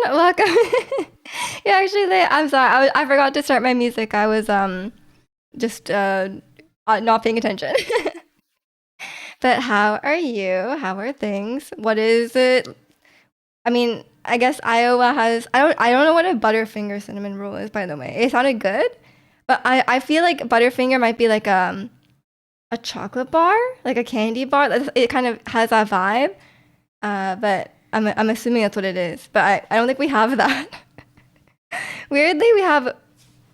Welcome. Yeah, actually, I'm sorry. I forgot to start my music. I was just not paying attention. But how are you? How are things? What is it? I mean, I guess Iowa has. I don't know what a Butterfinger cinnamon roll is. By the way, it sounded good, but I feel like Butterfinger might be like a chocolate bar, like a candy bar. It kind of has that vibe. But I'm assuming that's what it is. But I don't think we have that. Weirdly, we have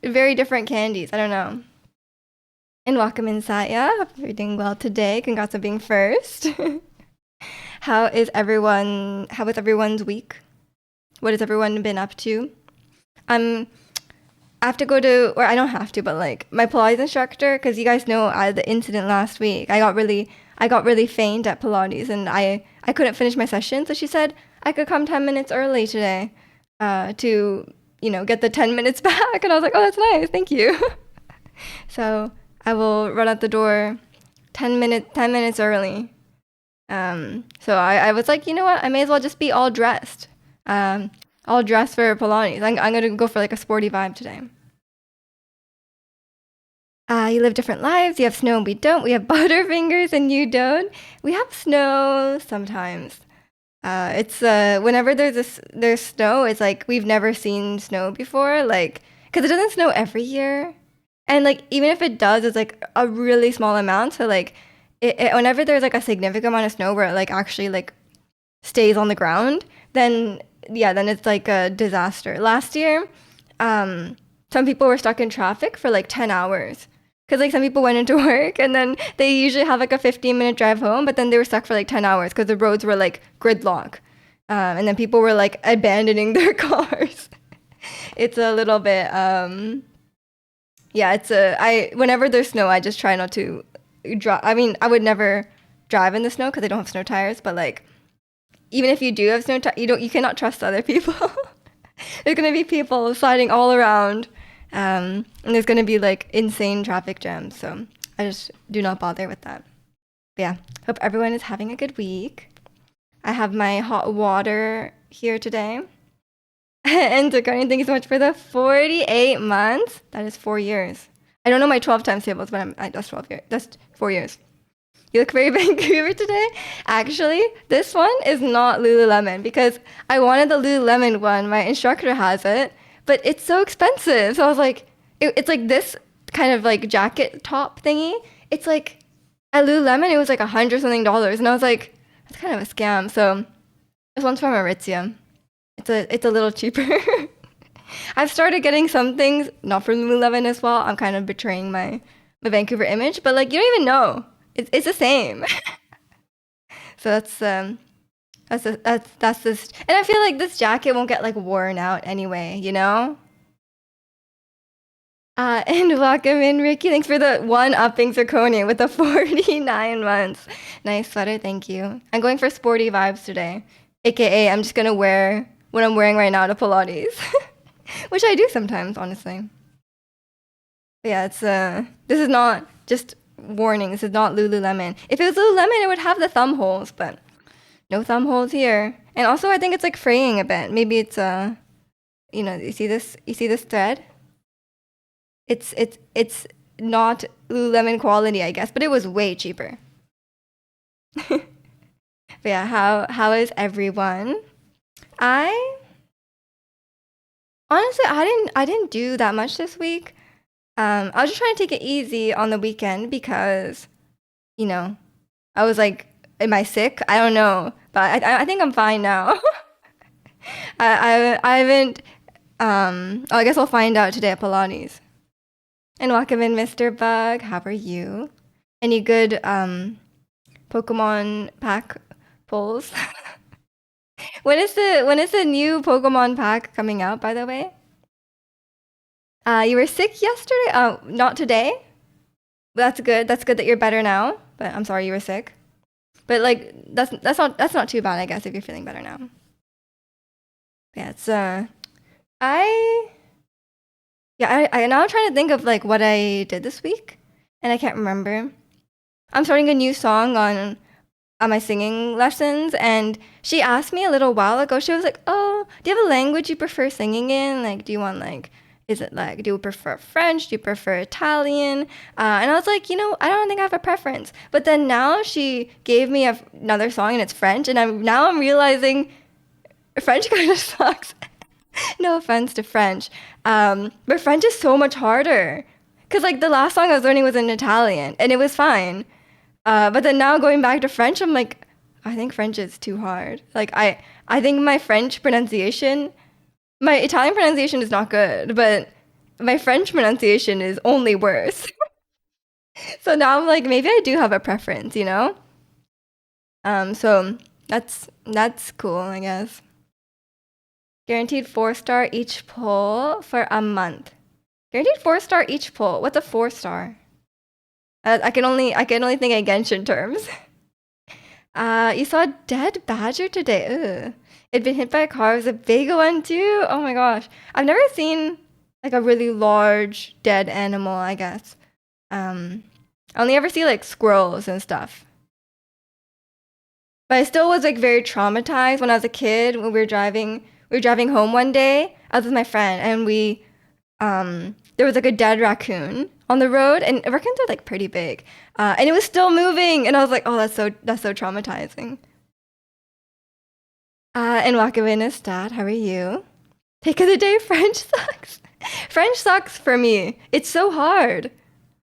very different candies. I don't know. And welcome in, Satya. Hope you're doing well today. Congrats on being first. How is everyone? How was everyone's week? What has everyone been up to? Um, I have to go to, or I don't have to, but like my Pilates instructor, because you guys know the incident last week. I got really faint at Pilates, and I couldn't finish my session. So she said I could come 10 minutes early today, to get the 10 minutes back. And I was like, oh, that's nice, thank you. So I will run out the door 10 minutes early. So I was like, you know what? I may as well just be all dressed. All dressed for Pilates. I'm gonna go for like a sporty vibe today. You live different lives. You have snow and we don't. We have Butterfingers and you don't. We have snow sometimes. It's whenever there's snow, it's like we've never seen snow before. Like, because it doesn't snow every year, and like even if it does, it's like a really small amount. So like, whenever there's like a significant amount of snow where it like actually like stays on the ground, then yeah, then it's like a disaster. Last year, some people were stuck in traffic for like 10 hours. Because like some people went into work and then they usually have like a 15-minute drive home, but then they were stuck for like 10 hours because the roads were like gridlock. And then people were like abandoning their cars. It's a little bit, yeah, whenever there's snow, I just try not to drive. I mean, I would never drive in the snow because I don't have snow tires, but like, even if you do have snow tires, you cannot trust other people. There's gonna be people sliding all around, and there's gonna be like insane traffic jams. So I just do not bother with that. But yeah, hope everyone is having a good week. I have my hot water here today. And Dakota, thank you so much for the 48 months. That is 4 years. I don't know my 12 times tables, but that's 12 years. That's 4 years. You look very Vancouver today. Actually, this one is not Lululemon because I wanted the Lululemon one. My instructor has it, but it's so expensive. So I was like, it's like this kind of like jacket top thingy. It's like at Lululemon, it was like $100 something, and I was like, that's kind of a scam. So this one's from Aritzia. It's a little cheaper. I've started getting some things not from Lululemon as well. I'm kind of betraying my Vancouver image, but like you don't even know. It's the same. So that's this, and I feel like this jacket won't get like worn out anyway, you know. And welcome in, Ricky. Thanks for the one upping zirconia with the 49 months. Nice sweater, thank you. I'm going for sporty vibes today, aka I'm just gonna wear what I'm wearing right now to Pilates, which I do sometimes, honestly. But yeah, it's this is not just warning. This is not Lululemon. If it was Lululemon, it would have the thumb holes, but no thumb holes here. And also, I think it's like fraying a bit. Maybe it's you see this? You see this thread? It's not Lululemon quality, I guess, but it was way cheaper. But yeah, how is everyone? I honestly I didn't do that much this week. I was just trying to take it easy on the weekend because, you know, I was like, am I sick? I don't know, but I think I'm fine now. I haven't. Oh, I guess I'll find out today at Pilates. And welcome in, Mr. Bug. How are you? Any good Pokemon pack pulls? When is the new Pokemon pack coming out, by the way? You were sick yesterday? Not today. That's good. That's good that you're better now. But I'm sorry you were sick. But like that's not too bad, I guess, if you're feeling better now. Yeah, it's I I now I'm trying to think of like what I did this week, and I can't remember. I'm starting a new song on my singing lessons, and she asked me a little while ago. She was like, "Oh, do you have a language you prefer singing in? Like, do you want like, is it like, do you prefer French? Do you prefer Italian?" And I was like, I don't think I have a preference. But then now she gave me another song and it's French, and I'm realizing French kind of sucks. No offense to French, but French is so much harder. Cause like the last song I was learning was in Italian, and it was fine. But then now going back to French, I'm like, I think French is too hard. Like I think my Italian pronunciation is not good, but my French pronunciation is only worse. So now I'm like, maybe I do have a preference. So that's cool, I guess. Guaranteed 4-star each pull for a month. Guaranteed 4-star each pull. What's a 4-star? I can only think in Genshin terms. You saw a dead badger today. Ugh. It'd been hit by a car. It was a big one too. Oh my gosh. I've never seen like a really large dead animal, I guess. I only ever see like squirrels and stuff. But I still was like very traumatized when I was a kid when we were driving home one day. I was with my friend and there was like a dead raccoon on the road, and raccoons are like pretty big. And it was still moving, and I was like, oh, that's so traumatizing. And Wakawin Dad, how are you? Take of the day, French sucks. French sucks for me. It's so hard.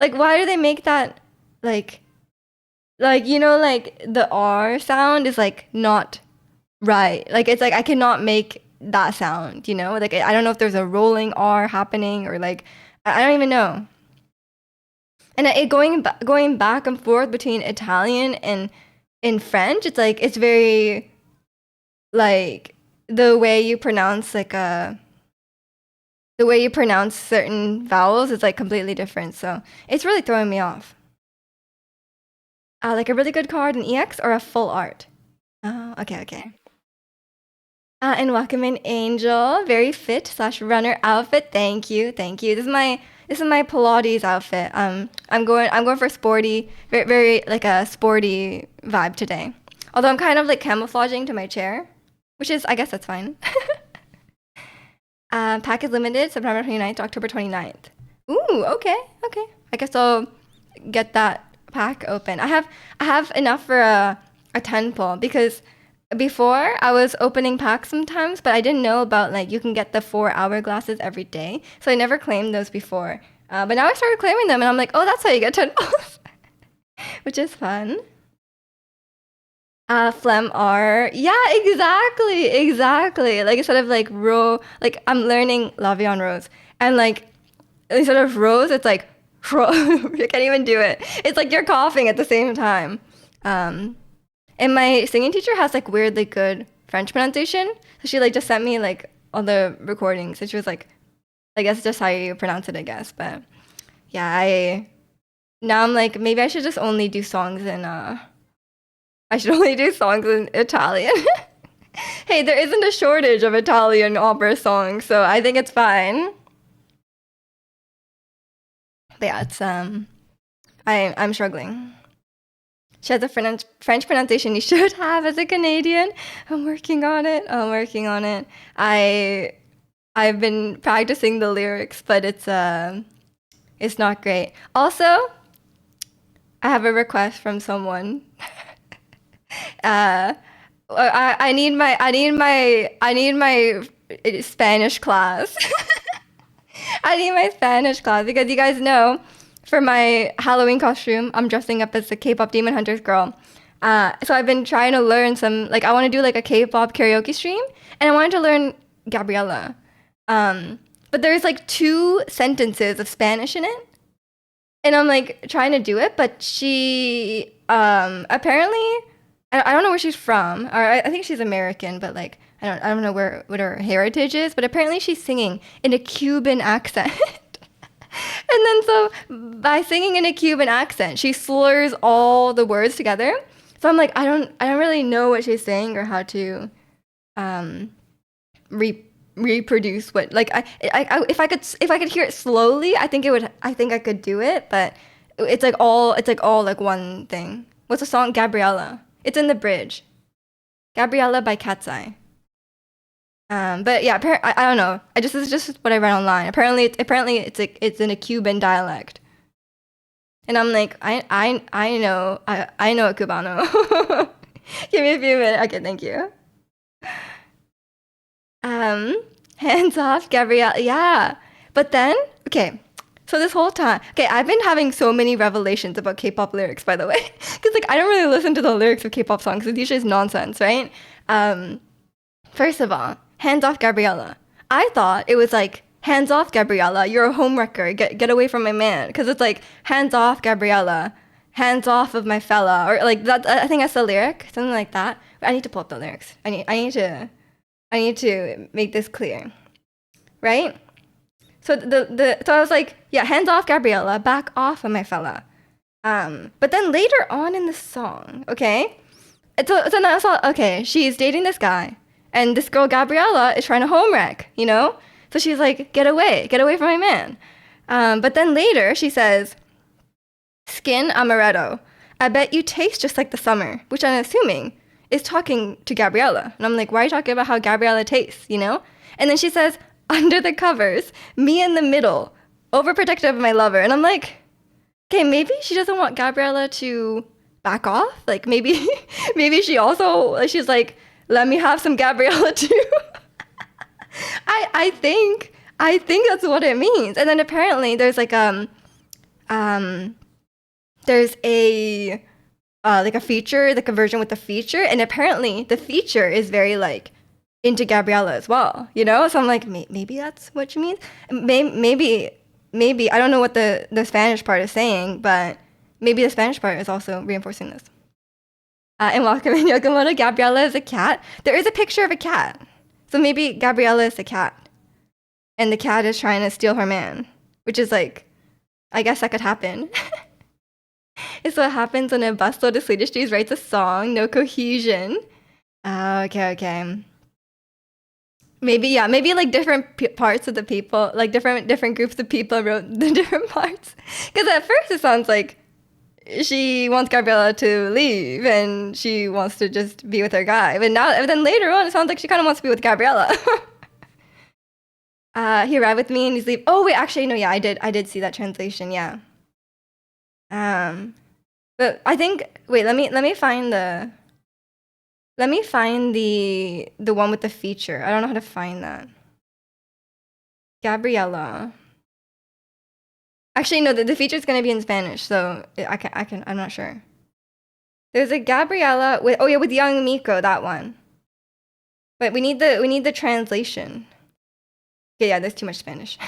Like, why do they make that like like the R sound is like not right. Like it's like I cannot make that sound. Like I don't know if there's a rolling R happening or like I don't even know. And going back and forth between Italian and in French, it's like it's very like the way you pronounce the way you pronounce certain vowels is like completely different. So it's really throwing me off. Like a really good card, an EX or a full art. Oh, okay, okay. And welcome in Angel, very fit slash runner outfit. Thank you, thank you. This is my Pilates outfit. I'm going for sporty, very very like a sporty vibe today. Although I'm kind of like camouflaging to my chair, which is I guess that's fine. Pack is limited, September 29th to October 29th. Ooh, okay, okay. I guess I'll get that pack open. I have enough for a 10 pull because before I was opening packs sometimes, but I didn't know about like you can get the 4 hourglasses every day. So I never claimed those before. But now I started claiming them and I'm like, oh, that's how you get 10 pulls, which is fun. Phlegm R. Yeah, exactly, exactly. Like instead of like like I'm learning Lavion Rose, and like instead of rose, it's like you can't even do it. It's like you're coughing at the same time. Um, and my singing teacher has like weirdly good French pronunciation, so she like just sent me like all the recordings, and she was like, I guess just how you pronounce it, I guess. But yeah, I now I'm like maybe I should just only do songs in I should only do songs in Italian. Hey, there isn't a shortage of Italian opera songs, so I think it's fine. But yeah, I'm struggling. She has a French pronunciation you should have as a Canadian. I'm working on it. I'm working on it. I've been practicing the lyrics, but it's not great. Also, I have a request from someone. Uh, I need my Spanish class. I need my Spanish class because you guys know, for my Halloween costume, I'm dressing up as the K-pop Demon Hunters girl. So I've been trying to learn some, like I want to do like a K-pop karaoke stream, and I wanted to learn Gabriella. But there's like two sentences of Spanish in it, and I'm like trying to do it, but she apparently I don't know where she's from, or I think she's American, but like I don't know where what her heritage is, but apparently she's singing in a Cuban accent. And then so by singing in a Cuban accent, she slurs all the words together. So I'm like I don't really know what she's saying or how to um reproduce what like if I could hear it slowly, I think I could do it, but it's like all like one thing. What's the song? Gabriella. It's in the bridge. Gabriella by Cat's Eye. But yeah, I don't know. This is just what I read online. Apparently it's in a Cuban dialect. And I'm like, I know a Cubano. Give me a few minutes. Okay, thank you. Hands off, Gabrielle. Yeah. But then, okay. So this whole time, okay, I've been having so many revelations about K-pop lyrics, by the way. Because like I don't really listen to the lyrics of K-pop songs. It's usually nonsense, right? First of all, hands off, Gabriella. I thought it was like, hands off, Gabriella. You're a homewrecker. Get away from my man. Because it's like, hands off, Gabriella. Hands off of my fella. Or like that. I think that's the lyric, something like that. But I need to pull up the lyrics. I need to make this clear, right? So so I was like, yeah, hands off, Gabriella, back off of my fella. But then later on in the song, okay, so now I saw, okay, she's dating this guy, and this girl Gabriella is trying to home wreck, you know? So she's like, get away from my man. But then later she says, skin amaretto. I bet you taste just like the summer, which I'm assuming is talking to Gabriella. And I'm like, why are you talking about how Gabriella tastes, you know? And then she says, under the covers, me in the middle, overprotective of my lover. And I'm like, okay, maybe she doesn't want Gabriella to back off. Like maybe she also, she's like, let me have some Gabriella too. I think that's what it means. And then apparently there's like there's a like a feature, like a version with the feature, and apparently the feature is very like into Gabriella as well, you know? So I'm like, maybe that's what she means. Maybe I don't know what the Spanish part is saying, but maybe the Spanish part is also reinforcing this. And welcome in Yokomoto, Gabriella is a cat. There is a picture of a cat. So maybe Gabriella is the cat. And the cat is trying to steal her man. Which is like, I guess that could happen. It's what happens when a busload of Swedish dudes writes a song, no cohesion. Okay. Maybe like different parts of the people, like different groups of people wrote the different parts. Because at first it sounds like she wants Gabriella to leave and she wants to just be with her guy. But then later on, it sounds like she kind of wants to be with Gabriella. He arrived with me and he's leave. Oh wait, actually no, yeah, I did see that translation. Yeah. But I think let me find the one with the feature. I don't know how to find that. Gabriella. Actually, no, the feature is gonna be in Spanish, so I'm not sure. There's a Gabriella with young Miko, that one. But we need the translation. Okay, yeah, there's too much Spanish.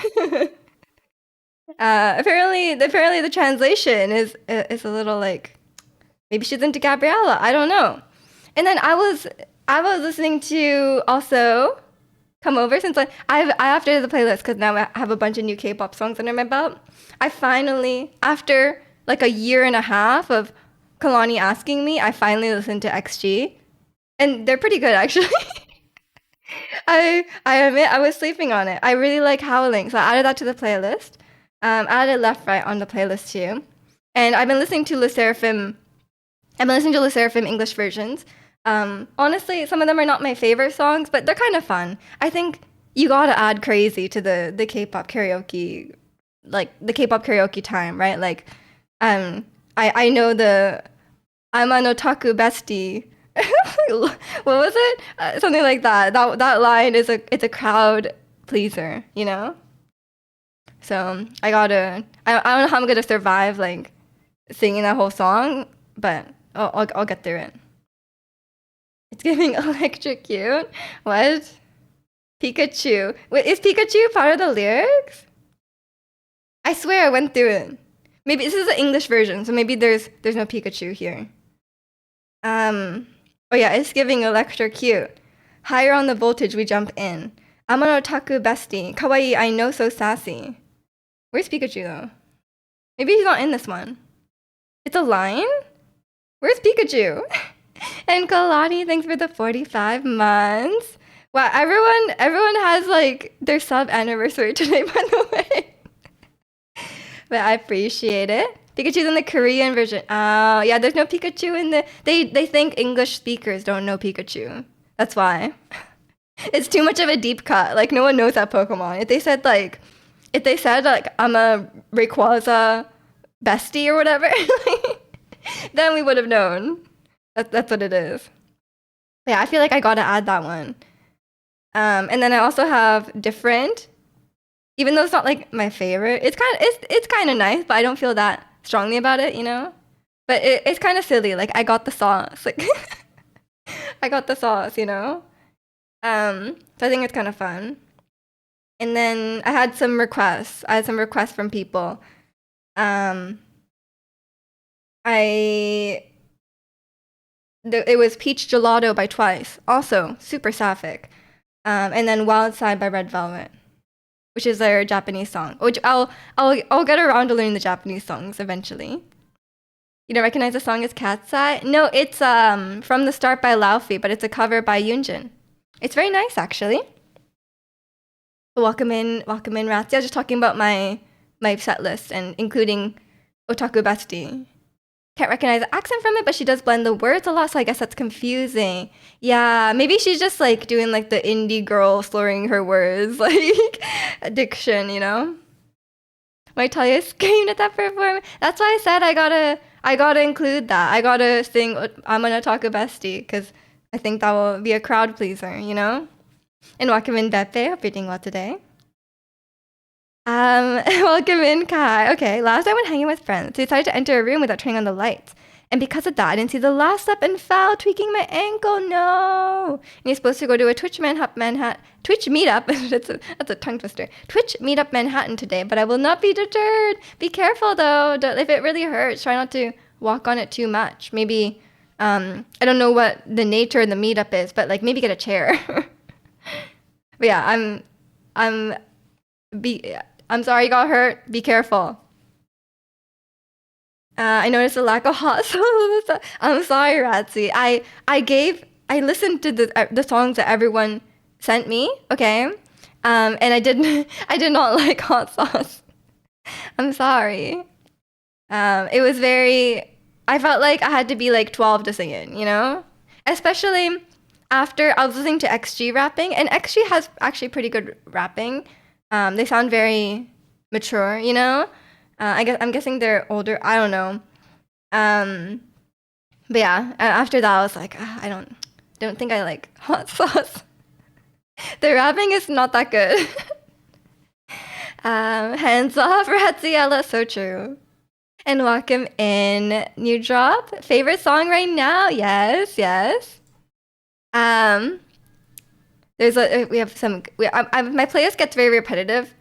Apparently the translation is a little like, maybe she's into Gabriella. I don't know. And then I was listening to also Come Over, since I updated the playlist because now I have a bunch of new K-pop songs under my belt. I finally, after like a year and a half of Kalani asking me, I finally listened to XG, and they're pretty good actually. I admit I was sleeping on it. I really like Howling, so I added that to the playlist. Added Left Right on the playlist too, and I've been listening to Le Seraphim. English versions. Honestly, some of them are not my favorite songs, but they're kind of fun. I think you gotta add Crazy to the K-pop karaoke, like the K-pop karaoke time, right? Like, I know the I'm an otaku bestie. What was it? Something like that. That line is it's a crowd pleaser, you know? So I don't know how I'm gonna survive like singing that whole song, but I'll get through it. It's giving electric cute. What? Pikachu. Wait, is Pikachu part of the lyrics? I swear I went through it. Maybe this is the English version, so maybe there's no Pikachu here. Oh yeah, it's giving electric cute. Higher on the voltage we jump in. I'm an otaku bestie. Kawaii, I know, so sassy. Where's Pikachu though? Maybe he's not in this one. It's a line? Where's Pikachu? And Kalani, thanks for the 45 months. Wow, everyone has like their sub anniversary today, by the way. But I appreciate it. Pikachu's in the Korean version. Oh, yeah, there's no Pikachu in the. They think English speakers don't know Pikachu. That's why. It's too much of a deep cut. Like no one knows that Pokemon. If they said like I'm a Rayquaza bestie or whatever, then we would have known. That's what it is. Yeah, I feel like I gotta add that one. And then I also have different, even though it's not like my favorite. It's kind of nice, but I don't feel that strongly about it, you know. But it's kind of silly. Like I got the sauce. Like I got the sauce, you know. So I think it's kind of fun. And then I had some requests. I had some requests from people. Um, I it was Peach Gelato by Twice, also super sapphic. And then Wild Side by Red Velvet, which is their Japanese song. Which I'll get around to learning the Japanese songs eventually. You don't recognize the song as Cat's Eye? No, it's From the Start by Laufey, but it's a cover by Yoonjin. It's very nice actually. Welcome in, Ratsi. I was just talking about my set list and including Otaku Bestie. Can't recognize the accent from it, but she does blend the words a lot, so I guess that's confusing. Yeah, maybe she's just like doing like the indie girl slurring her words, like addiction, you know? My Talia screamed at that performance. That's why I said I gotta include that. I gotta sing I'm gonna talk a bestie, because I think that will be a crowd pleaser, you know? And welcome in Beppe. Hope you're doing well today. Welcome in, Kai. Okay, last I went hanging with friends. I decided to enter a room without turning on the lights. And because of that, I didn't see the last step and fell, tweaking my ankle. No. And you're supposed to go to a Twitch meetup. That's a tongue twister. Twitch meetup Manhattan today, but I will not be deterred. Be careful though. If it really hurts, try not to walk on it too much. Maybe, I don't know what the nature of the meetup is, but like maybe get a chair. But yeah, I'm sorry you got hurt. Be careful. I noticed a lack of hot sauce. I'm sorry, Ratsi. I listened to the songs that everyone sent me, okay? And I did not like hot sauce. I'm sorry. It was I felt like I had to be like 12 to sing it, you know? Especially after I was listening to XG rapping, and XG has actually pretty good rapping. They sound very mature, you know? I'm guessing they're older. I don't know. But yeah, after that I was like, I don't think I like hot sauce. The rapping is not that good. Hands off, Razziella, so true. And welcome in, new drop. Favorite song right now? Yes. We have some. My playlist gets very repetitive,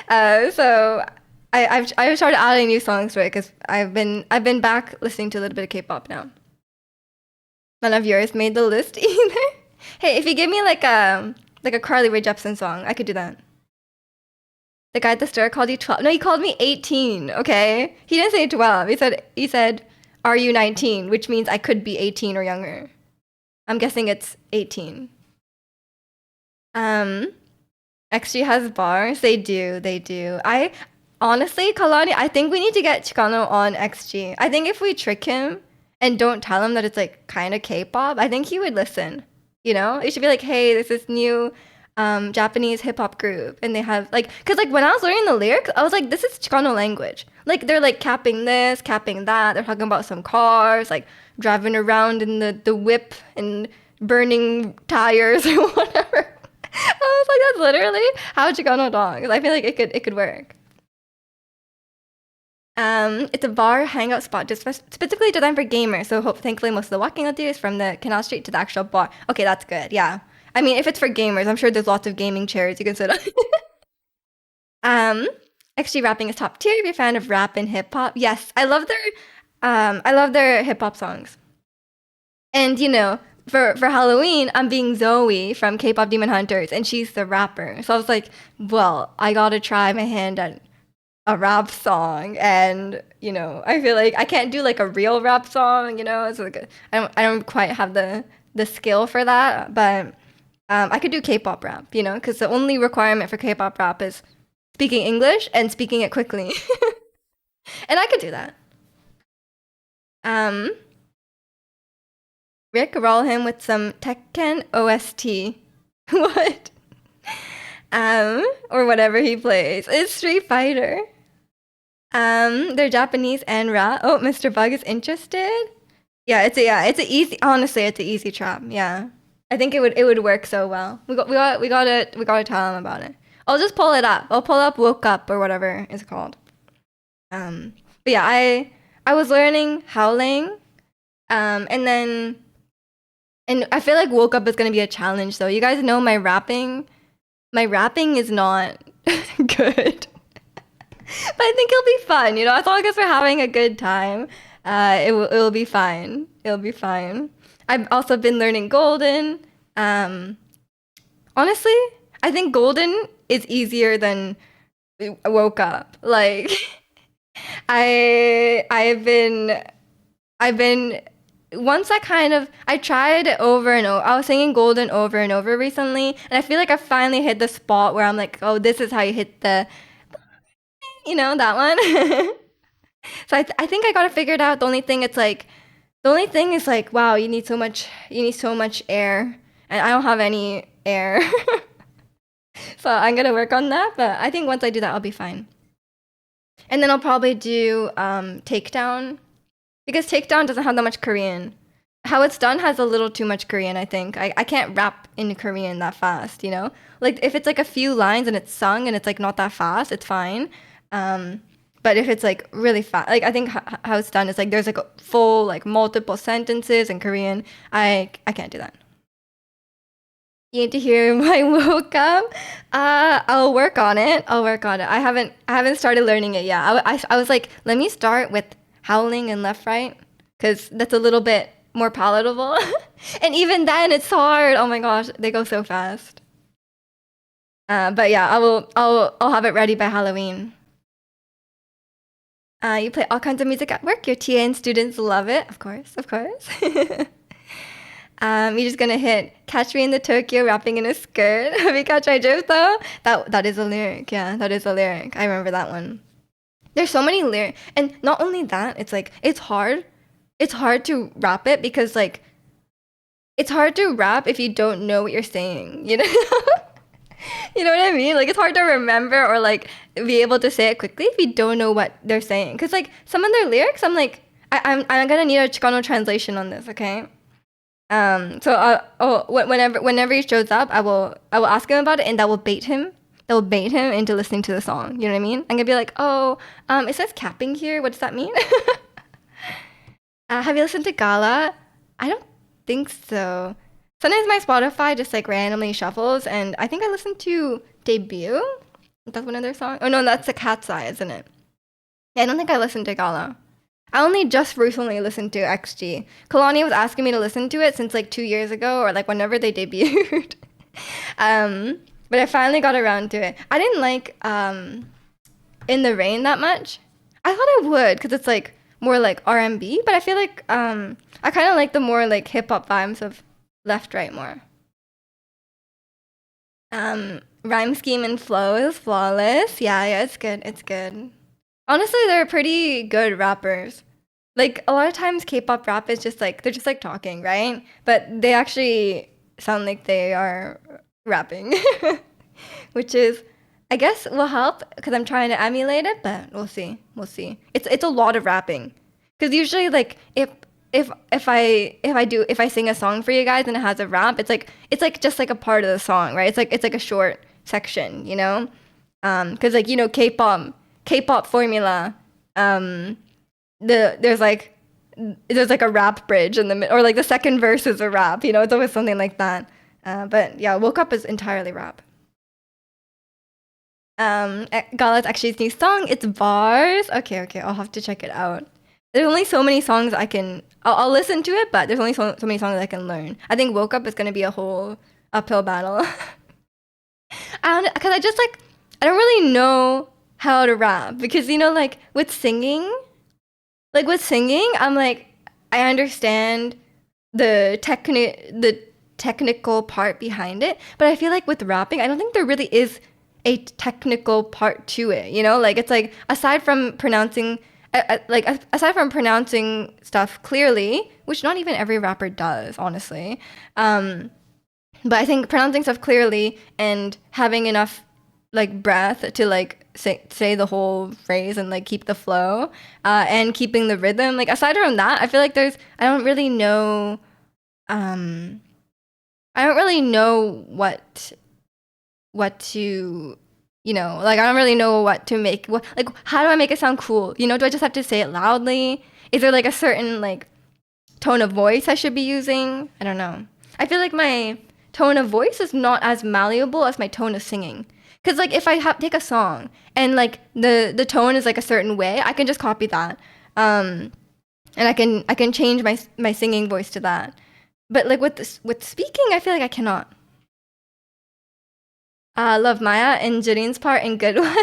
so I've started adding new songs to it because I've been back listening to a little bit of K-pop now. None of yours made the list either. Hey, if you give me like a Carly Rae Jepsen song, I could do that. The guy at the store called you 12. No, he called me 18. Okay, he didn't say 12. He said, "Are you 19?" Which means I could be 18 or younger. I'm guessing it's 18. XG has bars. They do. I honestly, Kalani, I think we need to get Chikano on XG. I think if we trick him and don't tell him that it's like kind of K-pop, I think he would listen. You know, it should be like, hey, there's this new Japanese hip hop group, and they have like, cause like when I was learning the lyrics, I was like, this is Chicano language. Like they're like capping this, capping that. They're talking about some cars, like driving around in the whip and burning tires or whatever. I was like, that's literally how Chicano talks. I feel like it could work. It's a bar hangout spot just specifically designed for gamers. So thankfully most of the walking I'll do is from the Canal Street to the actual bar. Okay, that's good. Yeah. I mean, if it's for gamers, I'm sure there's lots of gaming chairs you can sit on. XG rapping is top tier if you're a fan of rap and hip hop. Yes, I love their hip hop songs. And you know, for Halloween, I'm being Zoe from K-pop Demon Hunters, and she's the rapper. So I was like, well, I gotta try my hand at a rap song, and you know, I feel like I can't do like a real rap song. You know, it's like I don't quite have the skill for that, but I could do K-pop rap. You know, because the only requirement for K-pop rap is speaking English and speaking it quickly. And I could do that. Um, Rick, roll him with some Tekken OST. What? Or whatever he plays. It's Street Fighter. They're Japanese and rap. Oh, Mr. Bug is interested. It's a easy. Honestly, it's an easy trap. Yeah, I think it would work so well. We gotta tell him about it. I'll just pull it up. I'll pull up Woke Up or whatever it's called. But yeah, I was learning howling, and then and I feel like Woke Up is gonna be a challenge though. You guys know my rapping. My rapping is not good. But I think it'll be fun, as long as we're having a good time, it'll be fine. It'll be fine. I've also been learning Golden. Um, Honestly, I think Golden is easier than Woke Up. Like, I've been once I tried it over and over. I was singing Golden over and over recently, and I feel like I finally hit the spot where I'm like, oh, this is how you hit that one. So I think I got it figured out. The only thing is like, wow, you need so much air, and I don't have any air. So I'm gonna work on that, but I think once I do that, I'll be fine. And then I'll probably do Takedown, because Takedown doesn't have that much Korean. How it's done has a little too much Korean, I think. I can't rap in Korean that fast. Like if it's like a few lines and it's sung and it's like not that fast, it's fine. But if it's like really fast, like I think how it's done is like there's like a full like multiple sentences in Korean. I can't do that. You need to hear my woke up. I'll work on it. I'll work on it. I haven't started learning it yet. I was like, let me start with howling and left right, because that's a little bit more palatable. And even then, it's hard. Oh my gosh, they go so fast. But yeah, I'll have it ready by Halloween. You play all kinds of music at work. Your TA and students love it. Of course, of course. You're just gonna hit "Catch Me in the Tokyo Rapping in a Skirt." Have you catch my drift though? That is a lyric. Yeah, that is a lyric. I remember that one. There's so many lyrics, and not only that, it's like it's hard. It's hard to rap it because like it's hard to rap if you don't know what you're saying. You know. You know what I mean? Like it's hard to remember or like be able to say it quickly if you don't know what they're saying. Cause like some of their lyrics, I'm like, I'm gonna need a Chicano translation on this, okay? So whenever he shows up, I will ask him about it, and that will bait him. That will bait him into listening to the song. You know what I mean? I'm gonna be like, oh, it says capping here. What does that mean? Have you listened to Gala? I don't think so. Sometimes my Spotify just like randomly shuffles, and I think I listened to Debut. That's one of their songs. Oh no, that's the Cat's Eye, isn't it? Yeah, I don't think I listened to Gala. I only just recently listened to XG. Kalani was asking me to listen to it since like 2 years ago, or like whenever they debuted. But I finally got around to it. I didn't like In the Rain that much. I thought I would, because it's like more like R&B, but I feel like I kind of like the more like hip hop vibes of Left Right more. Rhyme scheme and flow is flawless. Yeah, it's good. It's good. Honestly, they're pretty good rappers. Like a lot of times K-pop rap is just like they're just like talking, right? But they actually sound like they are rapping. Which is I guess will help because I'm trying to emulate it, but we'll see. We'll see. It's a lot of rapping. Cuz usually like if I sing a song for you guys and it has a rap, it's like just like a part of the song, right? It's like a short section, you know? Cuz like K-pop formula, um there's like a rap bridge in the or like the second verse is a rap, it's always something like that. But yeah, Woke Up is entirely rap. Gala's actually his new song. It's bars. Okay, I'll have to check it out. There's only so many songs I'll listen to it, but there's only so many songs I can learn. I think Woke Up is gonna be a whole uphill battle. I don't, cause I don't really know how to rap because like with singing, I'm like I understand the technical part behind it, but I feel like with rapping, I don't think there really is a technical part to it. Like it's like aside from pronouncing like aside from pronouncing stuff clearly, which not even every rapper does, honestly. But I think pronouncing stuff clearly and having enough like breath to like say the whole phrase and like keep the flow, and keeping the rhythm. Like aside from that, I feel like I don't really know. Um, I don't really know what to, like I don't really know what to make. Like how do I make it sound cool? Do I just have to say it loudly? Is there like a certain like tone of voice I should be using? I don't know. I feel like my tone of voice is not as malleable as my tone of singing. Cause like if I take a song and like the tone is like a certain way, I can just copy that, and I can change my singing voice to that. But like with speaking, I feel like I cannot. Love Maya and Jadeen's part in Good One.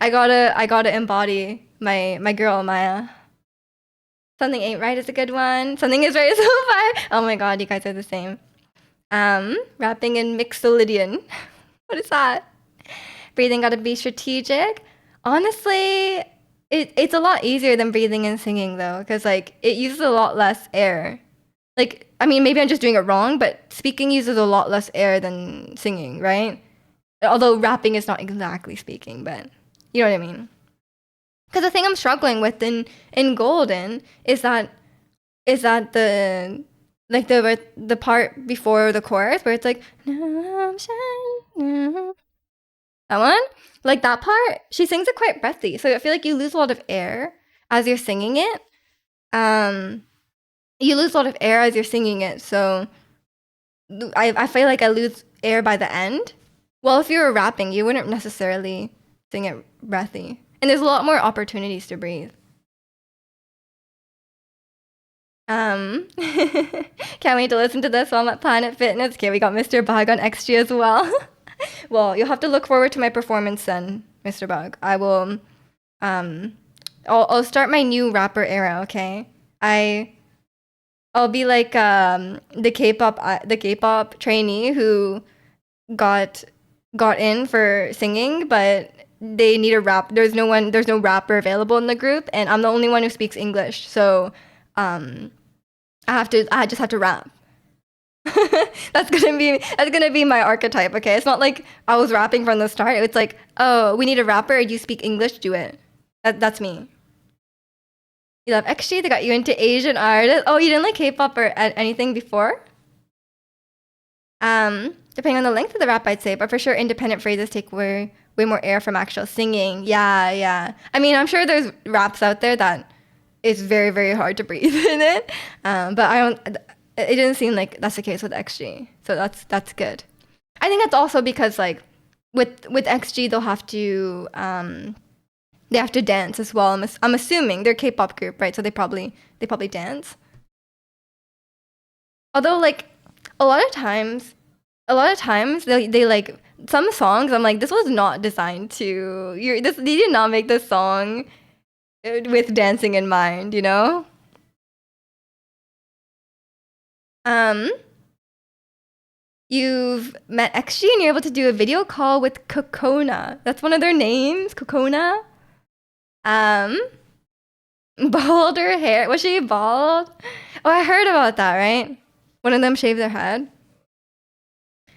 I gotta embody my girl Maya. Something ain't right is a good one. Something is right is so far. Oh my god, you guys are the same. Rapping in Mixolydian. What is that? Breathing gotta be strategic. Honestly, it's a lot easier than breathing and singing though, because like it uses a lot less air. Like, I mean, maybe I'm just doing it wrong, but speaking uses a lot less air than singing, right? Although rapping is not exactly speaking, but you know what I mean. Because the thing I'm struggling with in Golden is that the part before the chorus where it's like "Now I'm shining," that one, like that part, she sings it quite breathy, so I feel like you lose a lot of air as you're singing it. Um, you lose a lot of air as you're singing it, so I feel like I lose air by the end. Well, if you were rapping, you wouldn't necessarily sing it breathy, and there's a lot more opportunities to breathe. Can't wait to listen to this while I'm at Planet Fitness. Okay, we got Mr. Bug on XG as well. Well, you'll have to look forward to my performance then, Mr. Bug. I will. Um, I'll start my new rapper era. Okay, I'll be like the K-pop trainee who got got in for singing, but they need a rap. There's no rapper available in the group, and I'm the only one who speaks English. So, um, I just have to rap. That's gonna be my archetype. Okay, it's not like I was rapping from the start. It's like, oh, we need a rapper. You speak English, do it. That's me. You love XG. They got you into Asian artists. Oh, you didn't like K-pop or anything before? Depending on the length of the rap, I'd say, but for sure, independent phrases take way more air from actual singing. Yeah, yeah. I mean, I'm sure there's raps out there that it's very, very hard to breathe in it. But I don't. It didn't seem like that's the case with XG, so that's good. I think that's also because like with XG they have to dance as well. I'm assuming they're a K-pop group, right? So they probably dance. Although like a lot of times they like some songs I'm like this was not designed to you did not make this song with dancing in mind, you know? Um you've met XG and you're able to do a video call with Kokona. That's one of their names, Kokona. Um Bald her hair. Was she bald? Oh, I heard about that, right? One of them shaved their head.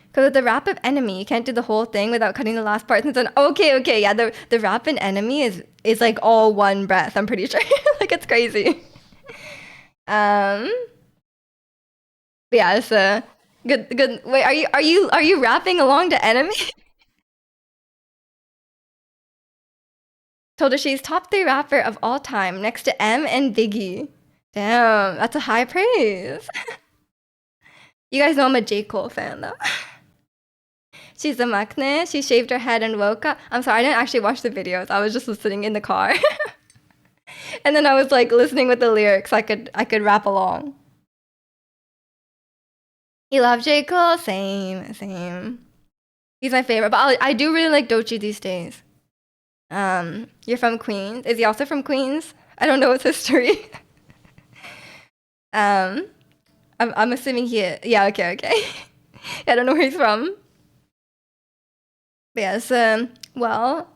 Because with the rap of enemy, you can't do the whole thing without cutting the last part. And then okay, yeah, the rap in enemy is like all one breath. I'm pretty sure. Like it's crazy. Um, but yeah, it's a good. Wait, are you rapping along to enemy? Told her she's top 3 rapper of all time, next to M and Biggie. Damn, that's a high praise. You guys know I'm a J. Cole fan though. She's a maknae. She shaved her head and woke up. I'm sorry, I didn't actually watch the videos. I was just listening in the car. And then I was like listening with the lyrics. I could rap along. You love J. Cole? Same, same. He's my favorite. But I do really like Doechii these days. You're from Queens. Is he also from Queens? I don't know his history. um, I'm assuming he. Yeah. Okay. I don't know where he's from. But yes. Well,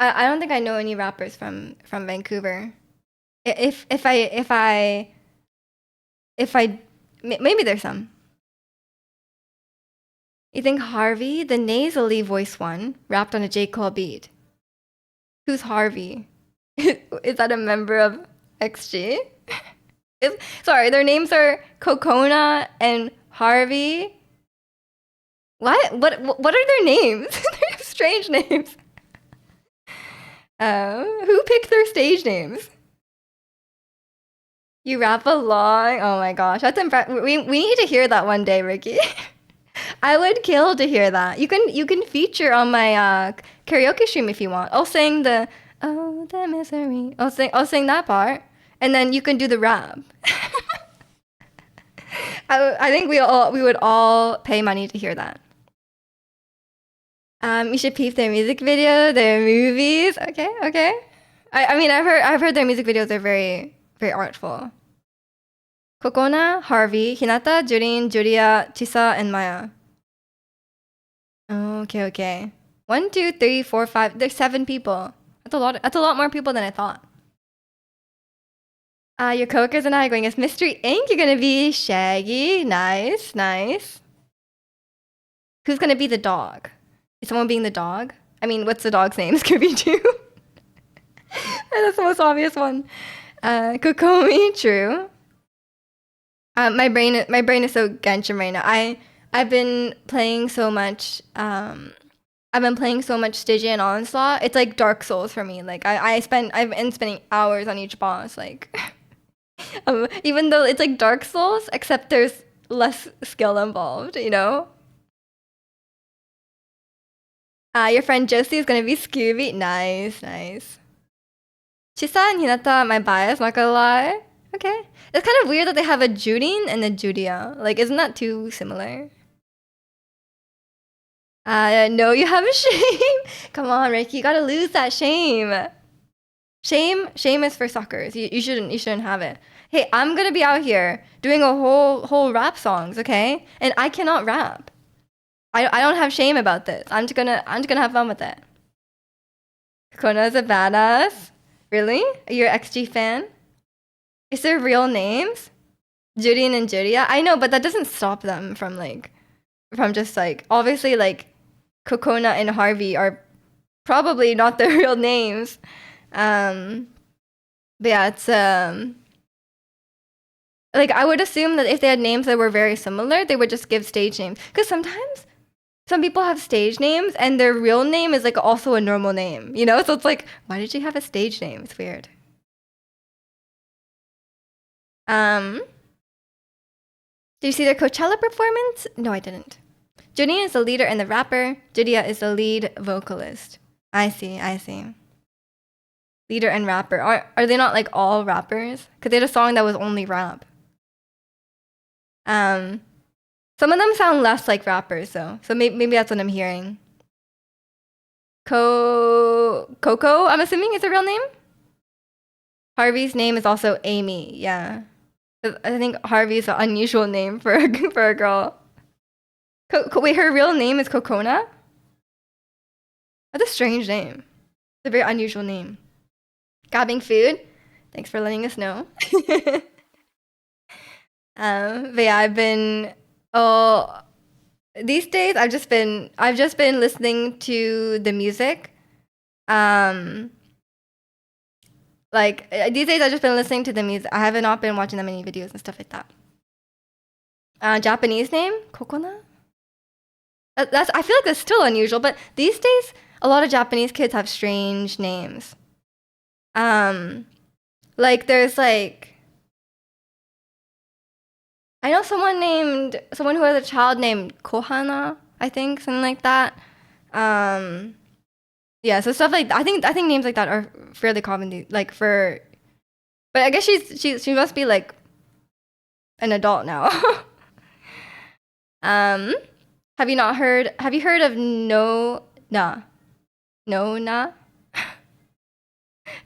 I don't think I know any rappers from Vancouver. If I maybe there's some. You think Harvey, the nasally voice one, rapped on a J. Cole beat? Who's Harvey? Is that a member of XG? Sorry, their names are Kokona and Harvey. What? What are their names? They're strange names. Who picked their stage names? You rap along? Oh my gosh, that's impressive. We need to hear that one day, Ricky. I would kill to hear that. You can feature on my karaoke stream if you want. I'll sing the oh the misery. I'll sing that part, and then you can do the rap. I think we would all pay money to hear that. You should peep their music video, their movies. Okay, okay. I mean I've heard their music videos are very very artful. Kokona, Harvey, Hinata, Jurin, Julia, Chisa, and Maya. Oh, okay, okay. 1, 2, 3, 4, 5. There's 7 people. That's a lot. That's a lot more people than I thought. Your coworkers and I are going as Mystery Inc. You're gonna be Shaggy. Nice, nice. Who's gonna be the dog? Is someone being the dog? I mean, what's the dog's name? Scooby-Doo. That's the most obvious one. Kokomi, true. My brain is so Genshin right now. I've been playing so much. I've been playing so much Stygia and Onslaught. It's like Dark Souls for me. Like I've been spending hours on each boss. Like even though it's like Dark Souls, except there's less skill involved. You know. Your friend Josie is gonna be Scooby. Nice, nice. Chisa and Hinata, my bias. Not gonna lie. Okay. It's kind of weird that they have a Jurin and a Judia. Like, isn't that too similar? No, you have a shame. Come on, Ricky, you gotta lose that shame. Shame is for suckers. You shouldn't have it. Hey, I'm gonna be out here doing a whole rap songs, okay? And I cannot rap. I don't have shame about this. I'm just gonna have fun with it. Kona's a badass. Really? You're an XG fan? Is there real names? Jurin and Juria? I know, but that doesn't stop them from just like obviously like Kokona and Harvey are probably not their real names. But yeah, it's like I would assume that if they had names that were very similar, they would just give stage names. Because sometimes some people have stage names and their real name is like also a normal name, you know? So it's like, why did you have a stage name? It's weird. Did you see their Coachella performance? No, I didn't. Junia is the leader and the rapper. Julia is the lead vocalist. I see. Leader and rapper. Are they not like all rappers? Because they had a song that was only rap. Some of them sound less like rappers though. So maybe that's what I'm hearing. Coco, I'm assuming is a real name? Harvey's name is also Amy, yeah. I think Harvey's an unusual name for a girl. Wait, her real name is Kokona? That's a strange name. It's a very unusual name. Grabbing food? Thanks for letting us know. But yeah, I've been these days I've just been listening to the music. Like these days I've just been listening to the music. I have not been watching that many videos and stuff like that. Japanese name? Kokona? That's I feel like that's still unusual, but these days a lot of Japanese kids have strange names. Like there's like I know someone who has a child named Kohana, I think, something like that. Yeah, so stuff like I think names like that are fairly common, like for. But I guess she must be like an adult now. Have you heard of No Na? No Na?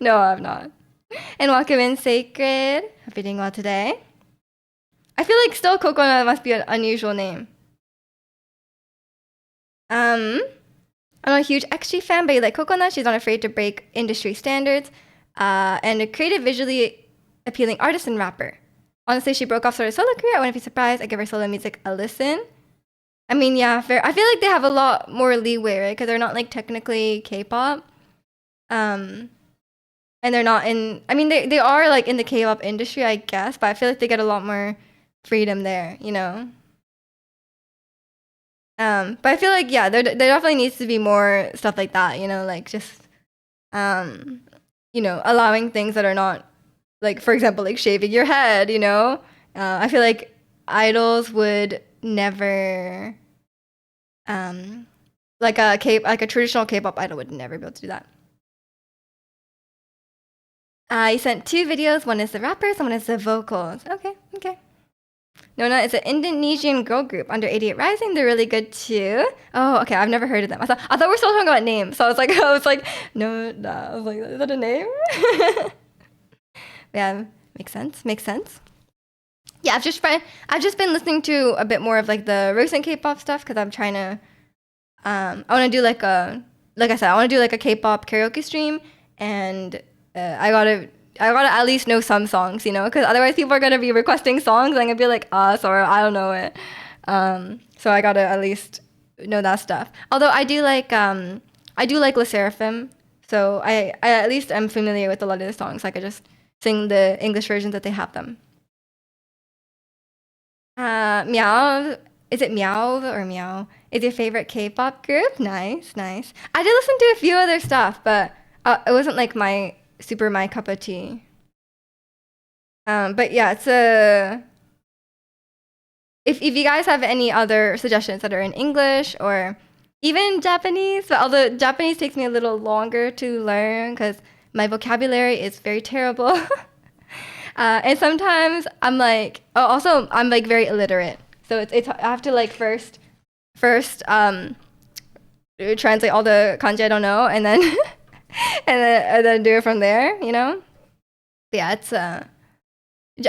No, I've not. And welcome in, Sacred. Hope you're doing well today. I feel like still Kokona must be an unusual name. I'm not a huge XG fan, but you like Coconut. She's not afraid to break industry standards. And a creative, visually appealing artist and rapper. Honestly, she broke off sort of solo career. I wouldn't be surprised. I give her solo music a listen. I mean, yeah, fair. I feel like they have a lot more leeway, right? Because they're not like technically K-pop. Um, and they're not in. I mean, they are like in the K-pop industry, I guess. But I feel like they get a lot more freedom there, you know. But I feel like yeah, there definitely needs to be more stuff like that, you know, like just um, you know, allowing things that are not like, for example, like shaving your head, you know. I feel like idols would never like like a traditional K-pop idol would never be able to do that. I sent two videos. One is the rappers, and one is the vocals. Okay, okay. Nona is an Indonesian girl group under 88 Rising. They're really good too. Oh, okay. I've never heard of them. I thought we were still talking about names. So I was like, no, no. I was like, is that a name? Yeah, makes sense. Makes sense. Yeah, I've just been listening to a bit more of like the recent K-pop stuff because I'm trying to I want to do like I said, I want to do like a K-pop karaoke stream, and I gotta at least know some songs, you know, because otherwise people are gonna be requesting songs, and I'm gonna be like, sorry, I don't know it. So I gotta at least know that stuff. Although I do like Le Seraphim, so I at least am familiar with a lot of the songs. I could just sing the English versions that they have them. Meow. Is it Meow or Meow? Is your favorite K-pop group? Nice, nice. I did listen to a few other stuff, but it wasn't like my cup of tea. But yeah, it's a. If you guys have any other suggestions that are in English or even Japanese, but although Japanese takes me a little longer to learn because my vocabulary is very terrible. And sometimes I'm like, oh, also I'm like very illiterate, so it's I have to like first translate all the kanji I don't know, and then and then do it from there, you know. But yeah, it's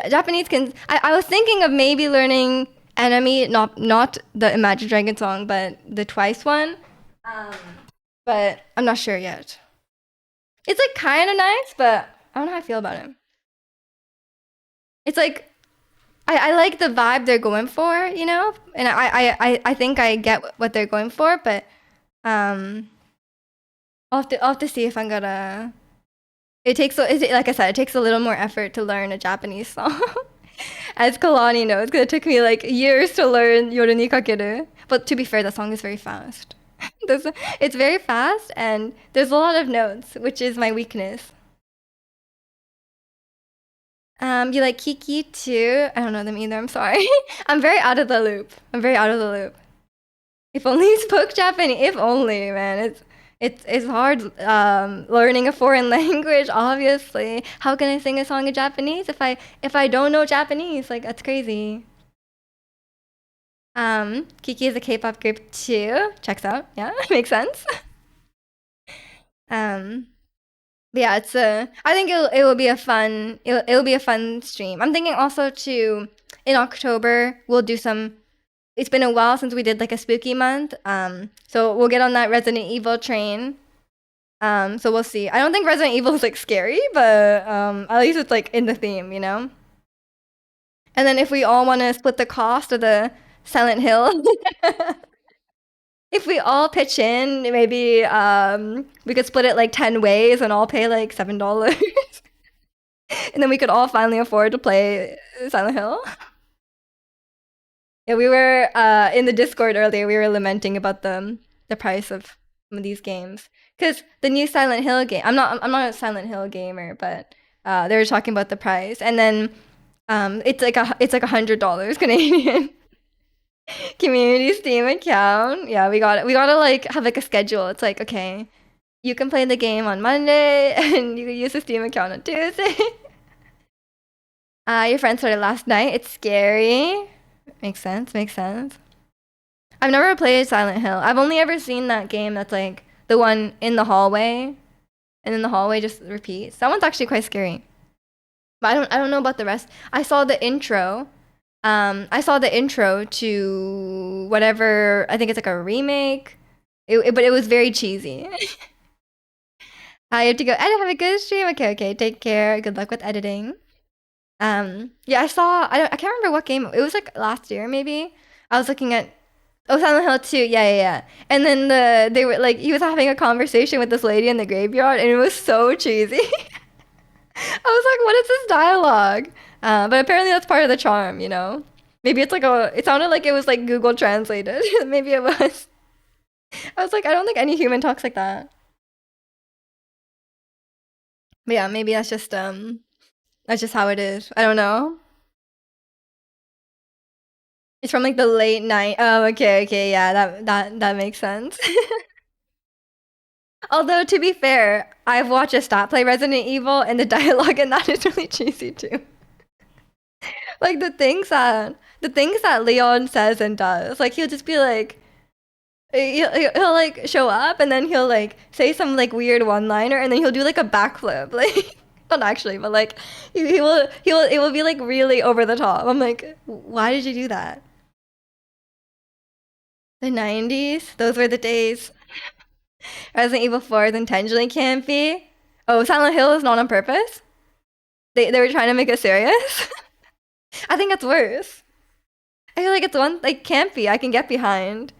Japanese can. I was thinking of maybe learning Enemy, not the Imagine Dragon song, but the Twice one. Um, but I'm not sure yet. It's like kind of nice, but I don't know how I feel about it. It's like I like the vibe they're going for, you know, and I think I get what they're going for, but um, I'll have to see if I'm gonna. Like I said, it takes a little more effort to learn a Japanese song. As Kalani knows, because it took me like years to learn Yoru ni Kakeru. But to be fair, the song is very fast. It's very fast, and there's a lot of notes, which is my weakness. You like Kiki too? I don't know them either. I'm sorry. I'm very out of the loop. I'm very out of the loop. If only you spoke Japanese. If only, man. It's hard learning a foreign language. Obviously, how can I sing a song in Japanese if I don't know Japanese? Like that's crazy. Kiki is a K-pop group too. Checks out. Yeah, makes sense. Um, but yeah, it's a. I think it will be a fun. It'll be a fun stream. I'm thinking also to in October we'll do some. It's been a while since we did like a spooky month. So we'll get on that Resident Evil train. So we'll see. I don't think Resident Evil is like scary, but at least it's like in the theme, you know. And then if we all want to split the cost of the Silent Hill, if we all pitch in, maybe we could split it like 10 ways and all pay like $7. And then we could all finally afford to play Silent Hill. Yeah, we were in the Discord earlier. We were lamenting about the price of some of these games because the new Silent Hill game. I'm not a Silent Hill gamer, but they were talking about the price, and then it's like $100 Canadian. Community Steam account. Yeah, we gotta like have like a schedule. It's like okay, you can play the game on Monday, and you can use the Steam account on Tuesday. Your friend started last night. It's scary. Makes sense. Makes sense. I've never played Silent Hill. I've only ever seen that game that's like the one in the hallway, and then the hallway just repeats. That one's actually quite scary. But I don't know about the rest. I saw the intro. I saw the intro to whatever, I think it's like a remake But it was very cheesy. I have to go edit. Have a good stream. Okay, okay. Take care. Good luck with editing. Yeah, I can't remember what game. It was like last year, maybe. I was looking at Oh, Silent Hill 2. Yeah, yeah, yeah. And then they were like he was having a conversation with this lady in the graveyard, and it was so cheesy. I was like, what is this dialogue? But apparently that's part of the charm, you know? Maybe it's like it sounded like it was like Google translated. Maybe it was. I was like, I don't think any human talks like that. But yeah, maybe that's just how it is. I don't know. It's from like the late night. Oh, okay, okay, yeah, that makes sense. Although to be fair, I've watched a stat play Resident Evil, and the dialogue in that is really cheesy too. Like the things that Leon says and does. Like he'll just be like he'll like show up and then he'll like say some like weird one liner and then he'll do like a backflip. Like not actually, but like he will it will be like really over the top. I'm like, why did you do that? The 90s, those were the days. Resident Evil 4 is intentionally campy. Oh, Silent Hill is not on purpose. They were trying to make it serious. I think it's worse. I feel like it's one like campy I can get behind.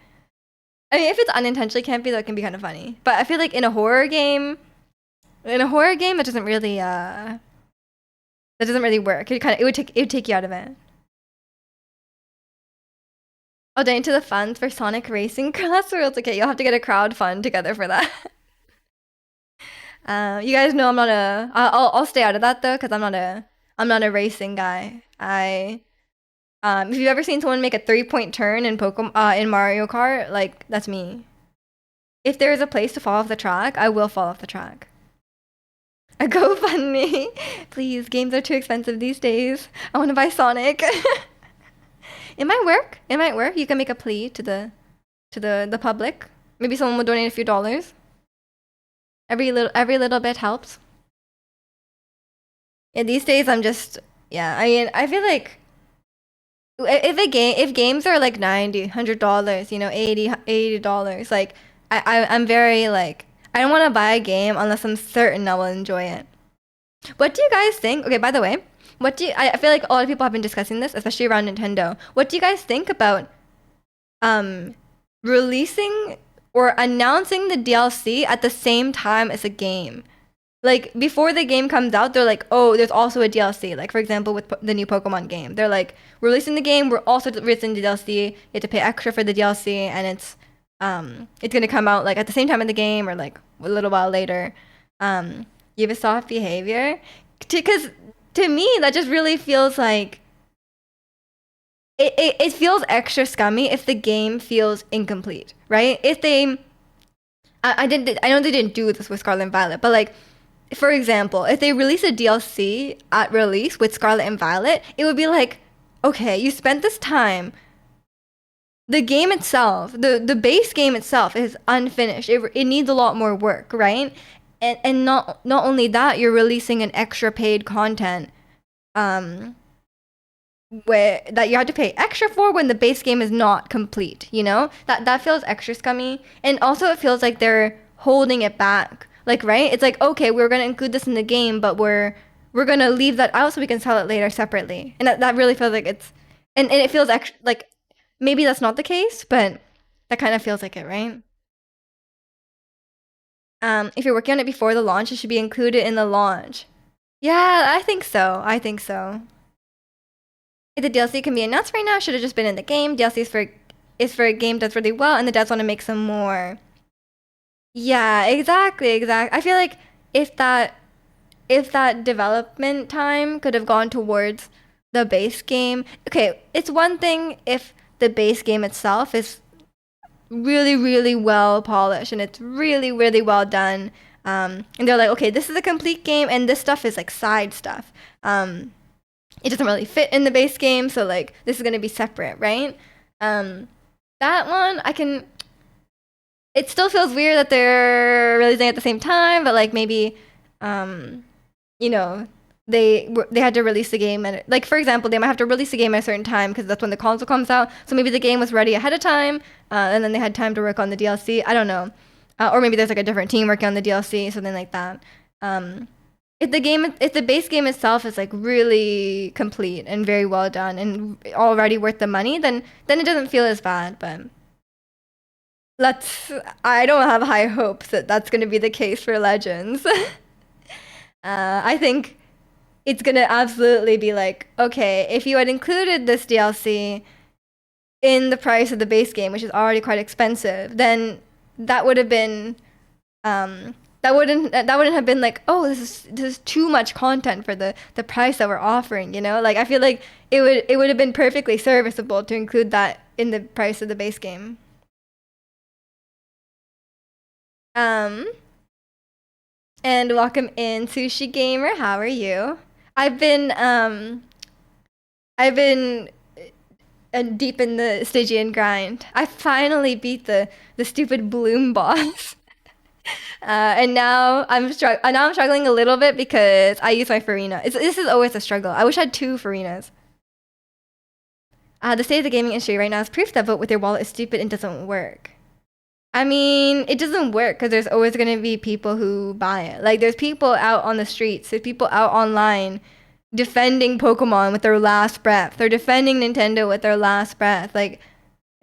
I mean, if it's unintentionally campy, that can be kind of funny. But I feel like in a horror game, that doesn't really work. It would take you out of it. I'll donate to the funds for Sonic Racing Crossroads. Okay, you'll have to get a crowd fund together for that. You guys know I'm not a. I'll stay out of that though, because I'm not a racing guy. If you've ever seen someone make a 3-point turn in in Mario Kart, like that's me. If there is a place to fall off the track, I will fall off the track. A GoFundMe, please. Games are too expensive these days. I want to buy Sonic. It might work. It might work. You can make a plea to the public. Maybe someone will donate a few dollars. Every little bit helps. Yeah, these days I'm just yeah. I mean, I feel like if games are like 90, $100, you know, 80 dollars, like I'm very like I don't want to buy a game unless I'm certain I will enjoy it. What do you guys think? Okay, by the way, I feel like a lot of people have been discussing this, especially around Nintendo. What do you guys think about um releasing or announcing the DLC at the same time as a game? Like before the game comes out, they're like, "Oh, there's also a DLC." Like for example, with the new Pokemon game, they're like, "We're releasing the game. We're also releasing the DLC. You have to pay extra for the DLC, and it's gonna come out like at the same time in the game or like a little while later." Ubisoft behavior, because to me that just really feels like it feels extra scummy if the game feels incomplete, right? If they, I know they didn't do this with Scarlet and Violet, but like for example, if they release a DLC at release with Scarlet and Violet, it would be like, okay, you spent this time. The game itself, the base game itself is unfinished. It needs a lot more work, right? And not only that, you're releasing an extra paid content um where that you have to pay extra for when the base game is not complete, you know? That feels extra scummy. And also it feels like they're holding it back. Like, right? It's like, okay, we're gonna include this in the game, but we're gonna leave that out so we can sell it later separately. And that really feels like it's and it feels extra like maybe that's not the case, but that kind of feels like it, right? If you're working on it before the launch, it should be included in the launch. Yeah, I think so. I think so. If the DLC can be announced right now, should have just been in the game. DLC is for a game does really well, and the devs want to make some more. Yeah, exactly, exactly. I feel like if that development time could have gone towards the base game. Okay, it's one thing if the base game itself is really, really well polished and it's really, really well done. And they're like, okay, this is a complete game, and this stuff is like side stuff. It doesn't really fit in the base game, so like this is gonna be separate, right? Um, that one I can. It still feels weird that they're releasing at the same time, but like maybe, um, you know, they had to release the game, and like for example, they might have to release the game at a certain time because that's when the console comes out. So maybe the game was ready ahead of time, and then they had time to work on the DLC. I don't know, or maybe there's like a different team working on the DLC, something like that. Um, if the base game itself is like really complete and very well done and already worth the money, then it doesn't feel as bad. But let's I don't have high hopes that that's going to be the case for Legends. I think it's going to absolutely be like, okay, if you had included this DLC in the price of the base game, which is already quite expensive, then that would have been that wouldn't have been like, oh, this is too much content for the price that we're offering, you know? Like I feel like it would have been perfectly serviceable to include that in the price of the base game. Um and welcome in Sushi Gamer. How are you? I've been I've been deep in the Stygian grind. I finally beat the stupid Bloom boss. And now I'm struggling a little bit because I use my Farina. This is always a struggle. I wish I had two Farinas. The state of the gaming industry right now is proof that vote with your wallet is stupid and doesn't work. I mean, it doesn't work because there's always going to be people who buy it. Like, there's people out on the streets, there's people out online defending Pokemon with their last breath. They're defending Nintendo with their last breath. Like,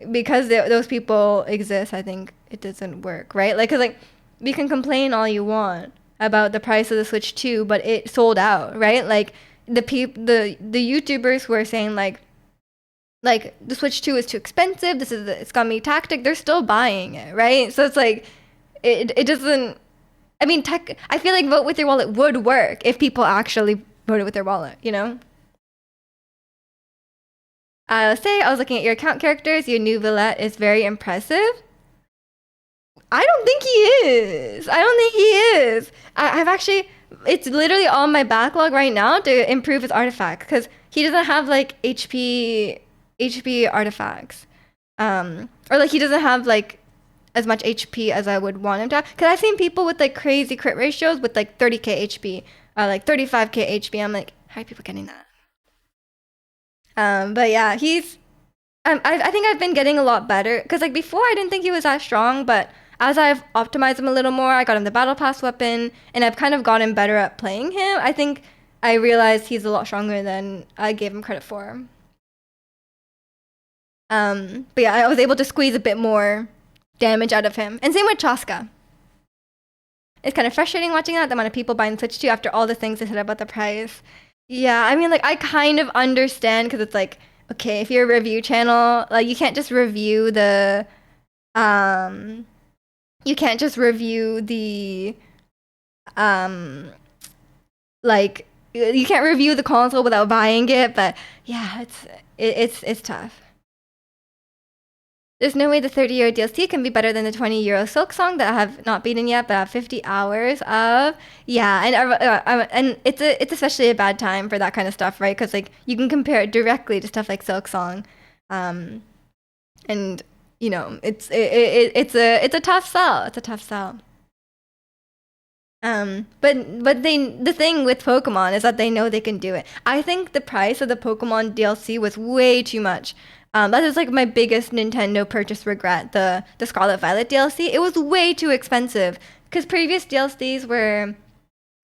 because those people exist, I think it doesn't work, right? Like, because, like, we can complain all you want about the price of the Switch 2, but it sold out, right? Like, the YouTubers who are saying, like the Switch 2 is too expensive, this is a scummy tactic, they're still buying it, right? So it's like it doesn't I mean I feel like vote with your wallet would work if people actually voted with their wallet, you know? Say I was looking at your account characters, your new Villette is very impressive. I don't think he is. I don't think he is. I've actually it's literally on my backlog right now to improve his artifact because he doesn't have like HP artifacts. Or like he doesn't have like as much HP as I would want him to have. Because I've seen people with like crazy crit ratios with like 30k HP, like 35k HP. I'm like, how are people getting that? But yeah, he's. I think I've been getting a lot better because like before I didn't think he was that strong, but as I've optimized him a little more, I got him the battle pass weapon, and I've kind of gotten better at playing him. I think I realized he's a lot stronger than I gave him credit for. But yeah, I was able to squeeze a bit more damage out of him. And same with Chaska. It's kind of frustrating watching that, the amount of people buying Switch 2 after all the things they said about the price. Yeah, I mean, like, I kind of understand because it's like, okay, if you're a review channel, like, you can't just review um, like, you can't review the console without buying it, but yeah, it's tough. There's no way the 30-euro DLC can be better than the 20-euro Silk Song that I have not beaten yet, but I have 50 hours of. Yeah, and it's especially a bad time for that kind of stuff, right? Because like you can compare it directly to stuff like Silk Song, and you know it's a tough sell. It's a tough sell. But the thing with Pokemon is that they know they can do it. I think the price of the Pokemon DLC was way too much. That is like my biggest Nintendo purchase regret, the Scarlet Violet DLC. It was way too expensive because previous DLCs were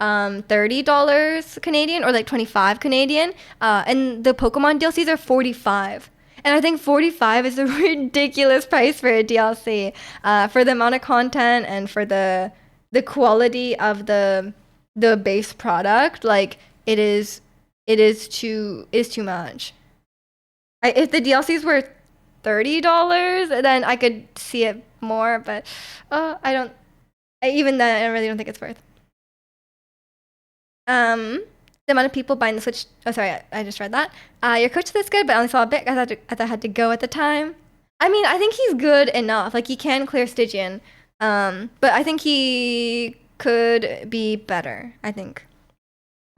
$30 Canadian or like 25 Canadian, and the Pokemon DLCs are 45. And I think 45 is a ridiculous price for a DLC, for the amount of content and for the quality of the base product. Like it is too much. If the DLCs were $30, then I could see it more, but I don't. Even then, I really don't think it's worth. The amount of people buying the Switch. Oh, sorry, I just read that. Your coach is this good, but I only saw a bit as I had to go at the time. I mean, I think he's good enough. Like he can clear Stygian, but I think he could be better. I think.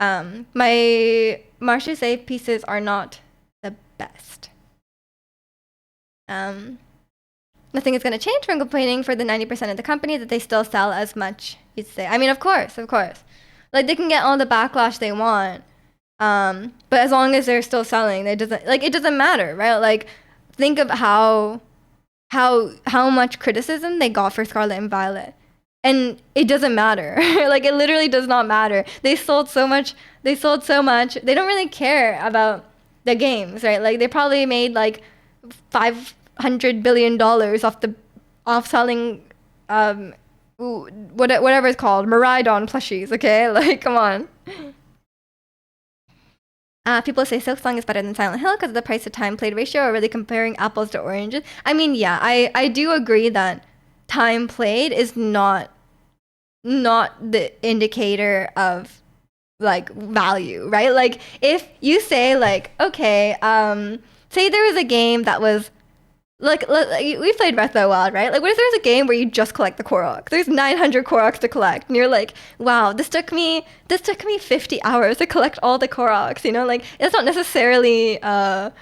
My Marche pieces are not the best. Nothing is going to change from complaining for the 90% of the company that they still sell as much, you'd say. I mean, of course. Like, they can get all the backlash they want, But as long as they're still selling, it doesn't matter, right? Like, think of how much criticism they got for Scarlet and Violet. And it doesn't matter. Like, it literally does not matter. They sold so much. They sold so much. They don't really care about the games, right? Like, they probably made like $500 billion off selling whatever it's called, Maridon plushies. Okay, like, come on. People say Silk Song is better than Silent Hill because of the price to time played ratio, or really comparing apples to oranges. I mean, yeah, I do agree that time played is not the indicator of like value, right? Like, if you say like, okay, say there was a game that was like we played Breath of the Wild, right? Like, what if there's a game where you just collect the Korok? There's 900 Koroks to collect, and you're like, wow, this took me 50 hours to collect all the Koroks. You know, like, it's not necessarily a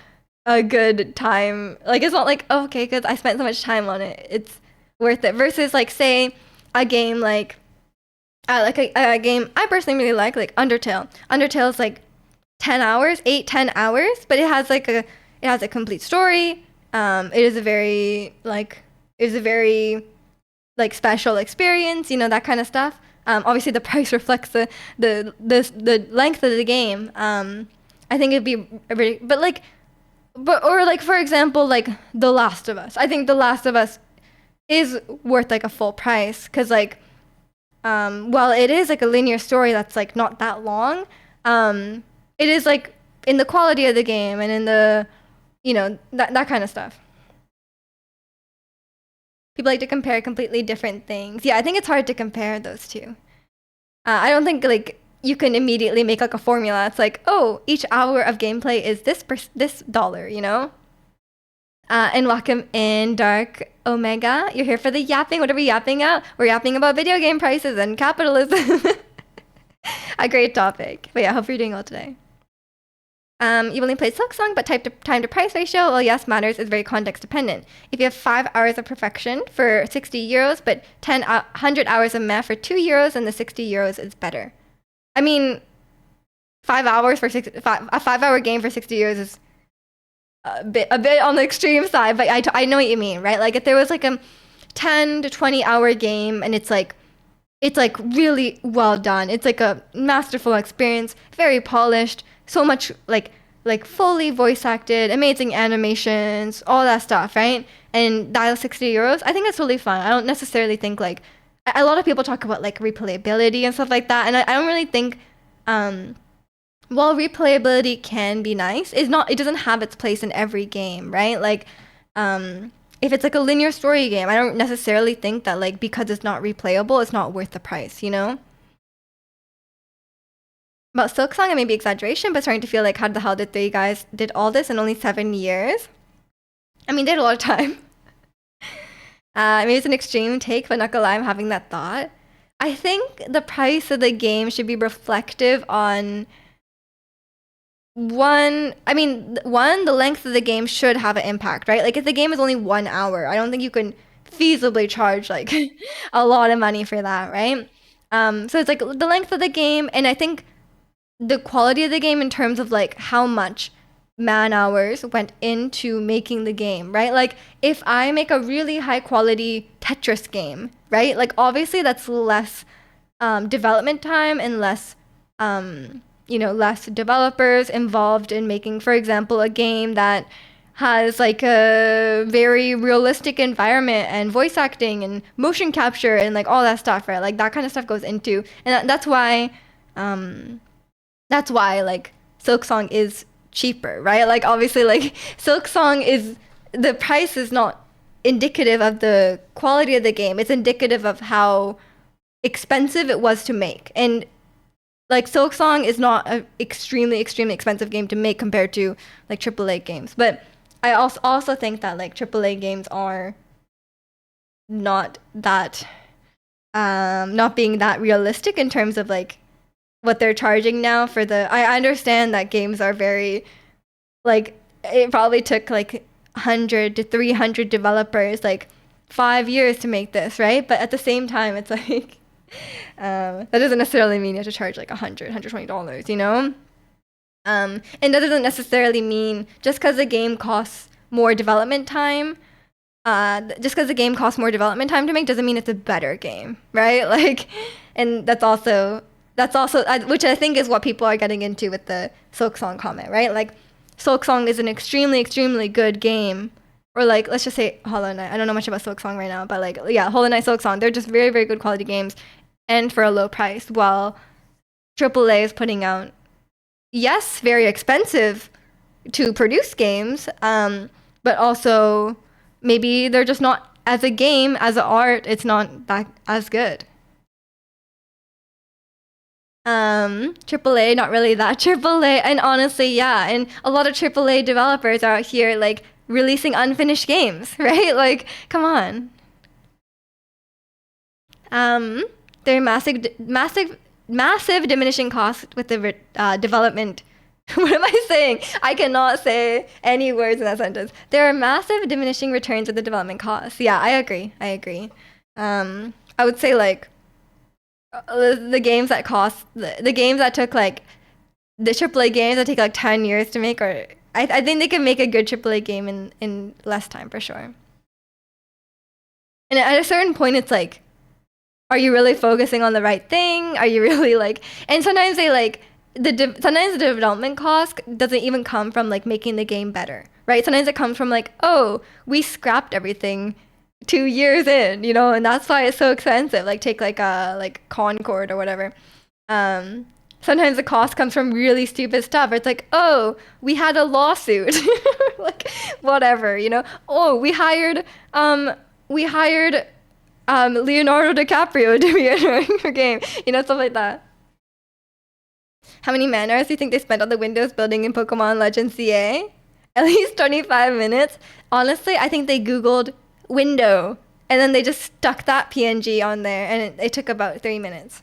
good time. Like, it's not like, oh, okay, because I spent so much time on it, it's worth it. Versus like, say a game like a game I personally really like Undertale. Undertale's like 10 hours, 8-10 hours, but it has a complete story. It is a very like special experience, you know, that kind of stuff. Obviously the price reflects the length of the game. I think it'd be really, or like, for example, like The Last of Us. I think The Last of Us is worth like a full price, because like, while it is like a linear story that's like not that long, it is like in the quality of the game and in the, you know, that kind of stuff. People like to compare completely different things. Yeah, I think it's hard to compare those two. I don't think like you can immediately make like a formula. It's like, oh, each hour of gameplay is this dollar, you know? And welcome in, Dark Omega. You're here for the yapping. What are we yapping at? We're yapping about video game prices and capitalism. A great topic. But yeah, hope you're doing well today. You only played Silk Song, but time to price ratio, well, yes, matters, is very context dependent. If you have 5 hours of perfection for 60 euros, but 100 hours of meh for 2 euros, then the 60 euros is better. I mean, 5 hours for a 5-hour game for 60 euros is a bit on the extreme side, but I know what you mean, right? Like, if there was like a 10 to 20 hour game and it's like really well done, it's like a masterful experience, very polished, so much like fully voice acted, amazing animations, all that stuff, right? And dial 60 euros, I think that's totally fine. I don't necessarily think like, a lot of people talk about like replayability and stuff like that, and I don't really think, while replayability can be nice, it doesn't have its place in every game, right? Like, if it's like a linear story game, I don't necessarily think that like because it's not replayable, it's not worth the price, you know? About Silk Song, it may be exaggeration, but starting to feel like, how the hell did they guys did all this in only 7 years? I mean, they had a lot of time. Maybe it's an extreme take, but not gonna lie, I'm having that thought. I think the price of the game should be reflective on the length of the game should have an impact, right? Like, if the game is only 1 hour, I don't think you can feasibly charge like a lot of money for that, right? So it's like the length of the game, and I think the quality of the game in terms of like how much man hours went into making the game, right? Like, if I make a really high quality Tetris game, right? Like, obviously that's less development time and less less developers involved in making, for example, a game that has like a very realistic environment and voice acting and motion capture and like all that stuff, right? Like, that kind of stuff goes into, and that's why like Silk Song is cheaper, right? Like, obviously, like, Silk Song is, the price is not indicative of the quality of the game. It's indicative of how expensive it was to make. And like, Silk Song is not an extremely expensive game to make compared to like AAA games. But I also think that like AAA games are not that not being that realistic in terms of like what they're charging now for the, I understand that games are very like, it probably took like 100 to 300 developers like 5 years to make this, right? But at the same time, it's like that doesn't necessarily mean you have to charge like $120, you know? And that doesn't necessarily mean just because the game costs more development time. Just because the game costs more development time to make doesn't mean it's a better game, right? Like, and that's also which I think is what people are getting into with the Silk Song comment, right? Like, Silk Song is an extremely, extremely good game. Or like, let's just say Hollow Knight. I don't know much about Silk Song right now, but like, yeah, Hollow Knight, Silk Song. They're just very, very good quality games, and for a low price. While AAA is putting out, yes, very expensive to produce games, but also maybe they're just not as a game, as an art. It's not that as good. AAA, not really that AAA, and honestly, yeah, and a lot of AAA developers are out here like releasing unfinished games, right? Like, come on. Um, there are massive diminishing costs with the development. What am I saying? I cannot say any words in that sentence. There are massive diminishing returns with the development costs. Yeah, I agree. I agree. I would say like the games that cost the games that took like the AAA games that take like 10 years to make, or I think they can make a good AAA game in less time for sure. And at a certain point, it's like, are you really focusing on the right thing? Are you really like? And sometimes they like sometimes the development cost doesn't even come from like making the game better, right? Sometimes it comes from like, oh, we scrapped everything 2 years in, and that's why it's so expensive. Like take like a like Concord or whatever. Um, Sometimes the cost comes from really stupid stuff. It's like, oh, we had a lawsuit, like whatever. Oh, we hired Leonardo DiCaprio to be in our game, stuff like that. How many man hours do you think they spent on the Windows building in Pokemon Legends CA? At least 25 minutes. Honestly, I think they Googled window and then they just stuck that PNG on there and it took about 3 minutes.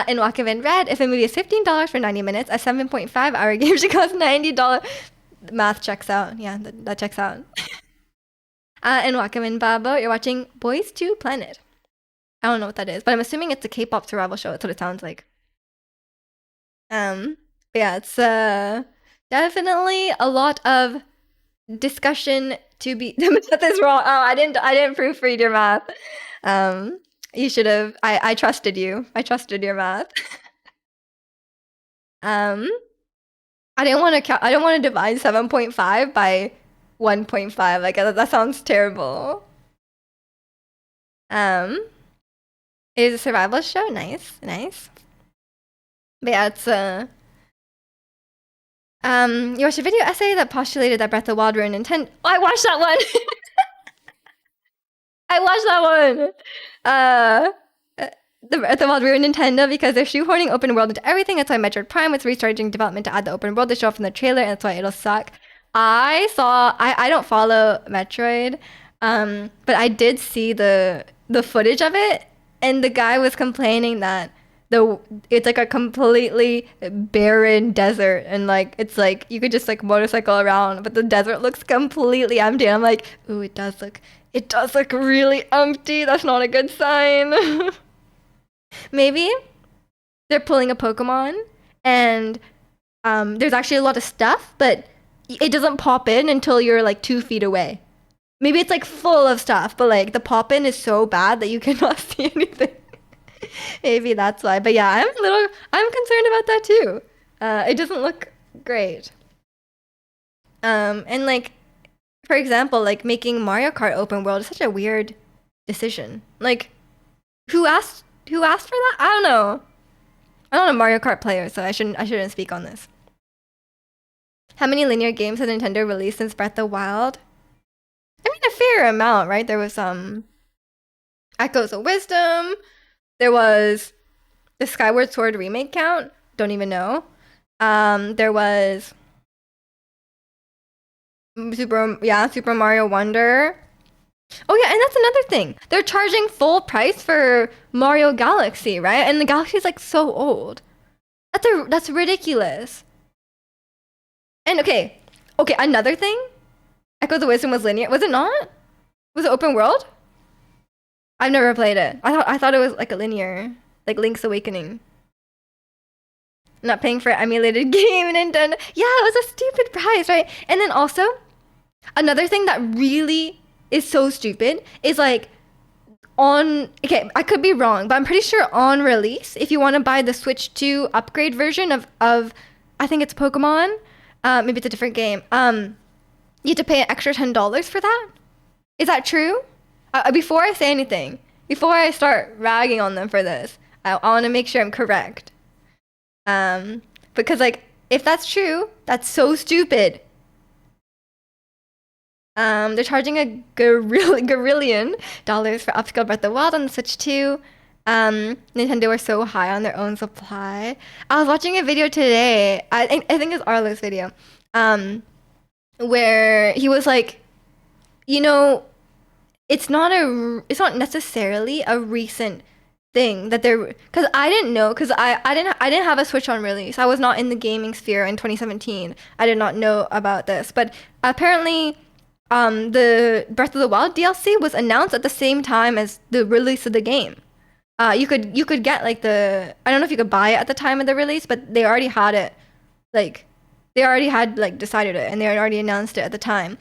In Wakavan Red, if a movie is $15 for 90 minutes, a 7.5-hour game should cost $90. Math checks out. Yeah, that checks out. In Wakaman Babo, you're watching Boys to Planet. I don't know what that is, but I'm assuming it's a K-pop survival show. That's what it sounds like. But yeah, it's definitely a lot of discussion to be. The math is wrong. Oh, I didn't proofread your math. You should have. I trusted you. I trusted your math. I didn't want to. I don't want to divide 7.5 by 1.5. Like that sounds terrible. It is a survival show. Nice, nice. But yeah, it's you watched a video essay that postulated that Breath of the Wild ruined Nintendo. Oh, I watched that one. I watched that one. The Breath of the Wild ruined Nintendo because they're shoehorning open world into everything. That's why Metroid Prime was restarting development to add the open world they show off in the trailer, and that's why it'll suck. I don't follow Metroid, but I did see the footage of it, and the guy was complaining that it's like a completely barren desert, and like it's like you could just like motorcycle around, but the desert looks completely empty. And I'm like, ooh, it does look really empty. That's not a good sign. Maybe they're pulling a Pokemon, and there's actually a lot of stuff, but it doesn't pop in until you're like 2 feet away. Maybe it's like full of stuff, but like the pop in is so bad that you cannot see anything. Maybe that's why. But yeah, I'm concerned about that too. It doesn't look great. And like, for example, like making Mario Kart open world is such a weird decision. Like, who asked for that? I don't know. I'm not a Mario Kart player, so I shouldn't speak on this. How many linear games has Nintendo released since Breath of the Wild? I mean, a fair amount, right? There was Echoes of Wisdom. There was the Skyward Sword remake count. Don't even know. There was Super Mario Wonder. Oh yeah, and that's another thing. They're charging full price for Mario Galaxy, right? And the Galaxy's like so old. That's ridiculous. And okay, another thing. Echo the Wisdom was linear. Was it not? Was it open world? I've never played it. I thought it was like a linear, like Link's Awakening. I'm not paying for an emulated game, Nintendo. Yeah, it was a stupid price, right? And then also, another thing that really is so stupid is like on, okay, I could be wrong, but I'm pretty sure on release, if you want to buy the Switch 2 upgrade version of I think it's Pokemon, maybe it's a different game. You have to pay an extra $10 for that. Is that true? Before I say anything, before I start ragging on them for this, I want to make sure I'm correct. Because like if that's true, that's so stupid. They're charging a gorillion dollars for upscale Breath of the Wild on the Switch 2. Nintendo are so high on their own supply. I was watching a video today. I think it's Arlo's video, where he was like, you know, it's not necessarily a recent thing that they're, because I didn't know, because I didn't have a Switch on release. I was not in the gaming sphere in 2017. I did not know about this, but apparently the Breath of the Wild DLC was announced at the same time as the release of the game. You could get like I don't know if you could buy it at the time of the release, but they already had it, like they already had like decided it, and they had already announced it at the time.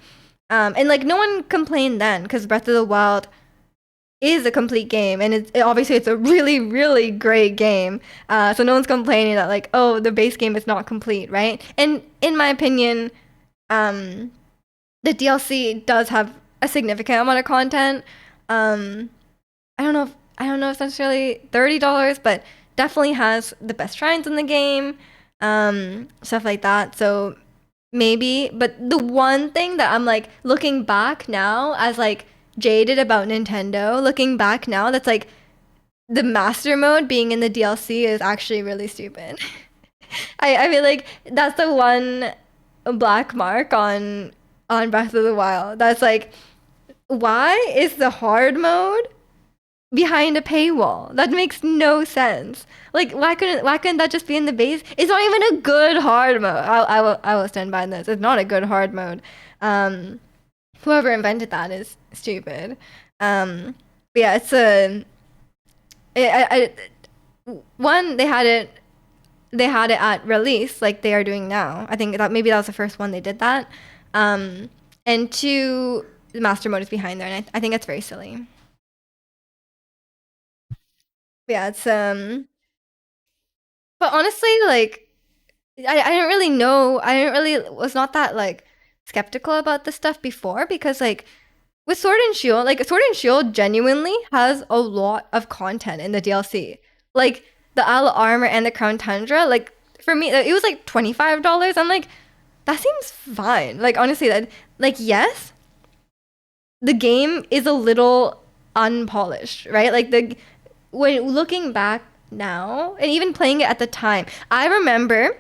And like no one complained then, because Breath of the Wild is a complete game, and obviously it's a really really great game. So no one's complaining that like, oh, the base game is not complete, right? And in my opinion, the DLC does have a significant amount of content. I don't know if it's necessarily $30, but definitely has the best shrines in the game, stuff like that. So maybe, but the one thing that I'm like looking back now as like jaded about Nintendo, looking back now, that's like the master mode being in the DLC is actually really stupid. I feel like that's the one black mark on Breath of the Wild. That's like, why is the hard mode behind a paywall? That makes no sense. Like, why couldn't that just be in the base? It's not even a good hard mode. I will stand by this. It's not a good hard mode. Whoever invented that is stupid. But yeah, it's a one, they had it at release like they are doing now. I think that maybe that was the first one they did that. And two, the master mode is behind there, and I think it's very silly. Yeah, it's but honestly, like I didn't really know. I didn't really was not that like skeptical about this stuff before, because like with Sword and Shield, like Sword and Shield genuinely has a lot of content in the DLC. Like the Isle of Armor and the Crown Tundra, like for me it was like $25. I'm like, that seems fine. Like honestly, that, like, yes, the game is a little unpolished, right? Like when looking back now and even playing it at the time, I remember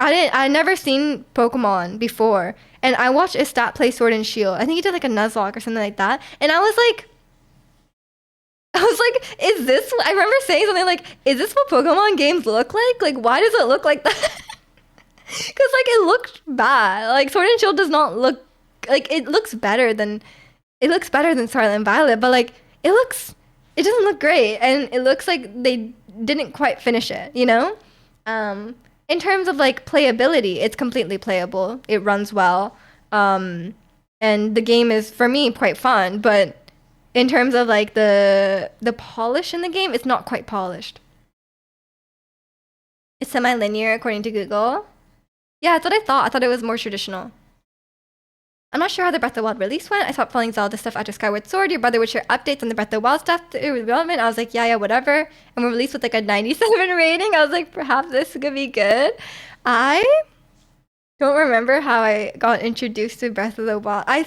I never seen Pokemon before, and I watched Estat play Sword and Shield. I think he did like a Nuzlocke or something like that, and I was like, is this? I remember saying something like, "Is this what Pokemon games look like? Like, why does it look like that?" Because like it looked bad. Like Sword and Shield does not look like, it looks better than Scarlet and Violet, but like it doesn't look great, and it looks like they didn't quite finish it. In terms of like playability, it's completely playable. It runs well, and the game is for me quite fun. But in terms of like the polish in the game, it's not quite polished. It's semi-linear according to Google. Yeah, that's what I thought. I thought it was more traditional. I'm not sure how the Breath of the Wild release went. I stopped following Zelda stuff after Skyward Sword. Your brother would share updates on the Breath of the Wild stuff through development. I was like, yeah, whatever. And we're released with like a 97 rating. I was like, perhaps this could be good. I don't remember how I got introduced to Breath of the Wild. I'm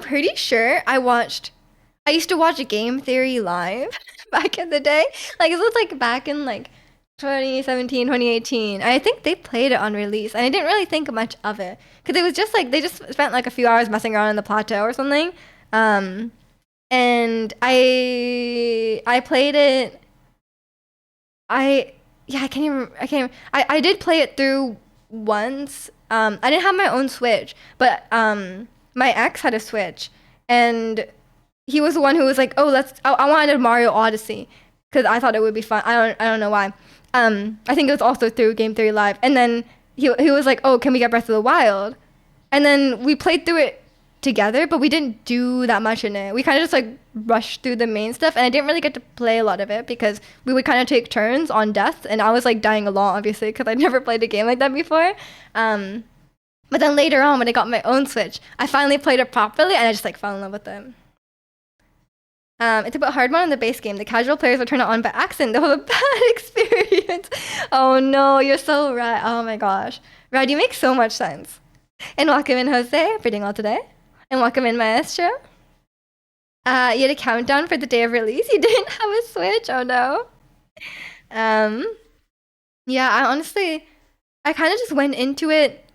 pretty sure I used to watch Game Theory live back in the day. Like, it was like back in like 2017, 2018. I think they played it on release, and I didn't really think much of it because it was just like they just spent like a few hours messing around in the plateau or something. And I played it. I did play it through once. I didn't have my own Switch, but my ex had a Switch, and he was the one who was like, "Oh, I wanted Mario Odyssey." because I thought it would be fun. I don't know why. I think it was also through Game Theory Live, and then he was like, "Oh, can we get Breath of the Wild?" And then we played through it together, but we didn't do that much in it. We kind of just like rushed through the main stuff, and I didn't really get to play a lot of it because we would kind of take turns on death, and I was like dying a lot, obviously, because I'd never played a game like that before. Um, but then later on, when I got my own Switch, I finally played it properly, and I just like fell in love with it. It's about hard mode in the base game. The casual players will turn it on by accident. They'll have a bad experience. Oh no, you're so right. Oh my gosh. Rad, you make so much sense. And welcome in, Jose, for doing all today. And welcome in, Maestro. You had a countdown for the day of release. You didn't have a Switch. Oh no. Um, yeah, I kind of just went into it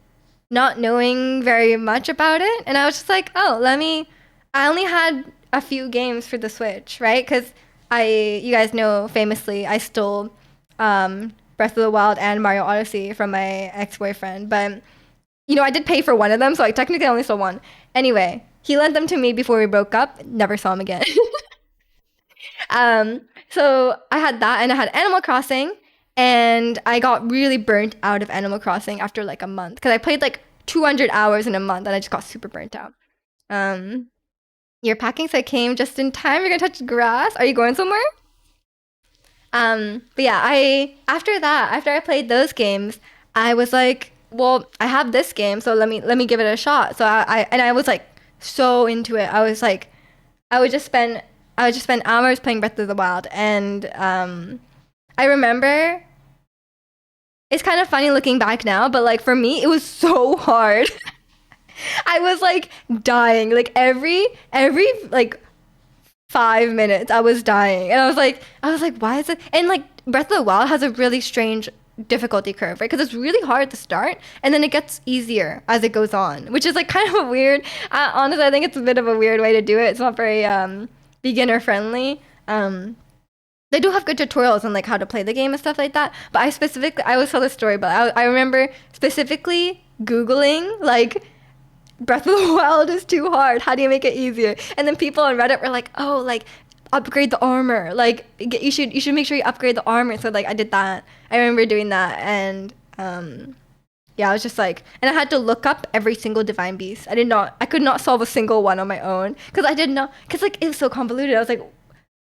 not knowing very much about it, and I was just like, oh, let me. I only had a few games for the Switch, right? Because you guys know, famously, I stole Breath of the Wild and Mario Odyssey from my ex-boyfriend, but I did pay for one of them, so I technically only stole one. Anyway, he lent them to me before we broke up. Never saw him again. So I had that, and I had Animal Crossing, and I got really burnt out of Animal Crossing after like a month because I played like 200 hours in a month, and I just got super burnt out. Um, you're packing, so I came just in time. You're gonna touch grass. Are you going somewhere? But yeah, after I played those games, I was like, well, I have this game, so let me give it a shot. So I was like so into it. I was like, I would just spend I would just spend hours playing Breath of the Wild, and I remember it's kind of funny looking back now, but like for me, it was so hard. I was like dying, like every like 5 minutes I was dying, and I was like, why is it? And like Breath of the Wild has a really strange difficulty curve, right? Because it's really hard to start, and then it gets easier as it goes on, which is like kind of a weird. Honestly, I think it's a bit of a weird way to do it. It's not very beginner friendly. They do have good tutorials on like how to play the game and stuff like that. But I always tell this story, but I remember specifically Googling like Breath of the Wild is too hard. How do you make it easier? And then people on Reddit were like, oh, like upgrade the armor. Like you should make sure you upgrade the armor. So like I did that. I remember doing that, and yeah, I was just like, and I had to look up every single divine beast. I could not solve a single one on my own because I did not, because like it was so convoluted. I was like,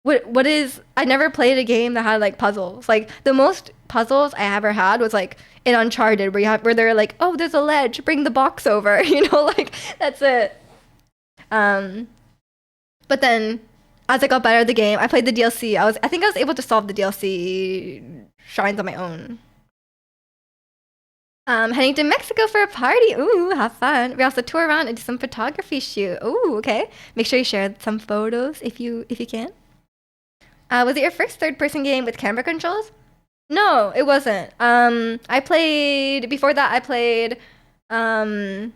what is? I never played a game that had like puzzles. Like the most puzzles I ever had was like in Uncharted, where they're like, oh, there's a ledge, bring the box over. Like that's it. Um, but then as I got better at the game, I played the DLC. I think I was able to solve the DLC shrines on my own. Heading to Mexico for a party. Ooh, have fun. We also tour around and do some photography shoot. Ooh, okay. Make sure you share some photos if you can. Was it your first third person game with camera controls? No, it wasn't. I played before that. I played um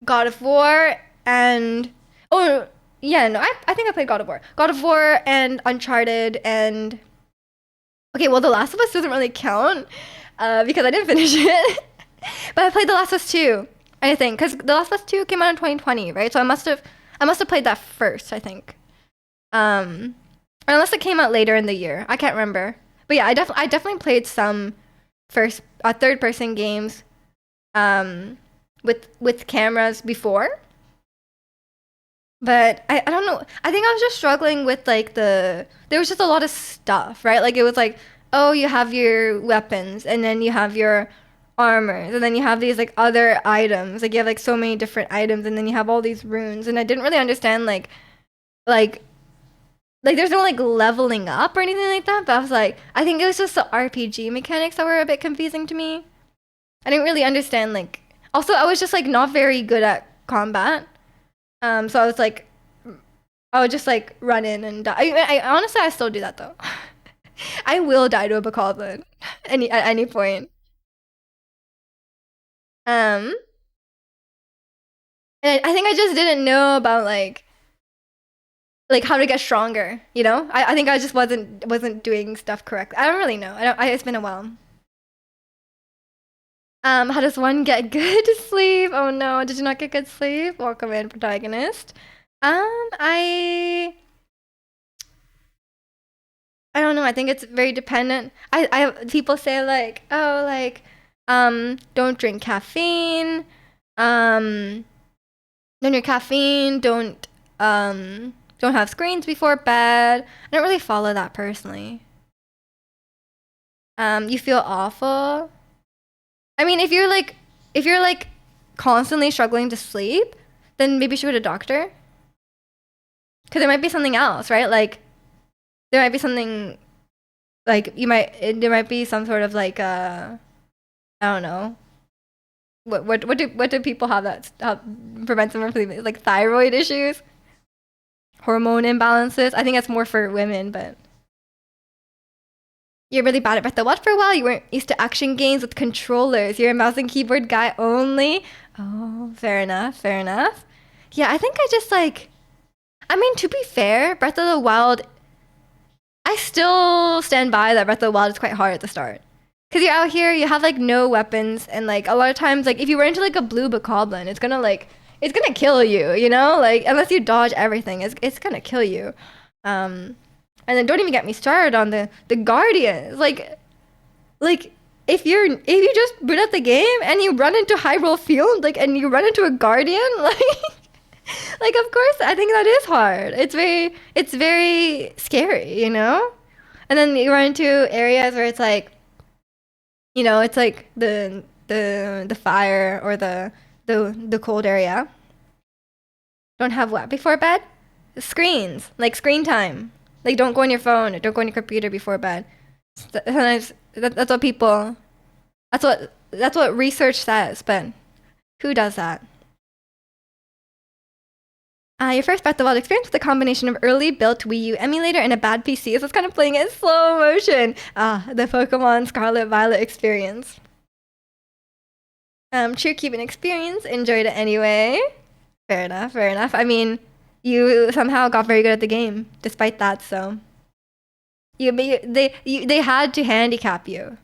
God of War and oh yeah, no, I think I played God of War. God of War and Uncharted and okay, well, The Last of Us doesn't really count because I didn't finish it. But I played The Last of Us 2, I think, because The Last of Us 2 came out in 2020, right? So I must have played that first, I think. Um, or unless it came out later in the year, I can't remember. But yeah, I definitely played some third person games with cameras before. But I don't know. I think I was just struggling with like there was just a lot of stuff, right? Like it was like, oh, you have your weapons, and then you have your armors, and then you have these like other items. Like you have like so many different items, and then you have all these runes, and I didn't really understand like there's no like leveling up or anything like that. But I was like, I think it was just the RPG mechanics that were a bit confusing to me. I didn't really understand like. Also, I was just like not very good at combat. So I was like, I would just like run in and die. I honestly, I still do that though. I will die to a bokoblin at any point. Um, and I think I just didn't know about like how to get stronger. I think I just wasn't doing stuff correctly. I don't really know. I don't. It's been a while. How does one get good sleep? Oh no, did you not get good sleep? Welcome in, protagonist. I I don't know. I think it's very dependent. I people say like, oh, like, don't drink caffeine. Um, don't drink caffeine. Don't have screens before bed. I don't really follow that personally. You feel awful. I mean, if you're like constantly struggling to sleep, then maybe you should go to a doctor. Because there might be something else, right? Like there might be something like there might be some sort of like I don't know. What do people have that prevents them from sleeping? Like thyroid issues, hormone imbalances. I think that's more for women, but you're really bad at Breath of the Wild for a while. You weren't used to action games with controllers. You're a mouse and keyboard guy only. Oh, fair enough, fair enough. Yeah, I think I just like. I mean, to be fair, Breath of the Wild. I still stand by that Breath of the Wild is quite hard at the start. Cause you're out here, you have like no weapons, and like a lot of times, like if you run into like a blue bokoblin, it's gonna kill you, you know? Like unless you dodge everything, it's gonna kill you. And then don't even get me started on the guardians. Like if you just boot up the game and you run into Hyrule Field, like and you run into a guardian, like of course I think that is hard. It's very scary, you know? And then you run into areas where it's like, you know, it's like the fire or the cold area. Don't have what before bed? Screens, like screen time. Like don't go on your phone or don't go on your computer before bed. Sometimes that's what people. That's what research says. But who does that? Your first Breath of the Wild experience with a combination of early built Wii U emulator and a bad PC. So it's kind of playing it in slow motion. The Pokemon Scarlet Violet experience. True Cuban experience. Enjoyed it anyway. Fair enough. Fair enough. I mean, you somehow got very good at the game, despite that. So they had to handicap you.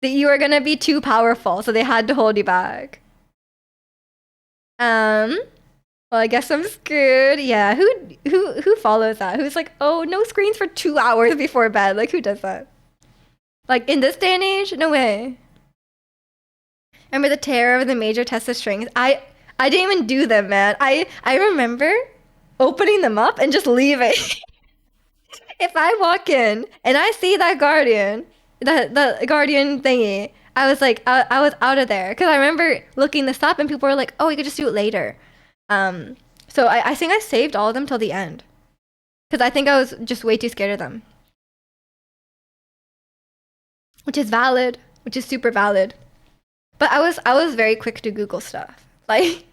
That you were gonna be too powerful, so they had to hold you back. Well, I guess I'm screwed. Yeah, who follows that? Who's like, oh, no screens for 2 hours before bed? Like, who does that? Like in this day and age, no way. Remember the terror of the major test of strings? I didn't even do them, man. I remember opening them up and just leaving. If I walk in and I see that guardian, the guardian thingy, I was like, I was out of there because I remember looking this up and people were like, oh, you could just do it later. So I think I saved all of them till the end because I think I was just way too scared of them, which is valid, which is super valid. But I was very quick to Google stuff. Like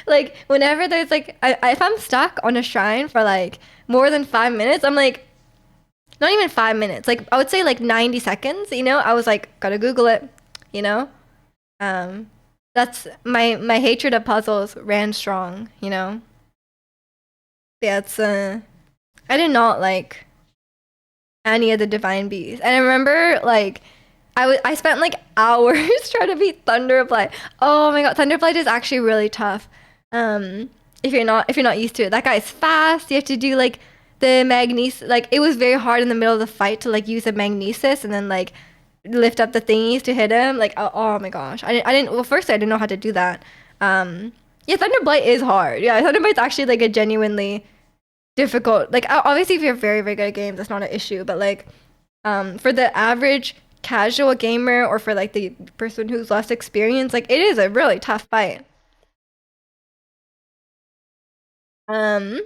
like whenever there's like if I'm stuck on a shrine for like more than 5 minutes, I'm like not even 5 minutes. Like I would say like 90 seconds. You know, I was like gotta Google it. You know, that's my hatred of puzzles ran strong. You know, yeah, it's I did not like any of the divine beasts, and I remember like I spent like hours trying to beat Thunderblight. Oh my god, Thunderblight is actually really tough. If you're not used to it, that guy's fast. You have to do like the magnesis. Like it was very hard in the middle of the fight to like use a magnesis and then like lift up the thingies to hit him. Like oh my gosh, I didn't. Well, first I didn't know how to do that. Yeah, Thunderblight is hard. Yeah, Thunderblight's actually like a genuinely difficult. Like obviously if you're very very good at games, that's not an issue. But like for the average casual gamer or for like the person who's less experienced, like it is a really tough fight. Um,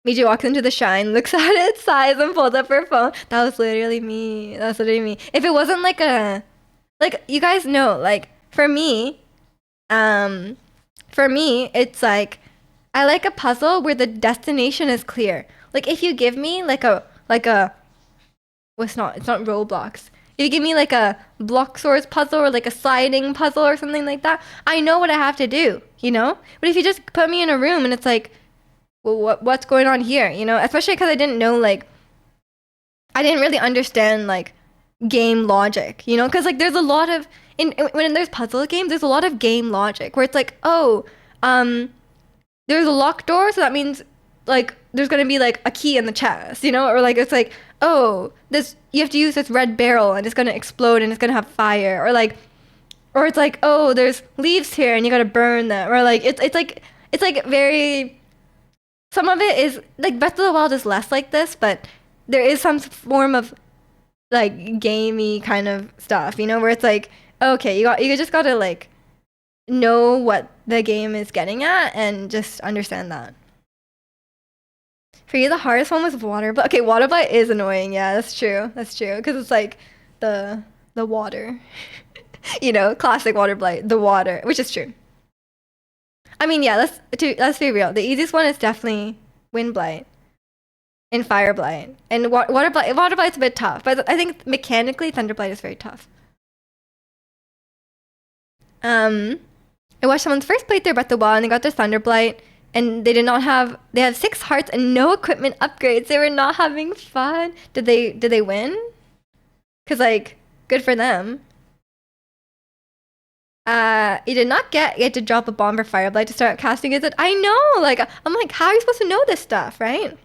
Miji walks into the shrine, looks at it, sighs, and pulls up her phone. That was literally me. That was literally me. If it wasn't like a, like you guys know, like um, for me, it's like I like a puzzle where the destination is clear. Like if you give me like a well, it's not Roblox. If you give me like a block source puzzle or like a sliding puzzle or something like that, I know what I have to do, you know? But if you just put me in a room and it's like, well, what's going on here, you know? Especially because I didn't know like I didn't really understand like game logic, you know? Because like there's a lot of when there's puzzle games, there's a lot of game logic where it's like, oh, there's a locked door, so that means like there's gonna be like a key in the chest, you know, or like it's like, oh, this you have to use this red barrel and it's gonna explode and it's gonna have fire, or it's like, oh, there's leaves here and you gotta burn them, or like it's like very. Some of it is like Breath of the Wild is less like this, but there is some form of like gamey kind of stuff, you know, where it's like, okay, you just gotta like know what the game is getting at and just understand that. For you, the hardest one was water, but okay, water blight is annoying. Yeah, that's true. That's true because it's like the the water, you know, classic water blight, the water, which is true. I mean, yeah, let's be real. The easiest one is definitely wind blight and fire blight, and water blight. Water blight's a bit tough, but I think mechanically thunder blight is very tough. Um, I watched someone's first playthrough Breath of the Wild and they got their thunder blight, and they did not have. They have 6 hearts and no equipment upgrades. They were not having fun. Did they win? Cause like good for them. You did not get to drop a bomb for Fireblight to start casting it. I know, like I'm like, how are you supposed to know this stuff, right?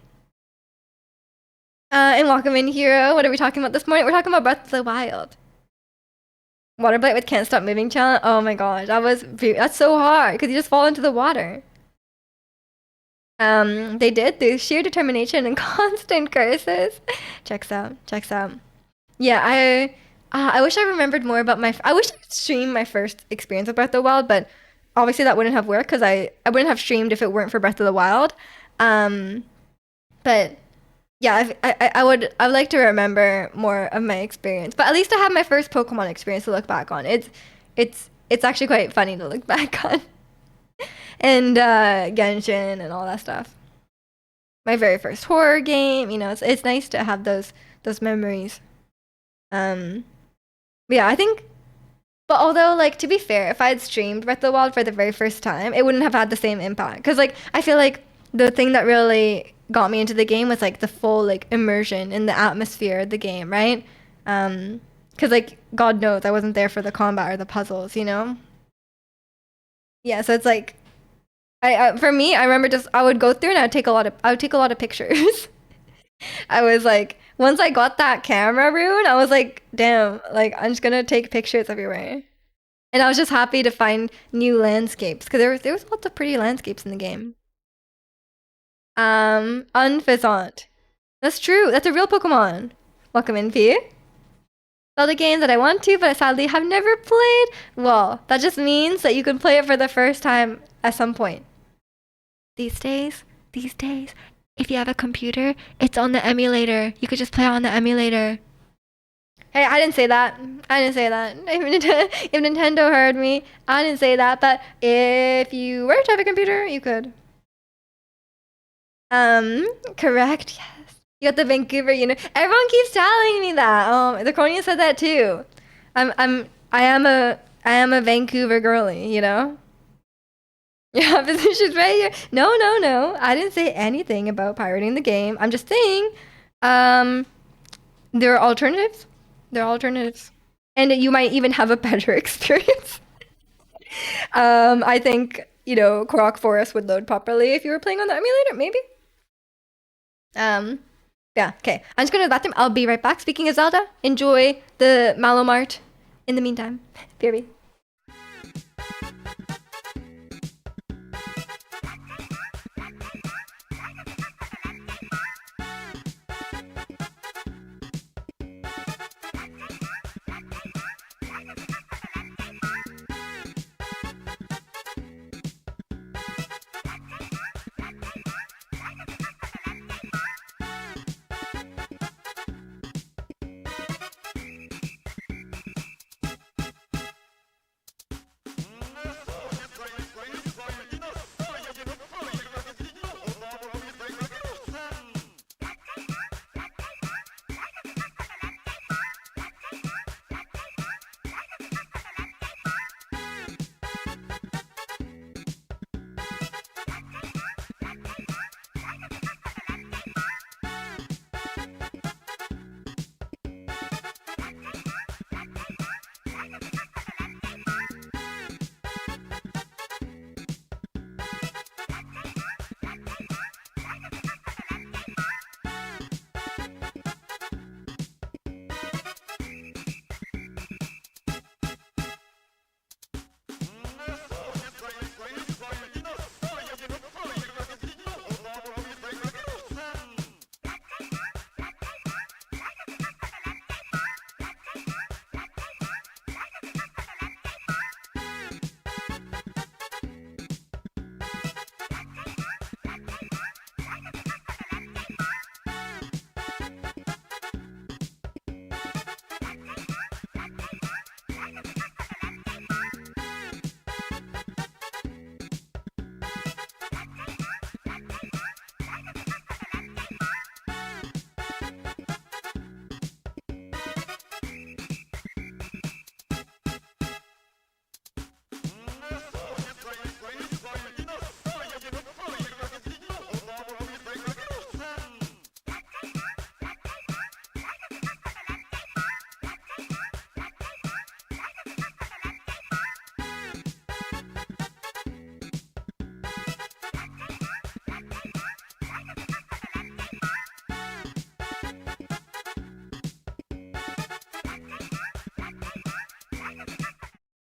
And welcome in, Hero. What are we talking about this morning? We're talking about Breath of the Wild. Water Blight with Can't Stop Moving challenge. Oh my gosh, that's so hard because you just fall into the water. They did through sheer determination and constant curses. Checks out. Checks out. Yeah, I wish I remembered more about I wish I could stream my first experience with Breath of the Wild, but obviously that wouldn't have worked because I wouldn't have streamed if it weren't for Breath of the Wild. Um, but yeah, I would like to remember more of my experience. But at least I have my first Pokemon experience to look back on. It's actually quite funny to look back on. And Genshin and all that stuff. My very first horror game, you know, it's nice to have those memories. Um, yeah, I think. But although, like, to be fair, if I had streamed Breath of the Wild for the very first time, it wouldn't have had the same impact. Because, like, I feel like the thing that really got me into the game was, like, the full, like, immersion in the atmosphere of the game, right? Because, like, God knows I wasn't there for the combat or the puzzles, you know? Yeah, so it's like, for me, I remember just, I would go through and I would take a lot of pictures. I was like, once I got that camera rune, I was like, damn, like I'm just gonna take pictures everywhere. And I was just happy to find new landscapes because there was lots of pretty landscapes in the game. Unfizant. That's true. That's a real Pokemon. Welcome in, P. Zelda game that I want to, but I sadly have never played. Well, that just means that you can play it for the first time at some point. These days, if you have a computer, it's on the emulator. You could just play on the emulator. Hey, I didn't say that. I didn't say that. If Nintendo heard me, I didn't say that. But if you were to have a computer, you could. Correct. Yes. You got the Vancouver unit. Everyone keeps telling me that. The Cornea said that too. I am a Vancouver girly, you know? Yeah, positions right here. No, no, no. I didn't say anything about pirating the game. I'm just saying, there are alternatives. There are alternatives. And you might even have a better experience. I think, you know, Korok Forest would load properly if you were playing on the emulator, maybe. Yeah, okay. I'm just going to the bathroom. I'll be right back. Speaking of Zelda, enjoy the Malomart in the meantime. BRB.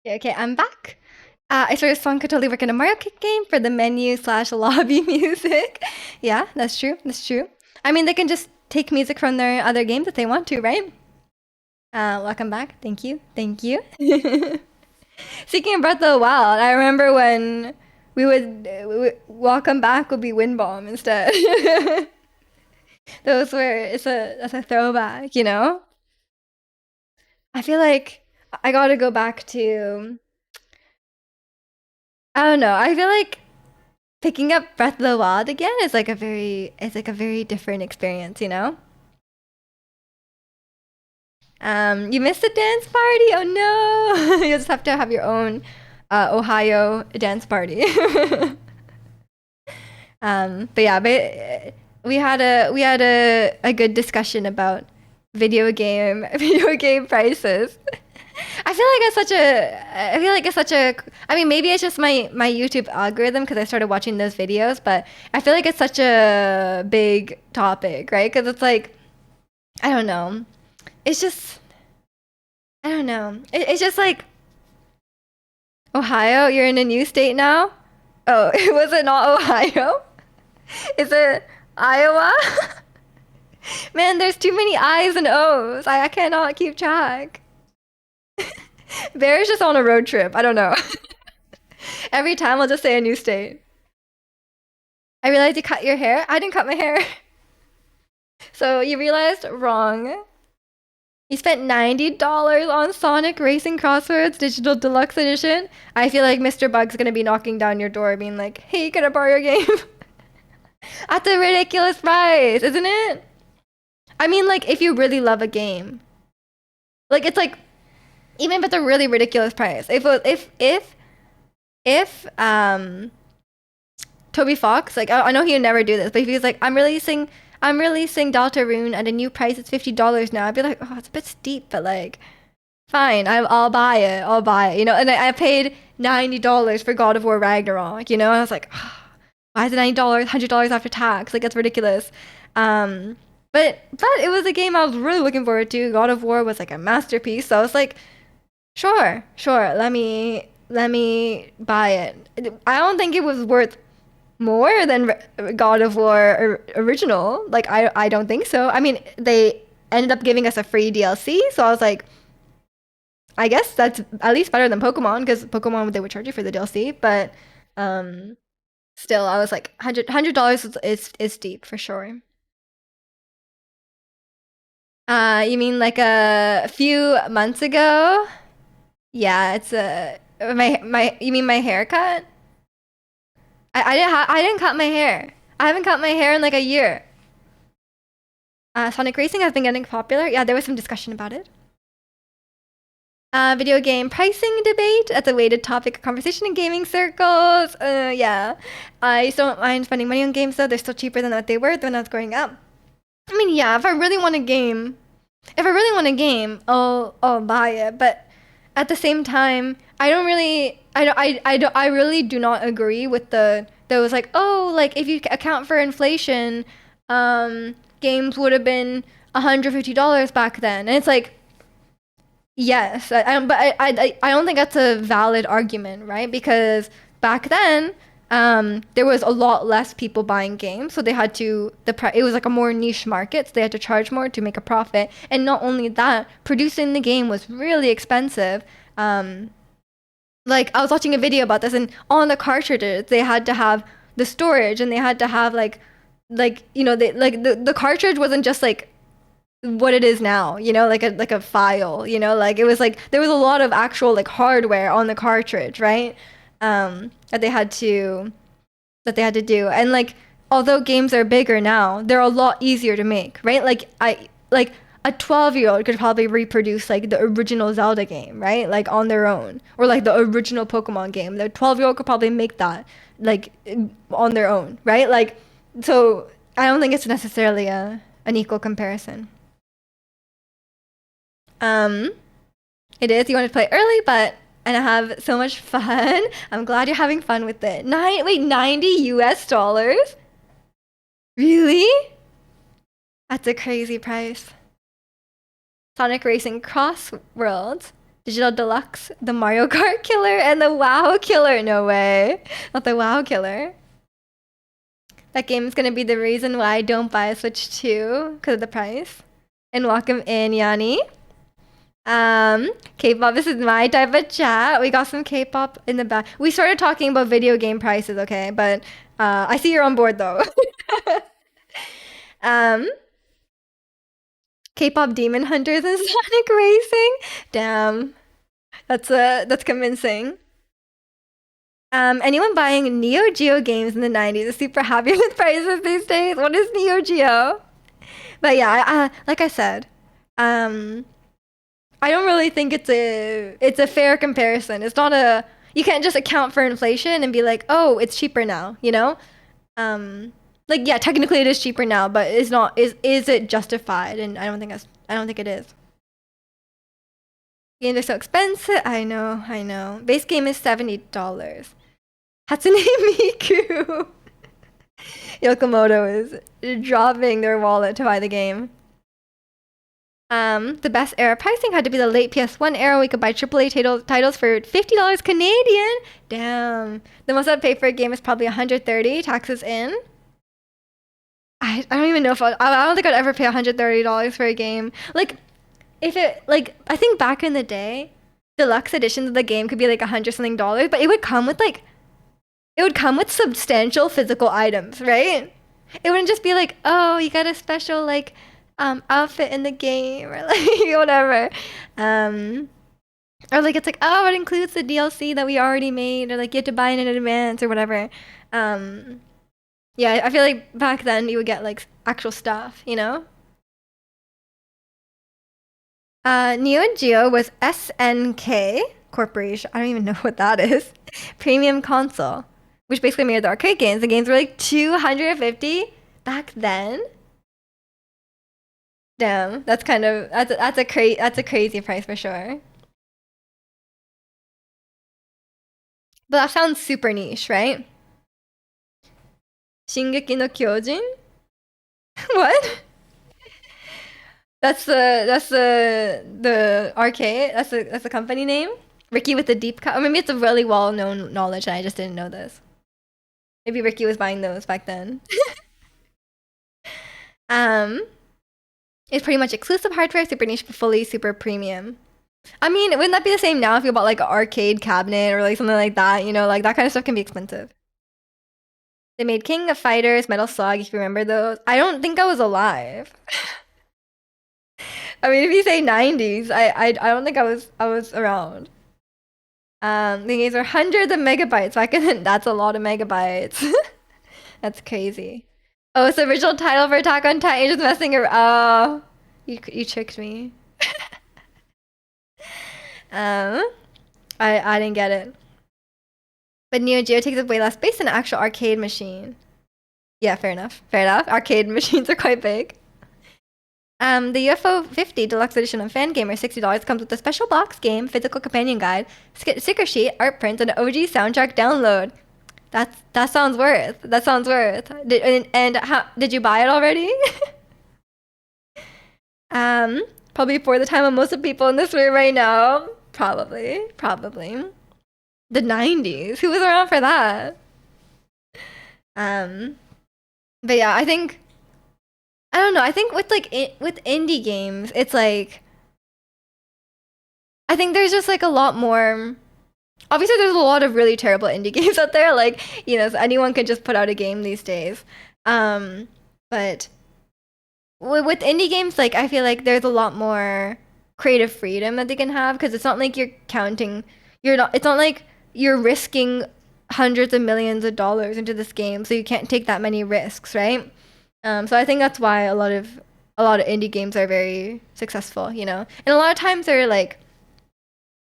Yeah, okay, I'm back. I started a song could totally work in a Mario Kart game for the menu slash lobby music. Yeah, that's true. That's true. I mean, they can just take music from their other games if they want to, right? Welcome back. Thank you. Thank you. Speaking of Breath of the Wild, I remember when Welcome Back would be Wind Bomb instead. Those were that's a throwback, you know? I feel like I gotta go back to I don't know. I feel like picking up Breath of the Wild again is like a very different experience, you know? You missed the dance party? Oh no! You just have to have your own Ohio dance party. But yeah, we had a good discussion about video game prices. I feel like it's such a I mean maybe it's just my YouTube algorithm because I started watching those videos, but I feel like it's such a big topic, right? Because it's like I don't know. It's just I don't know. It's just like Ohio, you're in a new state now. Oh, was it not Ohio? Is it Iowa? Man, there's too many I's and O's. I cannot keep track. Bear's just on a road trip. I don't know. Every time I'll just say a new state. I realized you cut your hair. I didn't cut my hair. So you realized wrong. You spent $90 on Sonic Racing Crossroads Digital Deluxe Edition. I feel like Mr. Bug's gonna be knocking down your door being like, hey, can I borrow your game? At the ridiculous price, isn't it? I mean, like, if you really love a game, like, it's like, even if it's a really ridiculous price, if Toby Fox, like I know he'd never do this, but if he was like, I'm releasing Deltarune at a new price, it's $50 now. I'd be like, oh, it's a bit steep, but like, fine, I'll buy it, you know. And I paid $90 for God of War Ragnarok, you know. I was like, oh, why is it $90, $100 after tax? Like that's ridiculous. But it was a game I was really looking forward to. God of War was like a masterpiece, so I was like, sure, let me buy it. I don't think it was worth more than God of War original. Like I don't think so. I mean, they ended up giving us a free DLC, so I was like, I guess that's at least better than Pokemon because Pokemon they would charge you for the DLC, but um, still, I was like, $100 is steep for sure. You mean like a few months ago? Yeah, it's a my. You mean my haircut? I didn't cut my hair. I haven't cut my hair in like a year. Sonic Racing has been getting popular. Yeah, there was some discussion about it. Video game pricing debate. That's a weighted topic of conversation in gaming circles. Yeah. I still don't mind spending money on games though. They're still cheaper than what they were when I was growing up. I mean, yeah, if I really want a game, I'll buy it. But at the same time, I don't really, I don't, I really do not agree with those like, oh, like if you account for inflation, games would have been $150 back then. And it's like, yes, but I don't think that's a valid argument, right? Because back then, there was a lot less people buying games, so they had to it was like a more niche market, so they had to charge more to make a profit. And not only that, producing the game was really expensive. Like I was watching a video about this, and on the cartridges they had to have the storage, and they had to have like you know they like the cartridge wasn't just like what it is now, you know, like a file, you know, like it was like there was a lot of actual like hardware on the cartridge, right? That they had to do. And like although games are bigger now, they're a lot easier to make, right? Like a 12-year-old could probably reproduce like the original Zelda game, right? Like on their own. Or like the original Pokemon game. The 12-year-old could probably make that like on their own, right? Like so I don't think it's necessarily an equal comparison. Um, it is. You want to play early, but and I have so much fun. I'm glad you're having fun with it. 90 US dollars? Really? That's a crazy price. Sonic Racing Cross Worlds. Digital Deluxe, the Mario Kart killer, and the WoW killer. No way. Not the WoW killer. That game is gonna be the reason why I don't buy a Switch 2 because of the price. And welcome in, Yanni. K-pop, this is my type of chat. We got some K-pop in the back. We started talking about video game prices, okay? But I see you're on board though. um, K-pop Demon Hunters and Sonic Racing. Damn, that's convincing. Anyone buying Neo Geo games in the 90s is super happy with prices these days. What is Neo Geo? But yeah, like I said, I don't really think it's a fair comparison. It's not a you can't just account for inflation and be like, oh, it's cheaper now, you know? Like yeah, technically it is cheaper now, but it's not is it justified? And I don't think it is. Games are so expensive. I know, I know. Base game is $70. Hatsune Miku. Yokomoto is dropping their wallet to buy the game. The best era pricing had to be the late PS1 era. We could buy AAA titles for $50 Canadian. Damn. The most I'd pay for a game is probably $130, taxes in. I don't even know if I don't think I'd ever pay $130 for a game. Like, if it like I think back in the day, deluxe editions of the game could be like $100 something, but it would come with substantial physical items, right? It wouldn't just be like, oh, you got a special like outfit in the game or like whatever. Or like it's like, oh, it includes the DLC that we already made, or like you have to buy it in advance or whatever. Yeah, I feel like back then you would get like actual stuff, you know? Neo Geo was SNK Corporation. I don't even know what that is. Premium console, which basically made the arcade games. The games were like 250 back then. Damn, that's kind of that's a crazy price for sure. But that sounds super niche, right? Shingeki no Kyojin? What? That's the arcade. That's the company name. Ricky with the deep cut. Or maybe it's a really well-known knowledge and I just didn't know this. Maybe Ricky was buying those back then. um, it's pretty much exclusive hardware, super niche, but fully super premium. I mean, wouldn't that be the same now if you bought like an arcade cabinet or like something like that? You know, like that kind of stuff can be expensive. They made King of Fighters, Metal Slug, if you remember those. I don't think I was alive. I mean, if you say 90s, I don't think I was around. The games are hundreds of megabytes back then. That's a lot of megabytes. That's crazy. Oh, it's the original title for Attack on Titan. You're just messing around. Oh, you tricked me. I didn't get it. But Neo Geo takes up way less space than an actual arcade machine. Yeah, fair enough. Fair enough. Arcade machines are quite big. The UFO 50 Deluxe Edition of Fangamer, $60, comes with a special box game, physical companion guide, sticker sheet, art prints, and an OG soundtrack download. That sounds worth. That sounds worth. And how did you buy it already? Probably for the time of most of the people in this room right now. Probably. The 90s. Who was around for that? But yeah, I don't know. I think with like with indie games, it's like I think there's just like a lot more. Obviously, there's a lot of really terrible indie games out there. Like you know, so anyone can just put out a game these days. But with indie games, like I feel like there's a lot more creative freedom that they can have because it's not like you're counting. You're not. It's not like you're risking hundreds of millions of dollars into this game, so you can't take that many risks, right? So I think that's why a lot of indie games are very successful, you know. And a lot of times they're like,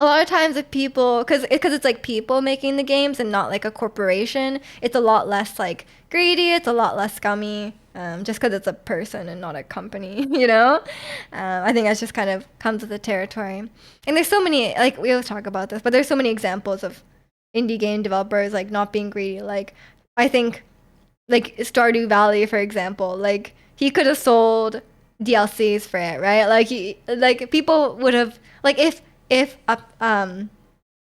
a lot of times if people, because it's like people making the games and not like a corporation, it's a lot less like greedy. It's a lot less scummy. Just because it's a person and not a company, you know. I think that's just kind of comes with the territory. And there's so many like we always talk about this, but there's so many examples of indie game developers like not being greedy. Like I think like Stardew Valley, for example, like he could have sold DLCs for it, right? Like people would have like if the 1.6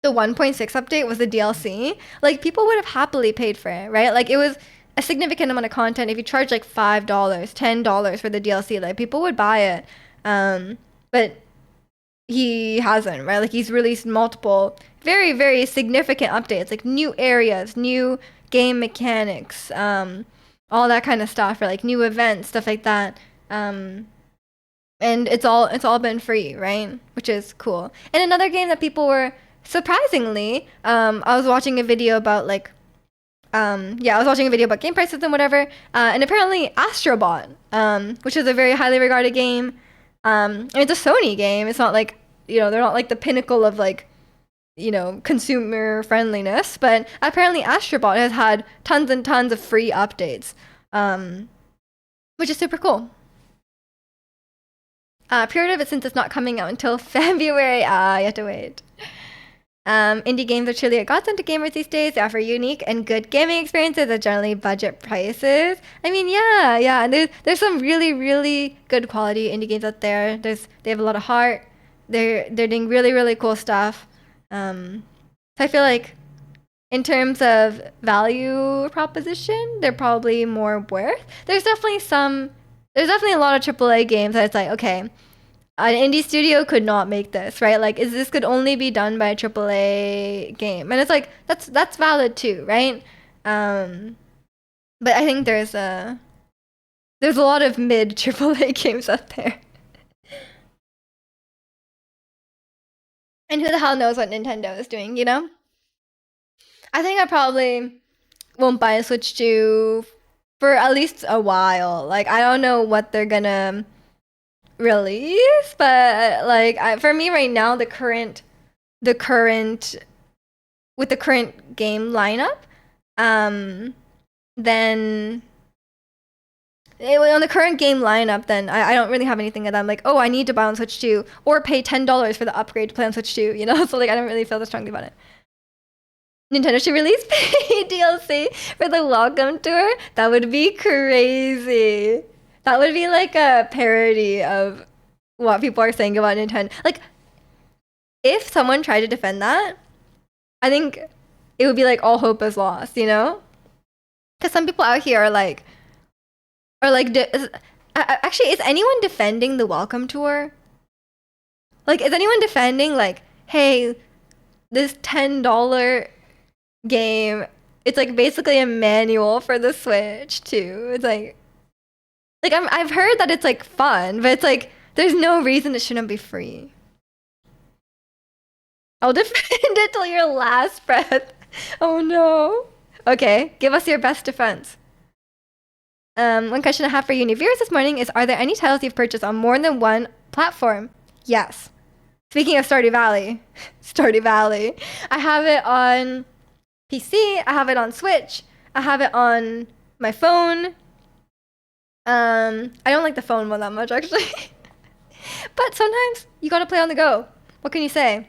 update was the DLC, like people would have happily paid for it, right? Like it was a significant amount of content. If you charge like $5, $10 for the DLC, like people would buy it. But he hasn't, right? Like he's released multiple very, very significant updates, like new areas, new game mechanics, all that kind of stuff, or like new events, stuff like that. And it's all been free, right? Which is cool. And another game that people were surprisingly, I was watching a video about like, yeah, I was watching a video about game prices and whatever, and apparently Astrobot, which is a very highly regarded game. It's a Sony game. It's not like, they're not like the pinnacle of like, consumer friendliness, but apparently Astrobot has had tons and tons of free updates, which is super cool. Pre-order it since it's not coming out until February. You have to wait. Indie games are truly a godsend to gamers these days. They offer unique and good gaming experiences at generally budget prices. I mean, yeah. And there's some really, really good quality indie games out there. They have a lot of heart. They're doing really, really cool stuff. So I feel like in terms of value proposition, they're probably more worth. There's definitely a lot of AAA games that it's like, okay, an indie studio could not make this, right? Like, this could only be done by a AAA game, and it's like that's valid too, right? But I think there's a lot of mid AAA games out there, and who the hell knows what Nintendo is doing, you know? I think I probably won't buy a Switch 2 for at least a while. Like, I don't know what they're gonna release, but like for me right now, the current with the current game lineup, then on the current game lineup, then I don't really have anything that I'm like, oh, I need to buy on Switch 2 or pay $10 for the upgrade to play on Switch 2, So like I don't really feel that strongly about it. Nintendo should release paid DLC for the Welcome Tour. That would be crazy. That would be like a parody of what people are saying about Nintendo. Like, if someone tried to defend that, I think it would be like all hope is lost, Because some people out here actually, is anyone defending the Welcome Tour? Like, is anyone defending like, hey, this $10 game, it's like basically a manual for the Switch too. It's like I've heard that it's like fun, but it's like there's no reason it shouldn't be free. I'll defend it till your last breath. Oh no. Okay, give us your best defense. One question I have for uni viewers this morning is, are there any titles you've purchased on more than one platform? Yes. Speaking of Stardew Valley, I have it on PC, I have it on Switch, I have it on my phone. I don't like the phone one that much actually. But sometimes you gotta play on the go. What can you say?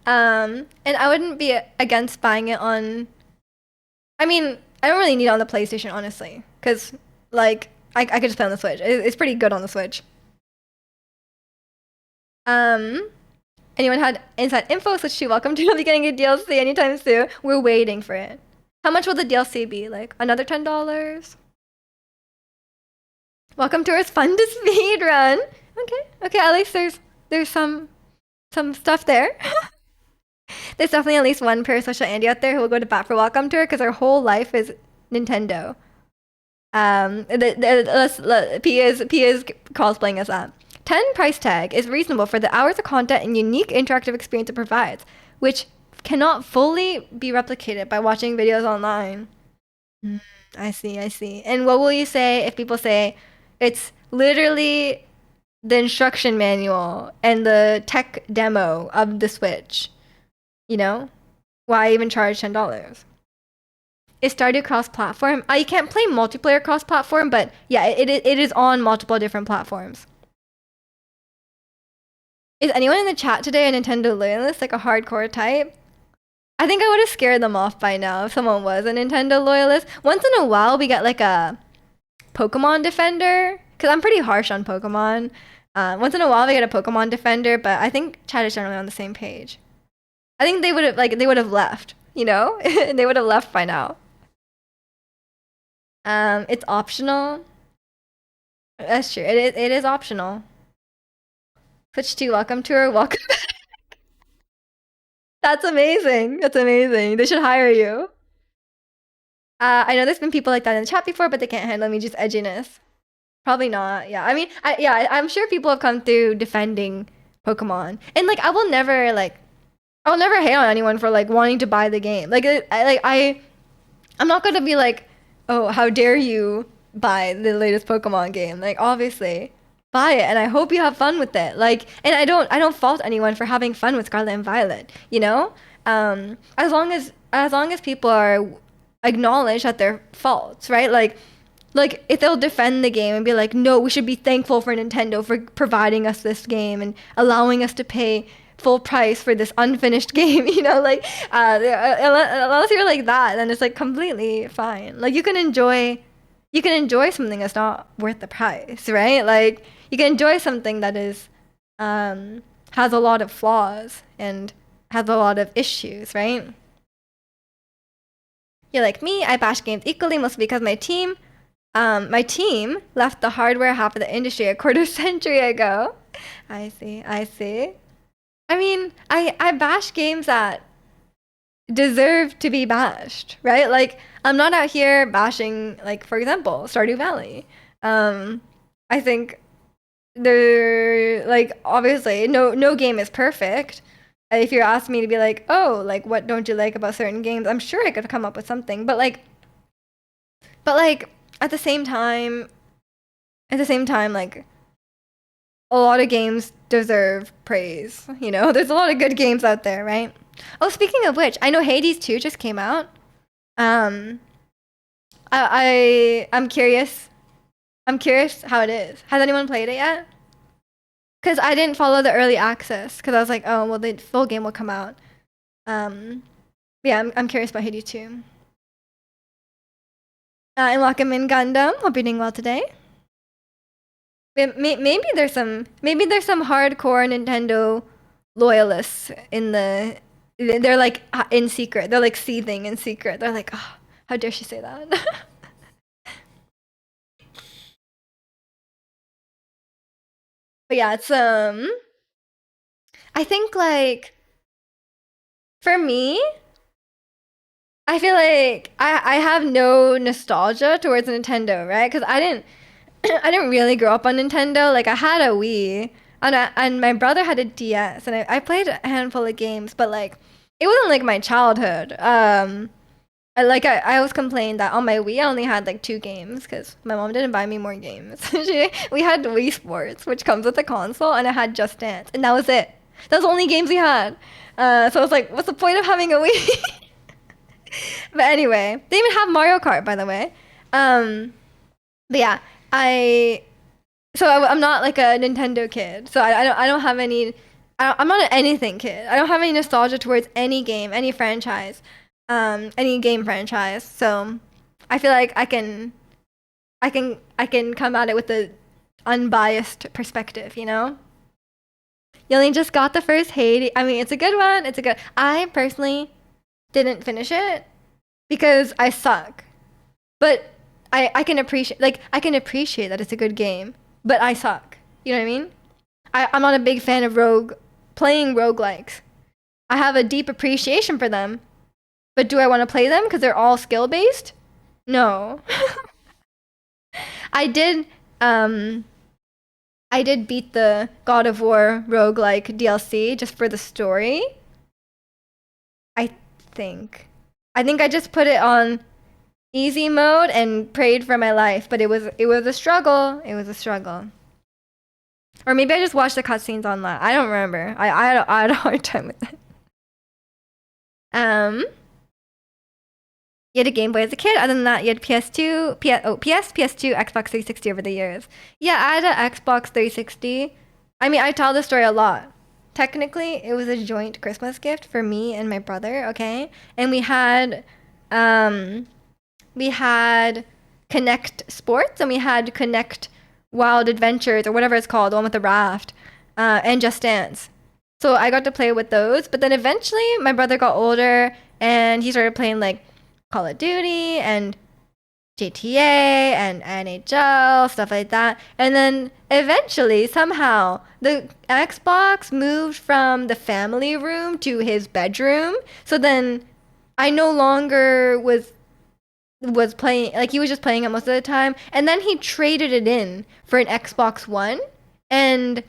And I wouldn't be against buying it on, I mean, I don't really need it on the PlayStation, honestly. Because, like, I could just play on the Switch. It's pretty good on the Switch. Anyone had inside info? Switch 2 Welcome to be getting a DLC anytime soon. We're waiting for it. How much will the DLC be? Like another $10? Welcome to is fun to speedrun. Okay. At least there's some stuff there. There's definitely at least one pure social Andy out there who will go to bat for Welcome Tour because her whole life is Nintendo. P is cosplaying as that. 10 price tag is reasonable for the hours of content and unique interactive experience it provides, which cannot fully be replicated by watching videos online. I see. And what will you say if people say it's literally the instruction manual and the tech demo of the Switch? Why even charge $10? Is Stardew cross-platform? You can't play multiplayer cross-platform, but yeah, it is on multiple different platforms. Is anyone in the chat today a Nintendo loyalist, like a hardcore type? I think I would have scared them off by now if someone was a Nintendo loyalist. Once in a while, we get like a Pokemon defender, because I'm pretty harsh on Pokemon. Once in a while, they get a Pokemon Defender, but I think chat is generally on the same page. I think they would have left, you know, they would have left by now. It's optional. That's true. It is optional. Switch to welcome tour. Welcome. That's amazing. That's amazing. They should hire you. I know there's been people like that in the chat before, but they can't handle me just edginess. Probably not. Yeah. I mean, I'm sure people have come through defending Pokemon, and like I'll never hate on anyone for like wanting to buy the game. I'm not gonna be like, oh, how dare you buy the latest Pokemon game? Like, obviously, buy it, and I hope you have fun with it. Like, and I don't fault anyone for having fun with Scarlet and Violet. You know, as long as people are acknowledge that they're faults, right? Like if they'll defend the game and be like, no, we should be thankful for Nintendo for providing us this game and allowing us to pay full price for this unfinished game, you know, like unless you're like that, then it's like completely fine. Like you can enjoy something that's not worth the price, right? Like you can enjoy something that is has a lot of flaws and has a lot of issues, right? You're like me, I bash games equally, mostly because my team left the hardware half of the industry a quarter century ago. I see, I see. I mean, I bash games that deserve to be bashed, right? Like, I'm not out here bashing, like, for example, Stardew Valley. I think they're, like, obviously, no game is perfect. If you're asking me to be like, oh, like, what don't you like about certain games? I'm sure I could come up with something, but like, at the same time, like, a lot of games deserve praise. You know, there's a lot of good games out there, right? Oh, speaking of which, I know Hades 2 just came out. Um, I'm curious. I'm curious how it is. Has anyone played it yet? Because I didn't follow the early access. Because I was like, oh, well, the full game will come out. Yeah, I'm curious about Hades 2. And welcome in Gundam. Hope you're doing well today. Maybe there's some hardcore Nintendo loyalists in the. They're like in secret. They're like seething in secret. They're like, oh, how dare she say that? But yeah, it's I think like for me, I feel like I have no nostalgia towards Nintendo, right? Because I didn't I didn't really grow up on Nintendo. Like I had a Wii, and my brother had a DS, and I played a handful of games, but like it wasn't like my childhood. I always complained that on my Wii I only had like 2 games because my mom didn't buy me more games. We had Wii Sports, which comes with the console, and it had Just Dance, and that was it. That was the only games we had. So I was like, what's the point of having a Wii? But anyway, they even have Mario Kart, by the way. But yeah, I'm not like a Nintendo kid, so I don't have any. I'm not an anything kid. I don't have any nostalgia towards any game, any franchise, any game franchise. So I feel like I can come at it with a unbiased perspective, you know. You only just got the first Hades. I mean, it's a good one. It's a good. I personally didn't finish it because I suck. But I can appreciate that it's a good game, but I suck. You know what I mean? I'm not a big fan of playing roguelikes. I have a deep appreciation for them, but do I want to play them because they're all skill based? No. I did I did beat the God of War roguelike DLC just for the story. I think. I think I just put it on easy mode and prayed for my life, but it was a struggle. It was a struggle. Or maybe I just watched the cutscenes online. I don't remember. I had a hard time with it. You had a Game Boy as a kid. Other than that, you had PS2, PS2, Xbox 360 over the years. Yeah, I had an Xbox 360. I mean, I tell this story a lot. Technically, it was a joint Christmas gift for me and my brother, okay? And we had Connect Sports and we had Connect Wild Adventures or whatever it's called, the one with the raft, and Just Dance. So I got to play with those. But then eventually my brother got older and he started playing like Call of Duty and GTA and NHL, stuff like that. And then eventually, somehow, the Xbox moved from the family room to his bedroom. So then I no longer was playing, like he was just playing it most of the time. And then he traded it in for an Xbox One. And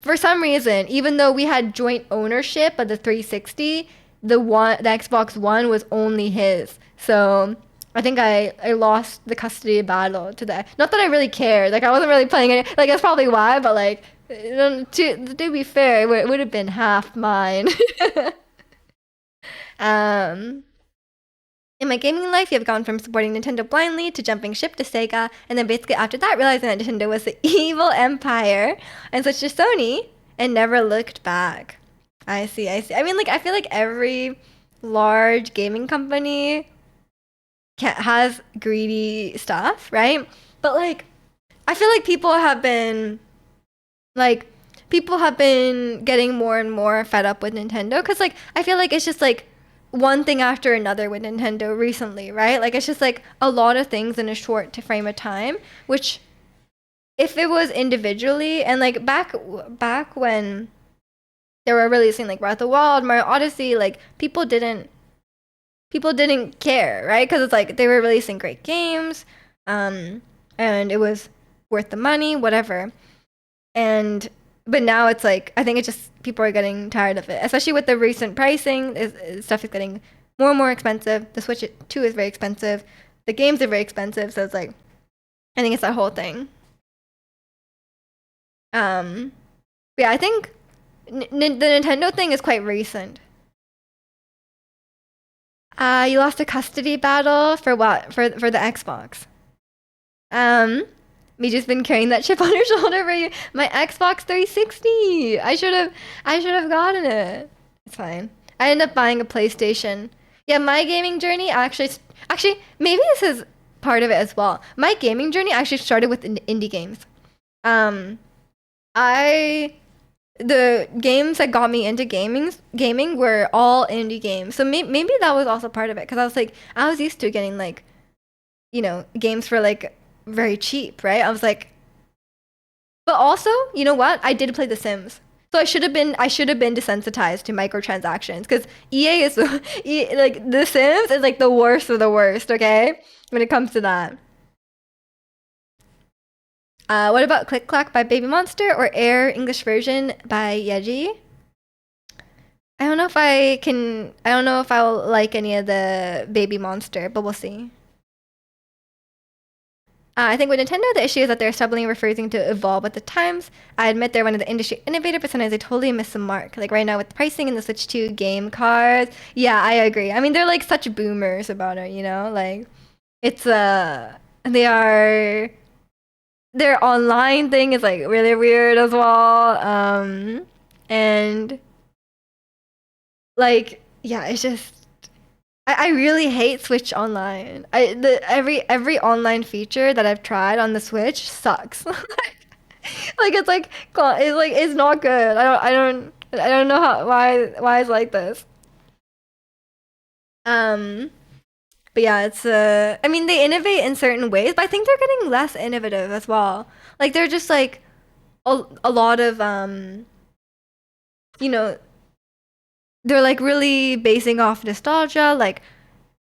for some reason, even though we had joint ownership of the 360, the Xbox One was only his. So I think I lost the custody battle to that. Not that I really cared. Like I wasn't really playing it. Like that's probably why. But like to be fair, it would have been half mine. um. In my gaming life, you have gone from supporting Nintendo blindly to jumping ship to Sega, and then basically after that, realizing that Nintendo was the evil empire, and switched to Sony, and never looked back. I see, I see. I mean, like, I feel like every large gaming company has greedy stuff, right? But, like, I feel like like, people have been getting more and more fed up with Nintendo, because, like, I feel like it's just, like, one thing after another with Nintendo recently, right? Like it's just like a lot of things in a short frame of time, which if it was individually and like back when they were releasing like Breath of the Wild, Mario Odyssey, like people didn't care, right? Because it's like they were releasing great games, and it was worth the money, whatever. And but now it's like I think it's just people are getting tired of it, especially with the recent pricing. Stuff is getting more and more expensive. The Switch 2 is very expensive. The games are very expensive, so it's like I think it's that whole thing. Yeah, I think the Nintendo thing is quite recent. You lost a custody battle for what? For the Xbox. Um, me just been carrying that chip on her shoulder for you. My Xbox 360. I should have gotten it. It's fine. I ended up buying a PlayStation. Yeah, my gaming journey actually maybe this is part of it as well. My gaming journey actually started with indie games. Um, I the games that got me into gaming were all indie games. So maybe that was also part of it because I was used to getting like games for like very cheap, right? I was like, but also, you know what? I did play The Sims. So I should have been desensitized to microtransactions because EA is like The Sims is like the worst of the worst, okay? When it comes to that. What about Click Clack by Baby Monster or Air English version by Yeji? I don't know if I will like any of the Baby Monster, but we'll see. I think with Nintendo, the issue is that they're stubbornly refusing to evolve with the times. I admit they're one of the industry innovator, but sometimes they totally miss the mark. Like right now with the pricing and the Switch 2 game cards. Yeah, I agree. I mean, they're like such boomers about it, you know? Like, it's, they are, their online thing is like really weird as well. And like, yeah, it's just, I really hate Switch Online. Every online feature that I've tried on the Switch sucks. Like it's not good. I don't know why it's like this. Um, but yeah, it's I mean they innovate in certain ways, but I think they're getting less innovative as well. Like they're just like a lot of you know, they're like really basing off nostalgia, like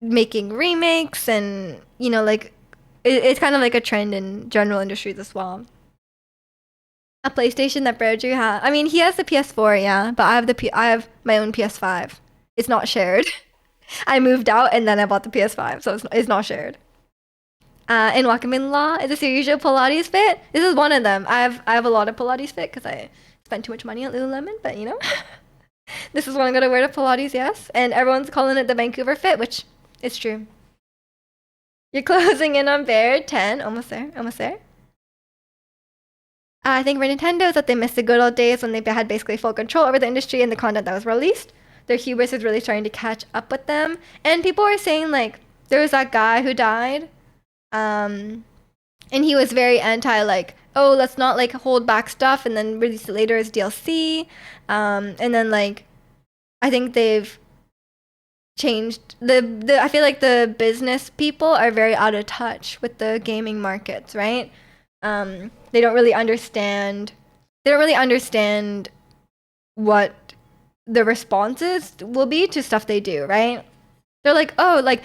making remakes and like it's kind of like a trend in general industries as well. A PlayStation that Brodrew has. I mean, he has the PS4, yeah, but I have my own PS5. It's not shared. I moved out and then I bought the PS5, so it's not shared. In Wakamin Law, is this your usual Pilates fit? This is one of them. I have a lot of Pilates fit because I spent too much money on Lululemon, but this is what I'm gonna wear to Pilates, yes. And everyone's calling it the Vancouver fit, which is true. You're closing in on Bear 10. Almost there. Almost there. I think for Nintendo is that they missed the good old days when they had basically full control over the industry and the content that was released. Their hubris is really starting to catch up with them. And people are saying like there was that guy who died. And he was very anti like, oh, let's not like hold back stuff and then release it later as DLC. And then like I think they've changed the I feel like the business people are very out of touch with the gaming markets, right? They don't really understand what the responses will be to stuff they do, right? They're like, oh, like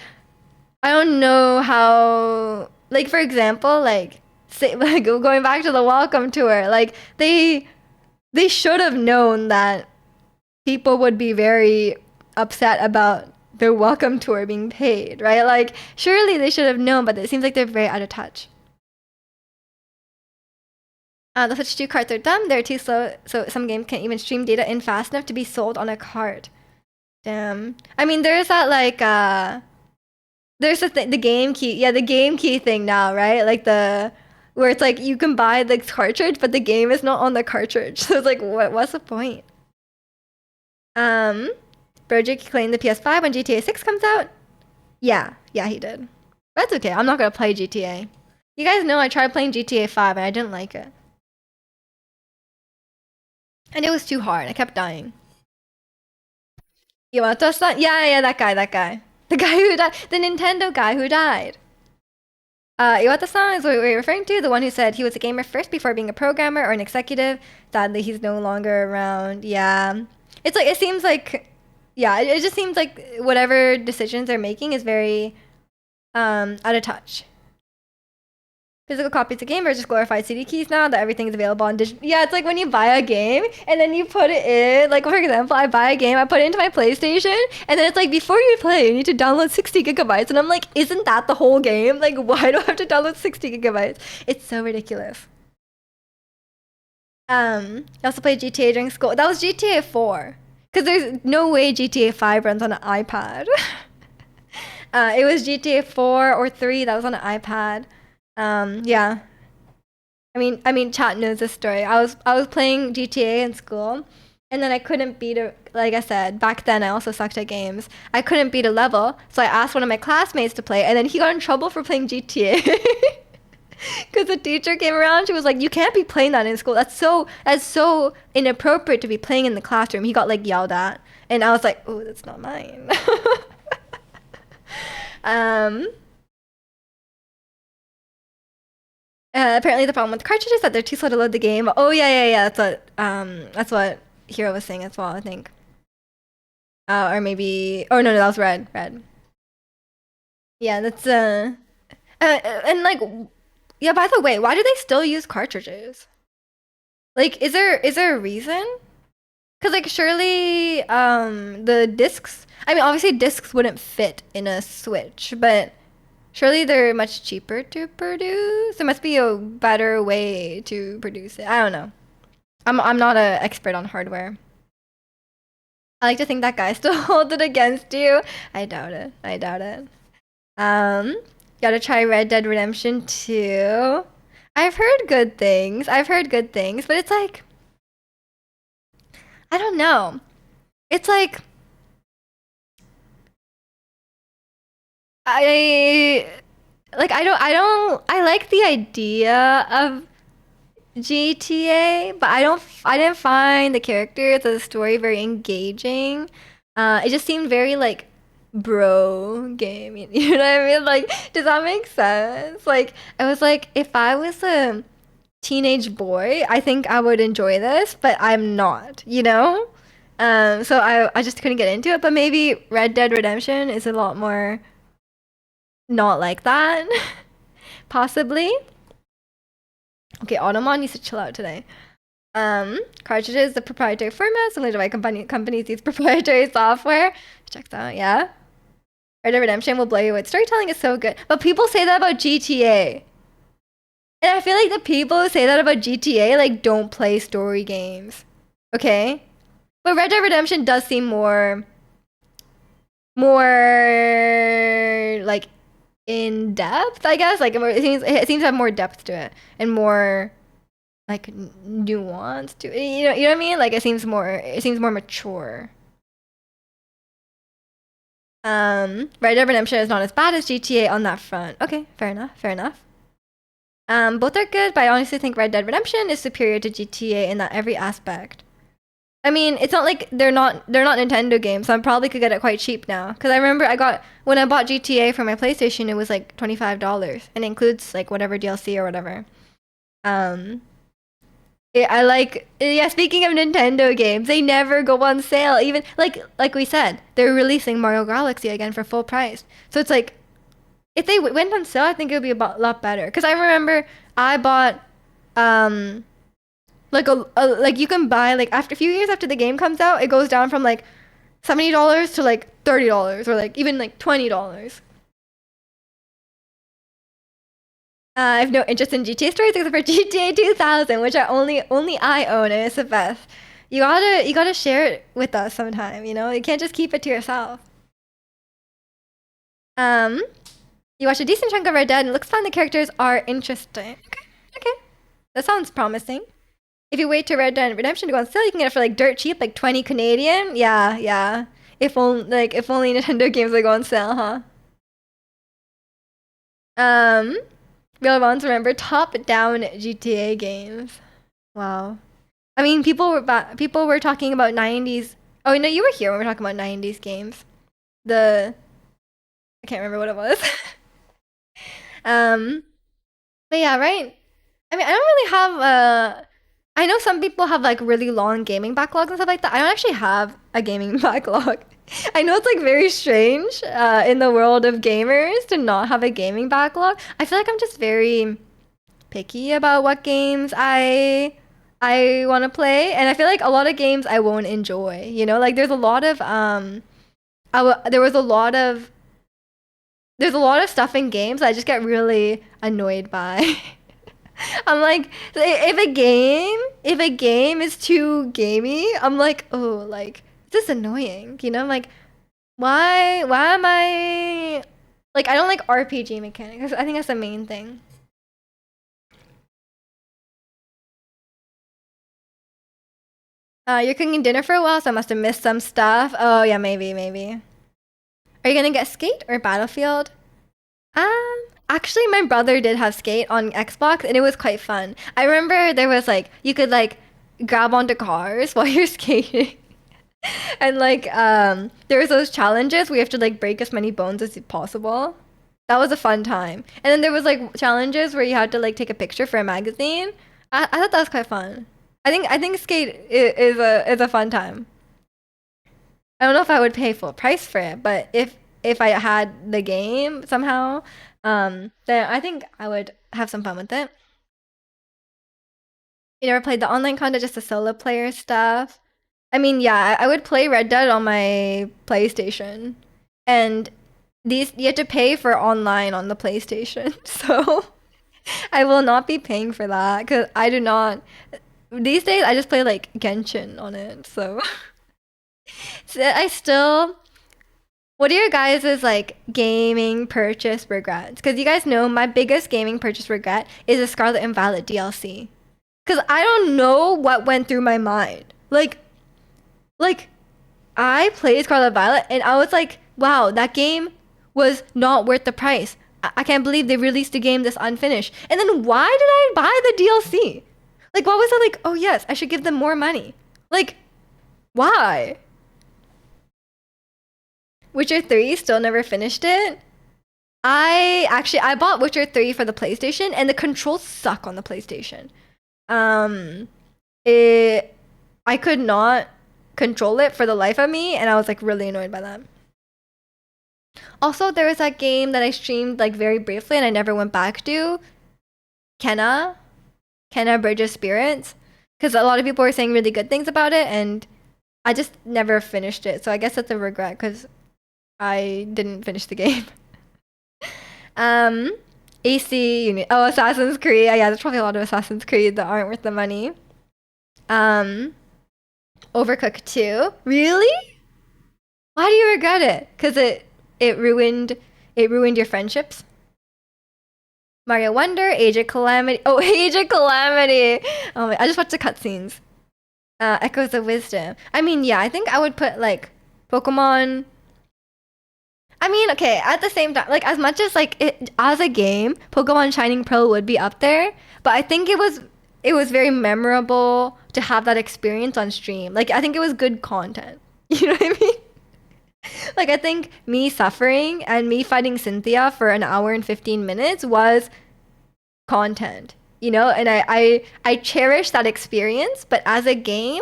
I don't know how, like for example, like say like going back to the welcome tour, like they should have known that people would be very upset about their welcome tour being paid, right? Like surely they should have known, but it seems like they're very out of touch. The Switch 2 carts are dumb. They're too slow, so some games can't even stream data in fast enough to be sold on a cart. Damn. I mean, there's that like there's the game key, yeah, the game key thing now, right? Like the where it's like you can buy the cartridge, but the game is not on the cartridge. So it's like, what's the point? Brojic claimed the PS5 when GTA 6 comes out. Yeah, he did. That's okay. I'm not gonna play GTA. You guys know I tried playing GTA 5 and I didn't like it. And it was too hard. I kept dying. Iwata-san? Yeah, that guy. The guy who died. The Nintendo guy who died. Iwata-san is what we're referring to, the one who said he was a gamer first before being a programmer or an executive. Sadly, he's no longer around. Yeah. It's like, it seems like, yeah, it just seems like whatever decisions they're making is very out of touch. Physical copies of game are just glorified CD keys now that everything is available on digital. Yeah, it's like when you buy a game and then you put it in. Like for example, I buy a game, I put it into my PlayStation, and then it's like before you play, you need to download 60 gigabytes, and I'm like, isn't that the whole game? Like, why do I have to download 60 gigabytes? It's so ridiculous. I also played GTA during school. That was GTA 4, because there's no way GTA 5 runs on an iPad. It was GTA 4 or 3 that was on an iPad. Yeah. I mean, chat knows this story. I was playing GTA in school, and then I couldn't beat a. Like I said, back then I also sucked at games. I couldn't beat a level, so I asked one of my classmates to play, and then he got in trouble for playing GTA. Because the teacher came around, she was like, "You can't be playing that in school. That's so inappropriate to be playing in the classroom." He got like yelled at, and I was like, "Oh, that's not mine." um. Apparently the problem with the cartridges is that they're too slow to load the game. Oh yeah. That's what Hero was saying as well, I think. Or maybe no, that was red. Red. Yeah, that's and like yeah, by the way, why do they still use cartridges? Like is there a reason? Cuz like surely the discs, I mean obviously discs wouldn't fit in a Switch, but surely they're much cheaper to produce. There must be a better way to produce it. I don't know. I'm not an expert on hardware. I like to think that guy still holds it against you. I doubt it. Um, gotta try Red Dead Redemption 2. I've heard good things, but it's like I don't know. It's like I I like the idea of GTA, but I didn't find the characters or the story very engaging. It just seemed very like bro game. You know what I mean? Like, does that make sense? Like, I was like, if I was a teenage boy, I think I would enjoy this, but I'm not, you know? So I just couldn't get into it, but maybe Red Dead Redemption is a lot more not like that. Possibly. Okay, Automon needs to chill out today. Cartridges, the proprietary format, similar to why companies use proprietary software. Checks out, yeah. Red Dead Redemption will blow you away. Storytelling is so good. But people say that about GTA. And I feel like the people who say that about GTA, like, don't play story games. Okay? But Red Dead Redemption does seem more like in depth, I guess. Like it seems to have more depth to it and more like nuance to it. You know what I mean? Like it seems more mature. Red Dead Redemption is not as bad as GTA on that front. Okay, fair enough. Both are good, but I honestly think Red Dead Redemption is superior to GTA in that every aspect. I mean, it's not like they're not Nintendo games, so I probably could get it quite cheap now. Cause I remember when I bought GTA for my PlayStation, it was like $25, and it includes like whatever DLC or whatever. Um, yeah, yeah. Speaking of Nintendo games, they never go on sale. Even like we said, they're releasing Mario Galaxy again for full price. So it's like if they went on sale, I think it would be a lot better. Cause I remember I bought um like like you can buy like after a few years after the game comes out, it goes down from like $70 to like $30 or like even like $20. I have no interest in GTA stories except for GTA 2000, which only I own, and it's the best. You gotta share it with us sometime. You know, you can't just keep it to yourself. Um, you watch a decent chunk of Red Dead, and it looks fun. The characters are interesting. Okay, okay, that sounds promising. If you wait to Red Dead Redemption to go on sale, you can get it for like dirt cheap, like 20 Canadian. Yeah, yeah. If only Nintendo games would go on sale, huh? Um, Real ones remember top-down GTA games. Wow. I mean, people were talking about 90s. Oh no, you were here when we were talking about 90s games. The I can't remember what it was. um, but yeah, right. I mean, I don't really have I know some people have like really long gaming backlogs and stuff like that. I don't actually have a gaming backlog. I know it's like very strange in the world of gamers to not have a gaming backlog. I feel like I'm just very picky about what games I want to play, and I feel like a lot of games I won't enjoy. You know, like there's a lot of there was a lot of there's a lot of stuff in games I just get really annoyed by. I'm like, if a game is too gamey, I'm like, oh, like this is annoying. You know, I'm like, why am I like I don't like RPG mechanics. I think that's the main thing. You're cooking dinner for a while, so I must have missed some stuff. Oh yeah, maybe. Are you gonna get Skate or Battlefield? Actually, my brother did have Skate on Xbox, and it was quite fun. I remember there was like you could like grab onto cars while you're skating, and like there was those challenges where you have to like break as many bones as possible. That was a fun time. And then there was like challenges where you had to like take a picture for a magazine. I thought that was quite fun. I think Skate is a fun time. I don't know if I would pay full price for it, but if I had the game somehow, then I think I would have some fun with it. You never played the online content, just the solo player stuff. I mean, yeah, I would play Red Dead on my PlayStation, and these you have to pay for online on the PlayStation, so I will not be paying for that because I do not. These days, I just play like Genshin on it, so, so I still what are your guys' like gaming purchase regrets? Because you guys know my biggest gaming purchase regret is the Scarlet and Violet DLC. Because I don't know what went through my mind. Like I played Scarlet Violet and I was like, wow, that game was not worth the price. I can't believe they released a game this unfinished. And then why did I buy the DLC? Like, what was I like? Oh yes, I should give them more money. Like, why? Witcher 3 still never finished it. I bought Witcher 3 for the PlayStation and the controls suck on the PlayStation. Um it I could not control it for the life of me and I was like really annoyed by that. Also, there was that game that I streamed like very briefly and I never went back to. Kenna, Kenna Bridge of Spirits, because a lot of people were saying really good things about it and I just never finished it. So I guess that's a regret because I didn't finish the game. Um, oh, Assassin's Creed. Yeah, there's probably a lot of Assassin's Creed that aren't worth the money. Um, Overcooked 2. Really? Why do you regret it? Because it ruined your friendships. Mario Wonder, Age of Calamity. Oh, Age of Calamity. Oh my, I just watched the cutscenes. Echoes of Wisdom. I mean, yeah, I think I would put like Pokemon. I mean, okay, at the same time, like as much as like it as a game, Pokemon Shining Pearl would be up there, but I think it was very memorable to have that experience on stream. Like I think it was good content. You know what I mean? Like I think me suffering and me fighting Cynthia for an hour and 15 minutes was content. And I cherish that experience, but as a game,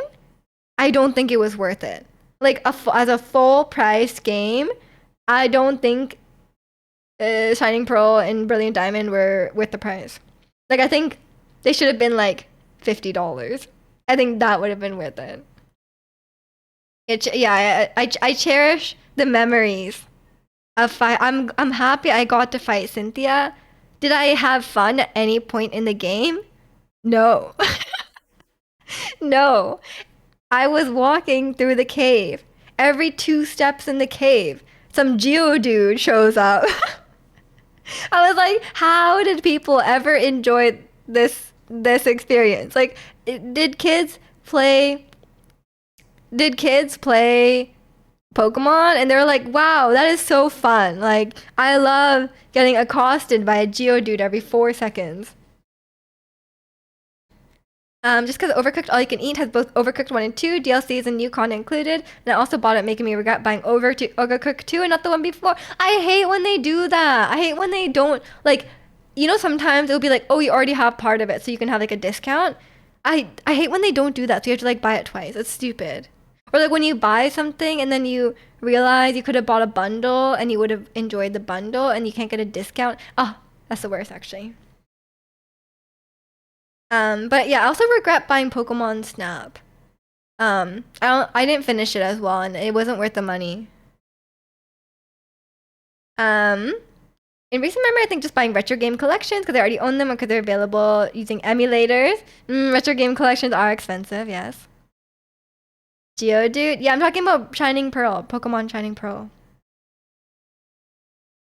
I don't think it was worth it. Like as a full price game, I don't think Shining Pearl and Brilliant Diamond were worth the price. Like I think they should have been like $50. I think that would have been worth it. Yeah, I cherish the memories of fight. I'm happy I got to fight Cynthia. Did I have fun at any point in the game? No. No. I was walking through the cave. Every 2 steps in the cave, some Geodude shows up. I was like, how did people ever enjoy this experience? Like, did kids play did kids play Pokemon? And they were like, wow, that is so fun. Like, I love getting accosted by a Geodude every 4 seconds. Just because Overcooked All You Can Eat has both Overcooked 1 and 2, DLCs and new content included, and I also bought it, making me regret buying Overcooked 2 and not the one before. I hate when they do that. I hate when they don't, like, sometimes it'll be like, oh, you already have part of it, so you can have, like, a discount. I hate when they don't do that, so you have to, like, buy it twice. It's stupid. Or, like, when you buy something and then you realize you could have bought a bundle and you would have enjoyed the bundle and you can't get a discount. Oh, that's the worst, actually. But yeah, I also regret buying Pokemon Snap. I didn't finish it as well, and it wasn't worth the money. Um, in recent memory, I think just buying retro game collections because I already own them or because they're available using emulators. Retro game collections are expensive, yes. Geodude, yeah, I'm talking about Shining Pearl, Pokemon Shining Pearl.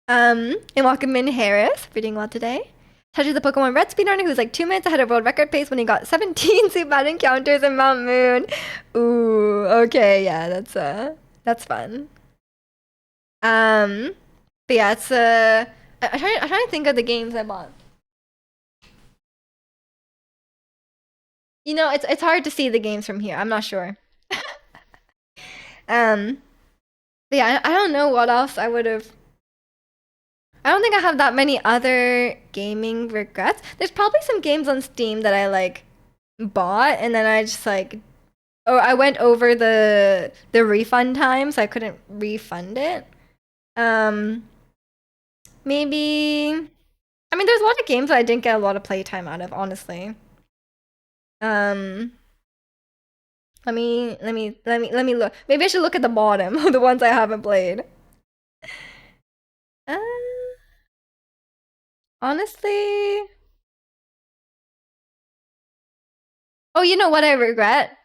And welcome in Harris, reading well today. Touches the Pokemon Red speedrunner who's like 2 minutes ahead of world record pace when he got 17 Zubat encounters in Mount Moon. Ooh, okay, yeah, that's fun. But yeah, it's I'm trying to think of the games I bought. It's hard to see the games from here. I'm not sure. Um, but yeah, I don't know what else I would have. I don't think I have that many other gaming regrets. There's probably some games on Steam that I like bought and then I just like I went over the refund time so I couldn't refund it. Um Maybe I mean there's a lot of games that I didn't get a lot of playtime out of, honestly. Um let me look. Maybe I should look at the bottom of the ones I haven't played. Uh, Honestly, oh, you know what I regret?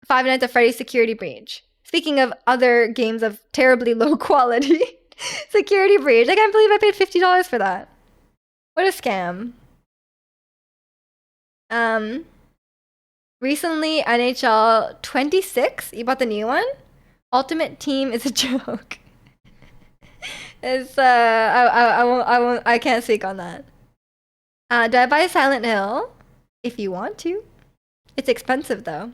Five Nights at Freddy's Security Breach. Speaking of other games of terribly low quality, Security Breach. I can't believe I paid $50 for that. What a scam. Um, Recently NHL 26. You bought the new one? Ultimate Team is a joke. It's I can't speak on that. Did I buy Silent Hill? If you want to. It's expensive though.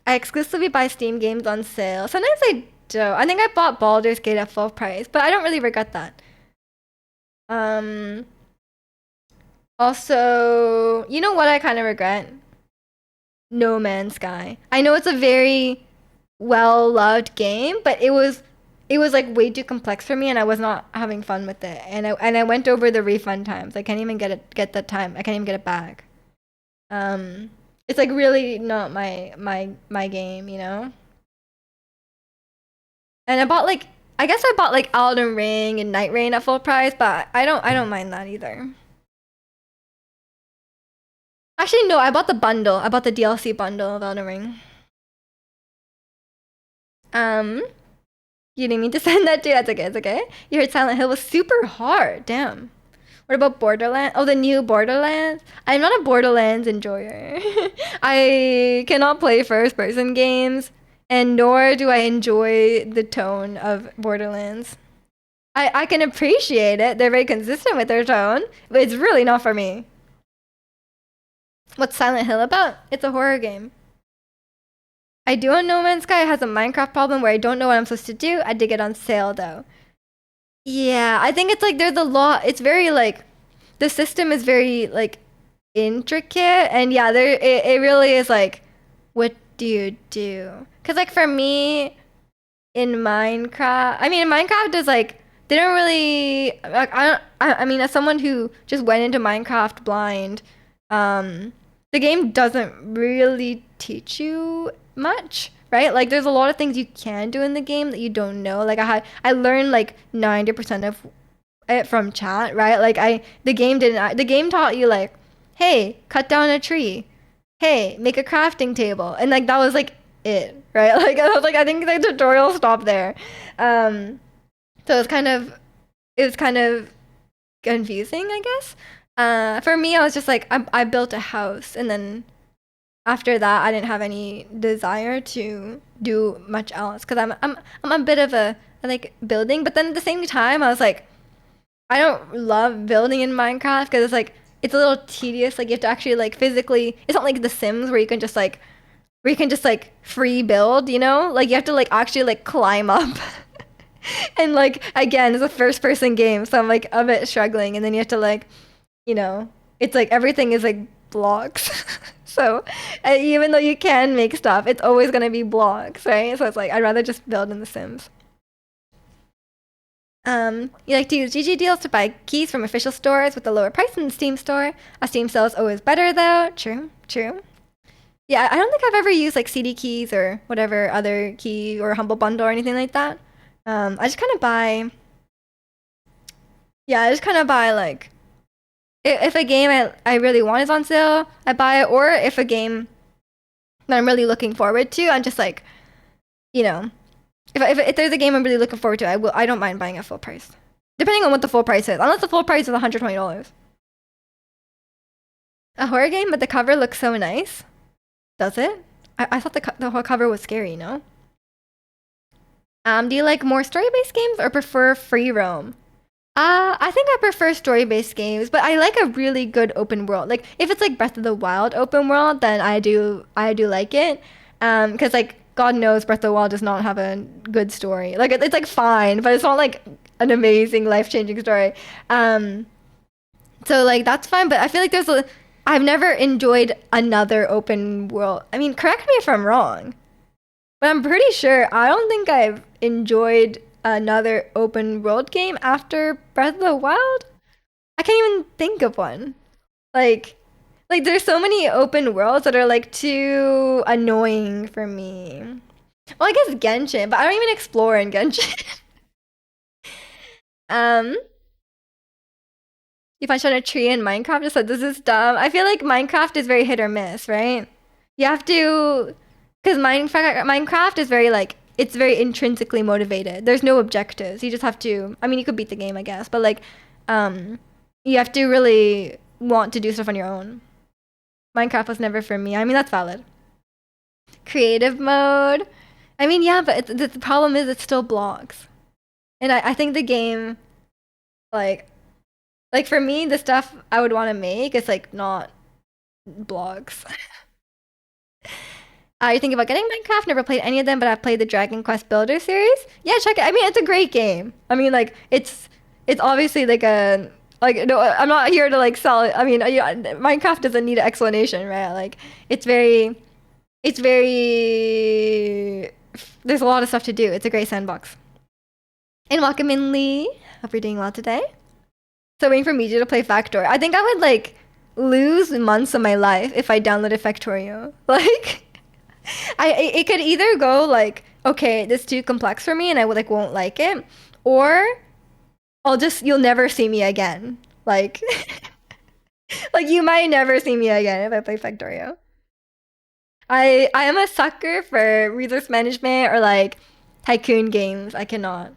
I exclusively buy Steam games on sale. Sometimes I don't. I think I bought Baldur's Gate at full price, but I don't really regret that. Also, you know what I kind of regret? No Man's Sky. I know it's a very well-loved game, but it was like way too complex for me and I was not having fun with it. And I went over the refund times. I can't even get the time. I can't even get it back. It's like really not my game, you know? And I guess I bought like Elden Ring and Night Rain at full price, but I don't mind that either. Actually, no, I bought the bundle. I bought the DLC bundle of Elden Ring. You didn't mean to send that to. That's okay. It's okay. You heard Silent Hill was super hard. Damn. What about Borderlands? Oh, the new Borderlands. I'm not a Borderlands enjoyer. I cannot play first-person games. and nor do I enjoy the tone of Borderlands. I can appreciate it. They're very consistent with their tone, but it's really not for me. What's Silent Hill about? It's a horror game. I do own No Man's Sky. It has a Minecraft problem where I don't know what I'm supposed to do. I did get on sale though. Yeah, I think it's like there's a lot. It's very like the system is very like intricate, and yeah, it really is like, what do you do? Because like for me in Minecraft, I mean in Minecraft is like they don't really like I mean as someone who just went into Minecraft blind, the game doesn't really teach you much, right? Like there's a lot of things you can do in the game that you don't know. Like I learned like 90% of it from chat, right? Like the game taught you like, hey, cut down a tree. Hey, make a crafting table. And like that was like it, right? Like I was like I think the tutorial stopped there. So it was kind of confusing, I guess. For me, I was just like I built a house, and then after that, I didn't have any desire to do much else because I'm a bit of a I like building, but then at the same time, I was like I don't love building in Minecraft because it's like it's a little tedious. Like you have to actually like physically. It's not like The Sims where you can just like free build. You know, like you have to like actually like climb up. And like again, it's a first person game, so I'm like a bit struggling. And then you have to like, you know, it's like everything is like blocks. So even though you can make stuff, it's always gonna be blocks, right? So it's like I'd rather just build in The Sims. You like to use GG deals to buy keys from official stores with a lower price than the Steam store. A Steam sale is always better though. True, true. Yeah, I don't think I've ever used like CD keys or whatever other key or Humble Bundle or anything like that. I just kind of buy. Yeah, I just kind of buy like if a game I really want is on sale, I buy it. Or if a game that I'm really looking forward to, I'm just like, you know, if there's a game I'm really looking forward to, I don't mind buying at full price, depending on what the full price is. Unless the full price is $120. A horror game, but the cover looks so nice. Does it? I thought the whole cover was scary. No. Do you like more story-based games or prefer free roam? I think I prefer story-based games, but I like a really good open world. Like if it's like Breath of the Wild open world, then I do like it. Because like God knows Breath of the Wild does not have a good story. Like it's like fine, but it's not like an amazing life-changing story. So like that's fine, but I feel like I've never enjoyed another open world. I mean, correct me if I'm wrong, but I'm pretty sure I don't think I've enjoyed another open world game after Breath of the Wild. I can't even think of one. Like there's so many open worlds that are like too annoying for me. Well, I guess Genshin, but I don't even explore in Genshin. um, you punch on a tree in Minecraft. Just said this is dumb. I feel like Minecraft is very hit or miss, right? You have to, because Minecraft is very like it's very intrinsically motivated. There's no objectives. You just have to. I mean, you could beat the game, I guess, but like, you have to really want to do stuff on your own. Minecraft was never for me. I mean, that's valid. Creative mode. I mean, yeah, but the problem is it's still blocks, and I think the game, like, for me, the stuff I would want to make is like not blocks. You think about getting Minecraft? Never played any of them, but I've played the Dragon Quest Builder series. Yeah, check it. I mean, it's a great game. I mean, like it's obviously like a like no, I'm not here to like sell it. I mean, Minecraft doesn't need an explanation, right? Like it's very. There's a lot of stuff to do. It's a great sandbox. And welcome in, Lee. Hope you're doing well today. So waiting for Miju to play Factorio. I think I would like lose months of my life if I downloaded Factorio. Like. It could either go like, okay, this is too complex for me and I would like won't like it, or you'll never see me again. Like like you might never see me again if I play Factorio. I am a sucker for resource management or like tycoon games. I cannot.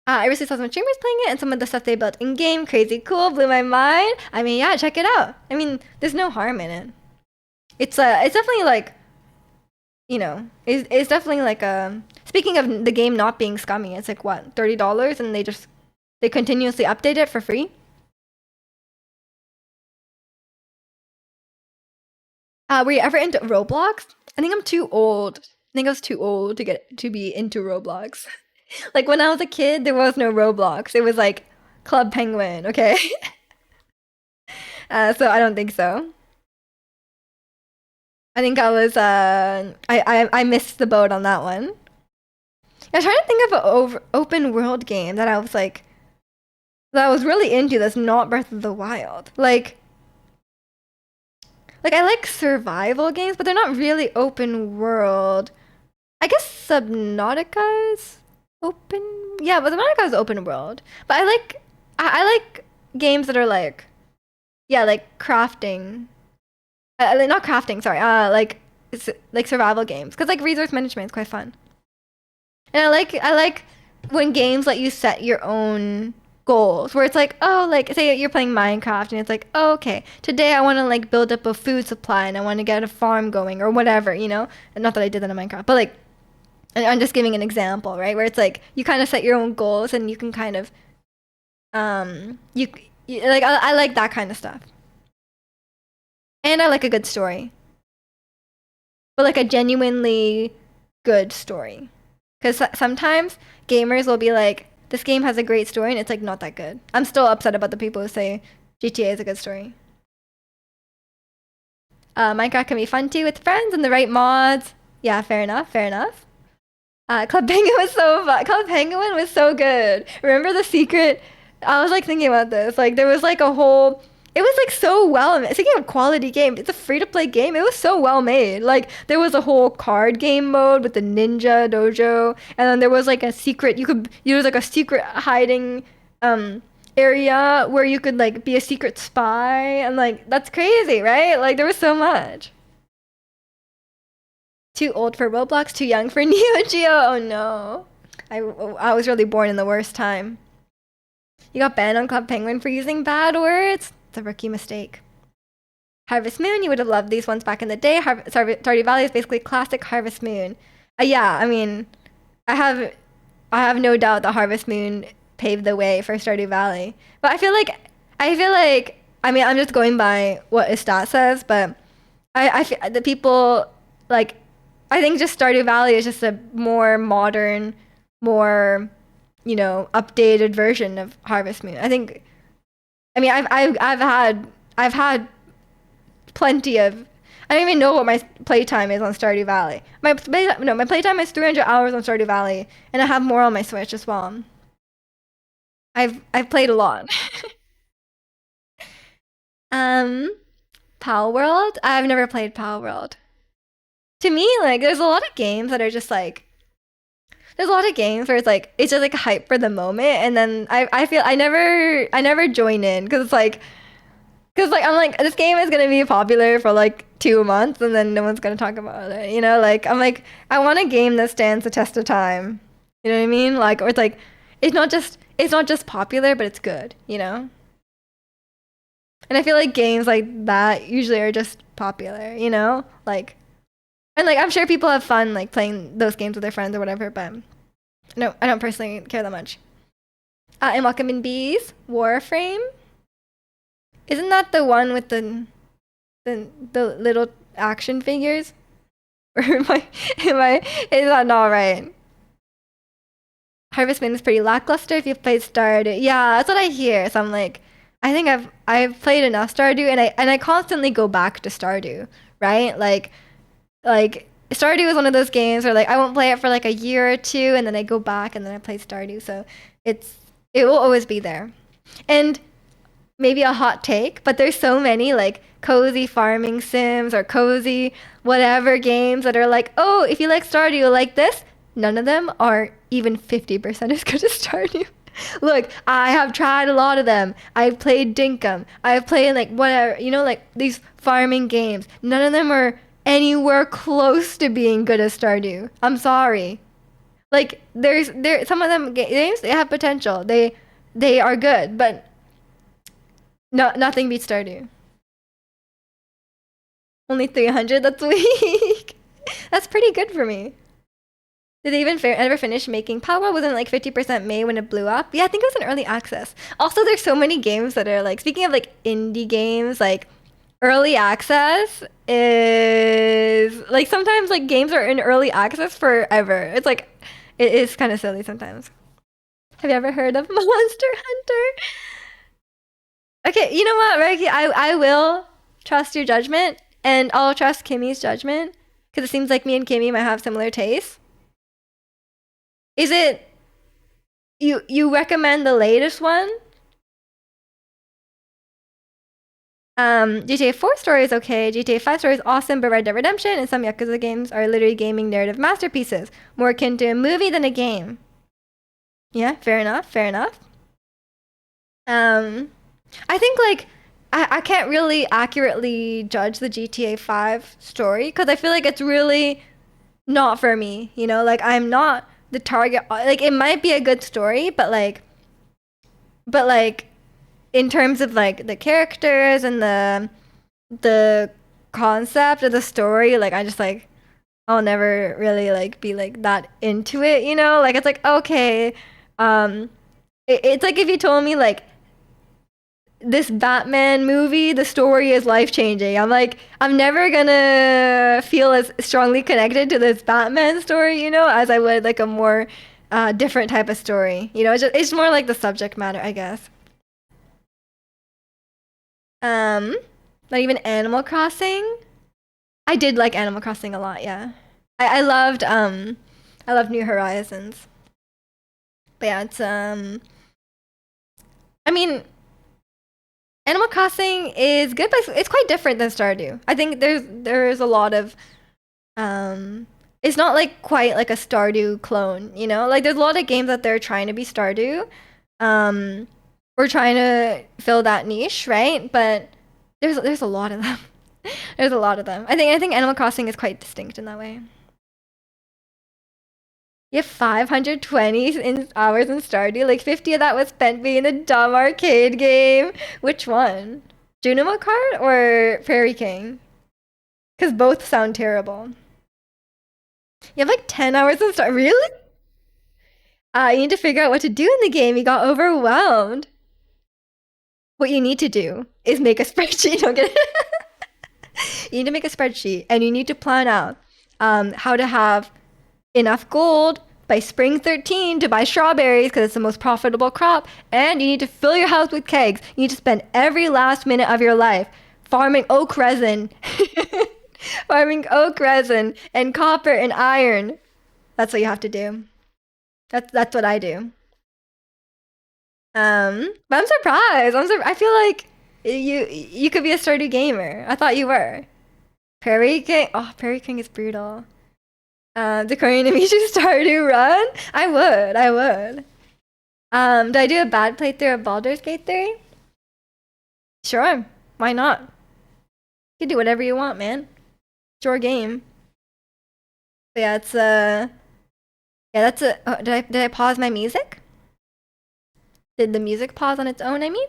I recently saw some streamers playing it and some of the stuff they built in game, crazy cool, blew my mind. I mean, yeah, check it out. I mean, there's no harm in it. It's definitely like is definitely like a. Speaking of the game not being scummy, it's like what, $30, and they continuously update it for free. Were you ever into Roblox? I think I'm too old. I think I was too old to be into Roblox. Like when I was a kid, there was no Roblox. It was like Club Penguin. Okay, so I don't think so. I think I was I missed the boat on that one. I'm trying to think of an open world game that I was like that I was really into. That's not Breath of the Wild. Like I like survival games, but they're not really open world. I guess Subnautica is open. Yeah, but Subnautica is open world. But I like games that are like yeah, like crafting. Like, not crafting, sorry. Like survival games because like resource management is quite fun. And I like when games let you set your own goals where it's like, oh, like say you're playing Minecraft and it's like, oh, okay, today I want to like build up a food supply and I want to get a farm going or whatever, And not that I did that in Minecraft, but like and I'm just giving an example, right? Where it's like you kind of set your own goals and you can kind of you, like I like that kind of stuff. And I like a good story. But like a genuinely good story. Because sometimes gamers will be like, this game has a great story, and it's like not that good. I'm still upset about the people who say GTA is a good story. Minecraft can be fun too with friends and the right mods. Yeah, fair enough, fair enough. Club Penguin was so fun. Club Penguin was so good. Remember the secret? I was like thinking about this. Like there was like a whole. It was like so well. Speaking of quality game, it's a free to play game. It was so well made. Like there was a whole card game mode with the Ninja Dojo, and then there was like a secret. You could use like a secret hiding area where you could like be a secret spy, and like that's crazy, right? Like there was so much. Too old for Roblox, too young for Neo Geo. Oh no. I was really born in the worst time. You got banned on Club Penguin for using bad words? It's a rookie mistake. Harvest Moon, you would have loved these ones back in the day. Stardew Valley is basically classic Harvest Moon. Yeah, I mean, I have I have no doubt that Harvest Moon paved the way for Stardew Valley. But I mean, I'm just going by what his stat says, but I feel the people like I think just Stardew Valley is just a more modern, more updated version of Harvest Moon. I mean, I've had plenty of. I don't even know what my playtime is on Stardew Valley. My playtime is 300 hours on Stardew Valley, and I have more on my Switch as well. I've played a lot. um, Pal World. I've never played Pal World. To me, like, there's a lot of games that are just like there's a lot of games where it's just like hype for the moment, and then I feel I never join in because I'm like this game is gonna be popular for like 2 months and then no one's gonna talk about it. Like I'm like I want a game that stands the test of time. You know what I mean? Like or it's like it's not just popular, but it's good. And I feel like games like that usually are just popular. Like and like I'm sure people have fun like playing those games with their friends or whatever, but no, I don't personally care that much. And Welcome in Bees, Warframe. Isn't that the one with the little action figures? Or is that not right? Harvest Moon is pretty lackluster if you played Stardew. Yeah, that's what I hear. So I'm like, I think I've played enough Stardew, and I constantly go back to Stardew, right? Like Stardew is one of those games where like I won't play it for like a year or two, and then I go back and then I play Stardew. So it will always be there. And maybe a hot take, but there's so many like cozy farming sims or cozy whatever games that are like, oh, if you like Stardew, you'll like this. None of them are even 50% as good as Stardew. Look, I have tried a lot of them. I've played Dinkum. I've played like whatever, like these farming games. None of them are anywhere close to being good as Stardew. I'm sorry. Like there some of them games they have potential. They are good, but nothing beats Stardew. Only 300? That's weak. That's pretty good for me. Did they even ever finish making Power? Wasn't it like 50% made when it blew up? Yeah, I think it was in early access. Also, there's so many games that are like, speaking of like indie games, like early access is like sometimes like games are in early access forever. It's like, it is kind of silly sometimes. Have you ever heard of Monster Hunter? Okay, you know what, Reggie? I will trust your judgment, and I'll trust Kimmy's judgment because it seems like me and Kimmy might have similar tastes. Is it you recommend the latest one? GTA 4 story is okay. GTA 5 story is awesome, but Red Dead Redemption and some Yakuza games are literally gaming narrative masterpieces, more akin to a movie than a game. Yeah, fair enough. Fair enough. I think like I can't really accurately judge the GTA 5 story because I feel like it's really not for me, you know? Like I'm not the target. Like it might be a good story, but like in terms of like the characters and the concept of the story, like I just like I'll never really like be like that into it, you know? Like it's like okay, um it's like if you told me like this Batman movie, the story is life changing. I'm like, I'm never gonna feel as strongly connected to this Batman story, you know, as I would like a more different type of story. You know, it's more like the subject matter, I guess. Um, Not even Animal Crossing. I did like Animal Crossing a lot, yeah. I loved New Horizons. But yeah, it's I mean, Animal Crossing is good, but it's quite different than Stardew. I think there's a lot of it's not like quite like a Stardew clone, you know? Like there's a lot of games that they're trying to be Stardew. Um we're trying to fill that niche, right? But there's a lot of them. There's a lot of them. I think Animal Crossing is quite distinct in that way. You have 520 hours in Stardew. Like 50 of that was spent being a dumb arcade game. Which one? Junimo Card or Fairy King? Because both sound terrible. You have like 10 hours in Stardew. Really? You need to figure out what to do in the game. You got overwhelmed. What you need to do is make a spreadsheet. Don't get it. You need to make a spreadsheet and you need to plan out how to have enough gold by spring 13 to buy strawberries because it's the most profitable crop. And you need to fill your house with kegs. You need to spend every last minute of your life farming oak resin, farming oak resin and copper and iron. That's what you have to do. That's what I do. But I'm surprised. I feel like you could be a sturdy gamer. I thought you were. Prairie King. Oh, Prairie King is brutal. The Korean Amishu Stardew Run? I would. I would. Did I do a bad playthrough of Baldur's Gate 3? Sure. Why not? You can do whatever you want, man. It's your game. But yeah, it's yeah, that's a. Oh, did I pause my music? Did the music pause on its own? I mean.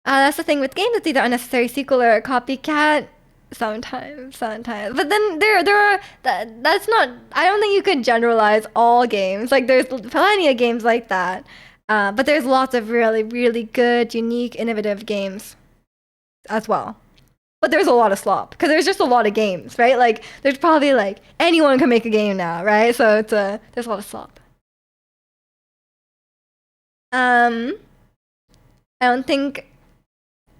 That's the thing with games. It's either unnecessary sequel or a copycat. Sometimes. But then there are that's not. I don't think you can generalize all games. Like there's plenty of games like that. But there's lots of really, really good, unique, innovative games as well. But there's a lot of slop because there's just a lot of games, right? Like there's probably like anyone can make a game now, right? So there's a lot of slop. Um, I don't think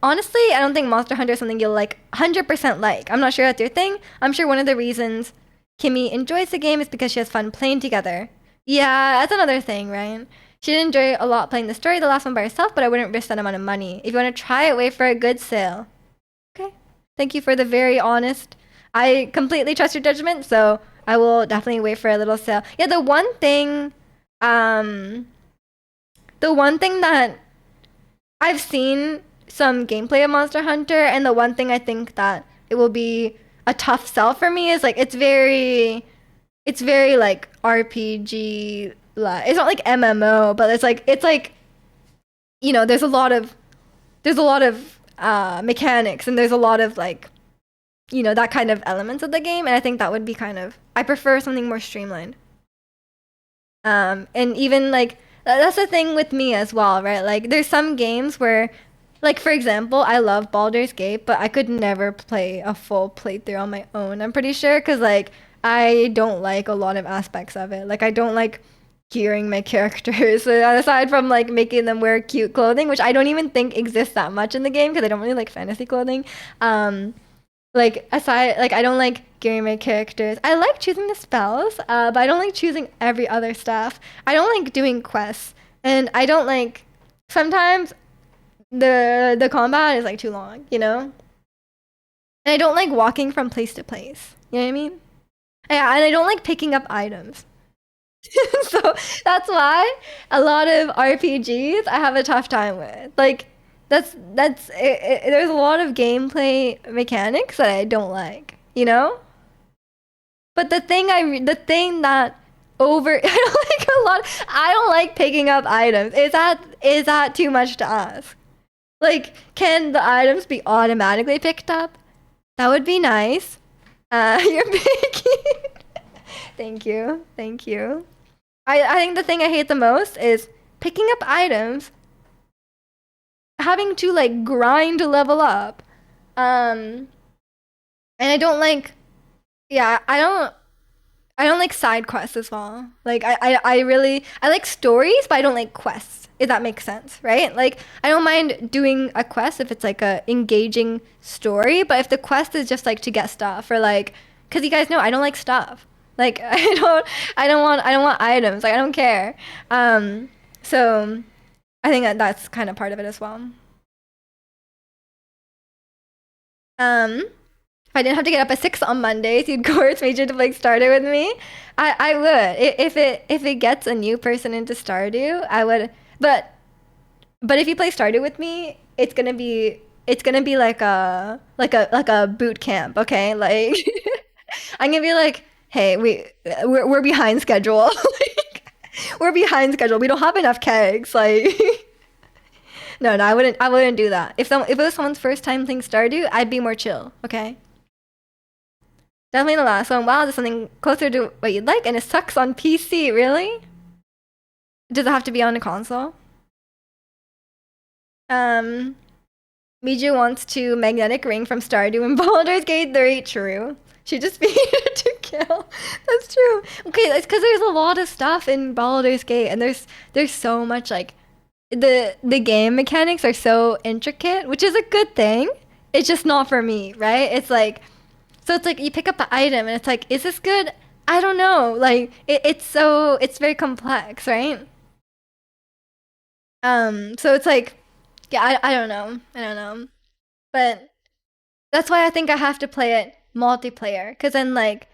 honestly, I don't think Monster Hunter is something you'll like 100% like. I'm not sure that's your thing. I'm sure one of the reasons Kimmy enjoys the game is because she has fun playing together. Yeah, that's another thing, right? She did enjoy a lot playing the story, the last one by herself, but I wouldn't risk that amount of money. If you want to try it, wait for a good sale. Okay. Thank you for the very honest. I completely trust your judgment, so I will definitely wait for a little sale. Yeah, um, the one thing that I've seen some gameplay of Monster Hunter, and the one thing I think that it will be a tough sell for me is like it's very like RPG. It's not like MMO, but it's like you know there's a lot of mechanics and there's a lot of like that kind of elements of the game. And I think that would be kind of, I prefer something more streamlined. And even like that's the thing with me as well, right? Like there's some games where, like for example, I love Baldur's Gate, but I could never play a full playthrough on my own. I'm pretty sure because like I don't like a lot of aspects of it. Like I don't like gearing my characters aside from like making them wear cute clothing, which I don't even think exists that much in the game because I don't really like fantasy clothing. Um, like aside, like I don't like gearing my characters. I like choosing the spells, but I don't like choosing every other stuff. I don't like doing quests, and I don't like sometimes the combat is like too long, and I don't like walking from place to place. You know what I mean? Yeah, and I don't like picking up items. So that's why a lot of RPGs I have a tough time with. Like there's a lot of gameplay mechanics that I don't like. But the thing that over I don't like a lot. I don't like picking up items. Is that too much to ask? Like, can the items be automatically picked up? That would be nice. You're picking. Thank you. Thank you. I think the thing I hate the most is picking up items, having to like grind to level up. And I don't like yeah, I don't like side quests as well. Like I really I like stories, but I don't like quests. If that makes sense, right? Like I don't mind doing a quest if it's like a engaging story, but if the quest is just like to get stuff or like, cause you guys know I don't like stuff. Like I don't want items. Like I don't care. So I think that that's kind of part of it as well. If I didn't have to get up at 6 on Mondays, you'd coerce Major to like Stardew with me. I would. If it gets a new person into Stardew, I would. But if you play Stardew with me, it's gonna be like a boot camp, okay? Like I'm gonna be like, hey, we're behind schedule. Like, we're behind schedule. We don't have enough kegs. Like no, I wouldn't do that. If it was someone's first time playing Stardew, I'd be more chill, okay? Definitely the last one. Wow, there's something closer to what you'd like, and it sucks on PC. Really? Does it have to be on a console? Um, Miju wants to magnetic ring from Stardew and Baldur's Gate 3. True. She just beat it to kill. That's true. Okay, that's because there's a lot of stuff in Baldur's Gate, and there's so much like the game mechanics are so intricate, which is a good thing. It's just not for me, right? It's like you pick up the item and it's like, is this good? I don't know. Like it's very complex, right? So it's like, yeah, I don't know. I don't know. But that's why I think I have to play it multiplayer. Because then, like,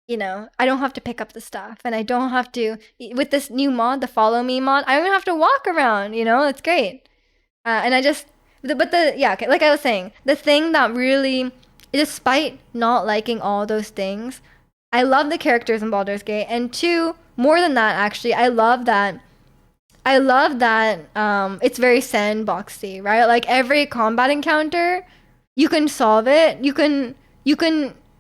I don't have to pick up the stuff. And I don't have to, with this new mod, the Follow Me mod, I don't even have to walk around, It's great. And I just, yeah, okay, like I was saying, the thing that really, despite not liking all those things, I love the characters in Baldur's Gate. And two, more than that, actually, I love that it's very sandboxy, right? Like every combat encounter, you can solve it. You can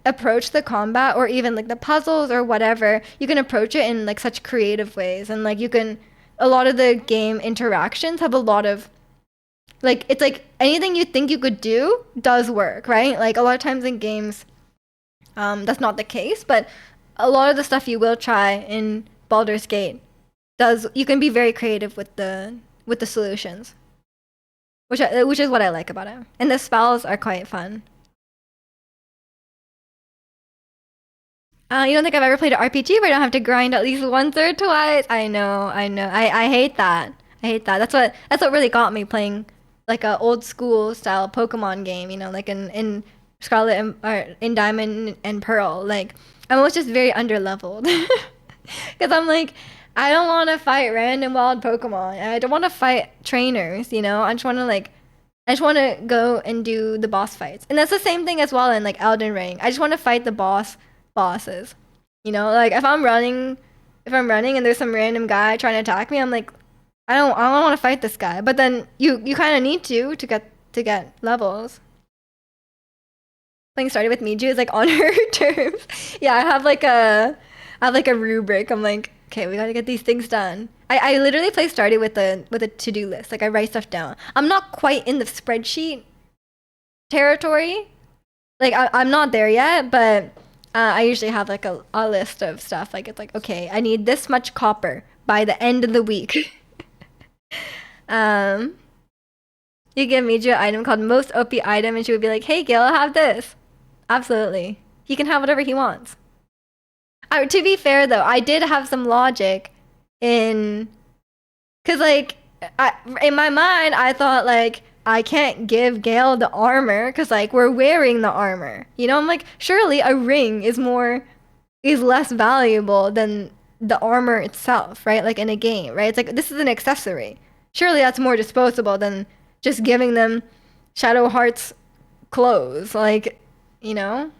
approach the combat or even like the puzzles or whatever. You can approach it in like such creative ways, and like a lot of the game interactions have a lot of like it's like anything you think you could do does work, right? Like a lot of times in games, that's not the case, but a lot of the stuff you will try in Baldur's Gate does you can be very creative with the solutions, which is what I like about it. And the spells are quite fun. You don't think I've ever played an RPG where I don't have to grind at least once or twice? I know, I know. I hate that. I hate that. That's what really got me playing like a old school style Pokemon game. Like in Scarlet and or in Diamond and Pearl. Like I was just very underleveled because I'm like I don't want to fight random wild Pokemon. I don't want to fight trainers. I just want to go and do the boss fights. And that's the same thing as well in like Elden Ring. I just want to fight the bosses. Like if I'm running and there's some random guy trying to attack me, I'm like I don't want to fight this guy. But then you kind of need to get levels. playing started with Miju is like on her terms. Yeah, I have like a rubric. I'm like, okay, we gotta get these things done. I literally play started with a to-do list. Like I write stuff down. I'm not quite in the spreadsheet territory. Like I'm not there yet, but I usually have like a list of stuff. Like it's like, okay, I need this much copper by the end of the week. um, you give Miju an item called most OP item, and she would be like, "Hey, Gil, have this." Absolutely, he can have whatever he wants. To be fair though, I did have some logic in, cause like in my mind, I thought like I can't give Gale the armor because like we're wearing the armor. You know, I'm like, surely a ring is less valuable than the armor itself, right? Like in a game, right? It's like this is an accessory. Surely that's more disposable than just giving them Shadow Heart's clothes. Like, you know?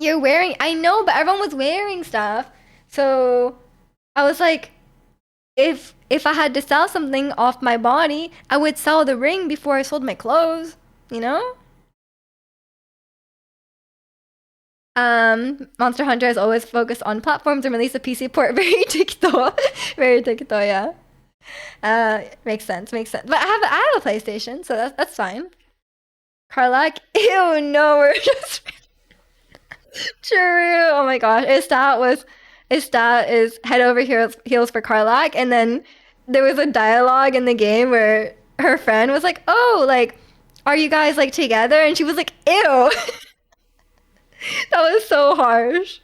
You're wearing, I know, but everyone was wearing stuff. So I was like, if I had to sell something off my body, I would sell the ring before I sold my clothes, you know? Monster Hunter has always focused on platforms and released a PC port. Very TikTok. Very TikTok, yeah. Makes sense, makes sense. But I have a PlayStation, so that's fine. Carlac, ew, no, we're just true. Oh my gosh, his stat is head over heels for Carlac, and then there was a dialogue in the game where her friend was like, "Oh, like, are you guys like together?" And she was like, "Ew." That was so harsh.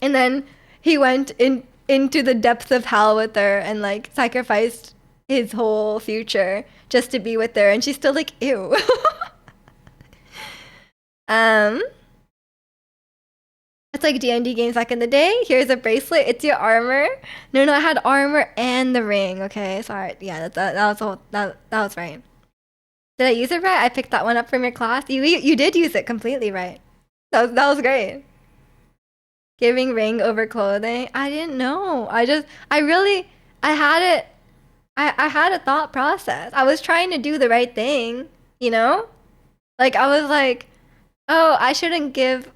And then he went into the depths of hell with her and like sacrificed his whole future just to be with her, and she's still like, "Ew." um It's like D&D games back in the day. Here's a bracelet. It's your armor. No, I had armor and the ring. Okay, sorry. Yeah, that was that was right. Did I use it right? I picked that one up from your class. You did use it completely right. That was great. Giving ring over clothing. I didn't know. I really I had it. I had a thought process. I was trying to do the right thing. You know, like I was like, oh, I shouldn't give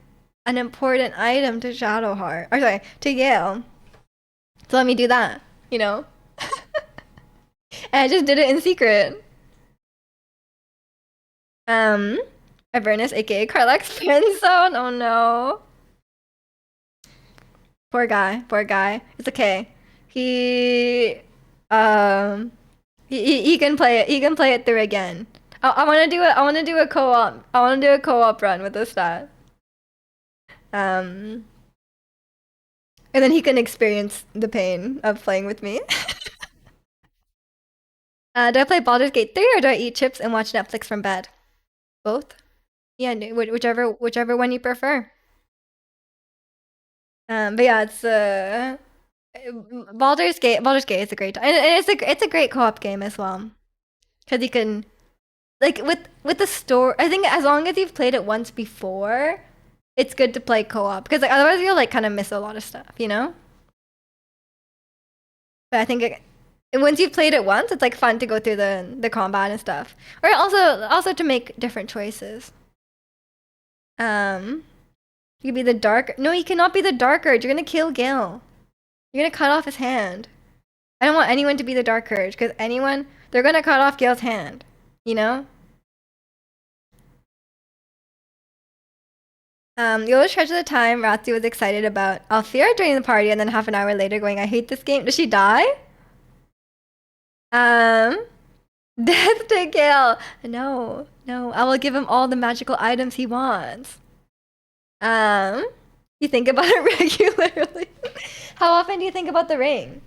an important item to Shadowheart. Or sorry, to Yale. So let me do that, you know? And I just did it in secret. Avernus, aka Carlax friendzone. Oh no. Poor guy, poor guy. It's okay. He um he can play it. He can play it through again. I want to do it. I want to do a co-op. I want to do a co-op run with this stat. Um and then he can experience the pain of playing with me. Do I play Baldur's Gate 3 or do I eat chips and watch Netflix from bed? Both? Yeah, whichever one you prefer. But yeah, it's Baldur's Gate. Baldur's Gate is a great, and it's a great co-op game as well, because you can like with the story. I think as long as you've played it once before, it's good to play co-op because like otherwise you'll like kind of miss a lot of stuff, you know. But I think once you've played it once, it's like fun to go through the combat and stuff, or also to make different choices. You can be the dark. No, you cannot be the Dark Urge. You're gonna kill Gil. You're gonna cut off his hand. I don't want anyone to be the Dark Urge because they're gonna cut off Gil's hand. You know. You always treasure the time Ratsu was excited about Alfira during the party, and then half an hour later going, "I hate this game." Does she die? Um, Death to Gil. No, no. I will give him all the magical items he wants. Um, you think about it regularly. How often do you think about the ring?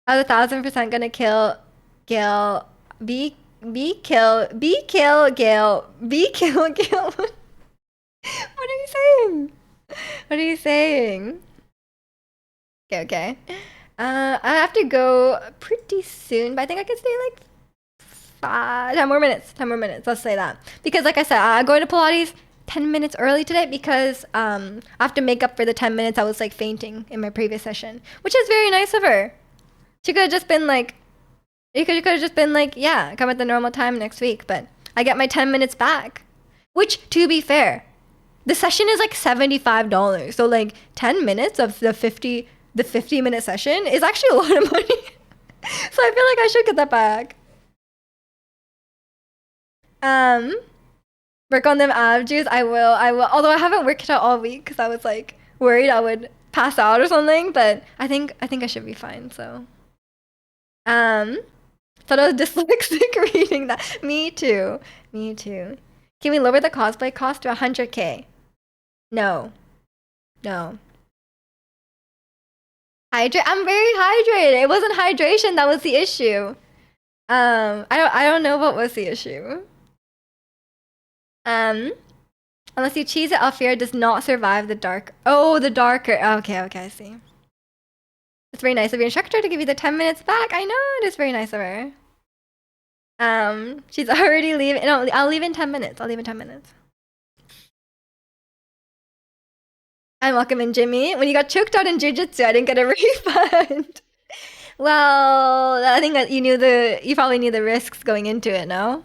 I was 1,000% gonna kill Gale. Kill Gale. Kill Gale. What are you saying? What are you saying? Okay. I have to go pretty soon, but I think I can stay like 10 more minutes. 10 more minutes. Let's say that. Because like I said, I'm going to Pilates 10 minutes early today because I have to make up for the 10 minutes I was like fainting in my previous session, which is very nice of her. She could have just been like, you could have just been like, yeah, come at the normal time next week, but I get my 10 minutes back. Which, to be fair, the session is like $75. So like 10 minutes of the 50-minute session is actually a lot of money. So I feel like I should get that back. Um, Work on them ab juice. I will. Although I haven't worked out all week because I was like worried I would pass out or something. But I think I should be fine. So um, thought I was dyslexic reading that. Me too. Me too. Can we lower the cosplay cost to 100K? No. No. Hydrate. I'm very hydrated. It wasn't hydration that was the issue. I don't know what was the issue. Um, Unless you cheese it, Alfira does not survive the dark. Oh, the darker. Okay, okay, I see. It's very nice of your instructor to give you the 10 minutes back. I know it is very nice of her. She's already leaving. No, I'll leave in 10 minutes. I'll leave in 10 minutes. And welcome in, Jimmy. When you got choked out in jujitsu, I didn't get a refund. Well, I think that you probably knew the risks going into it, no?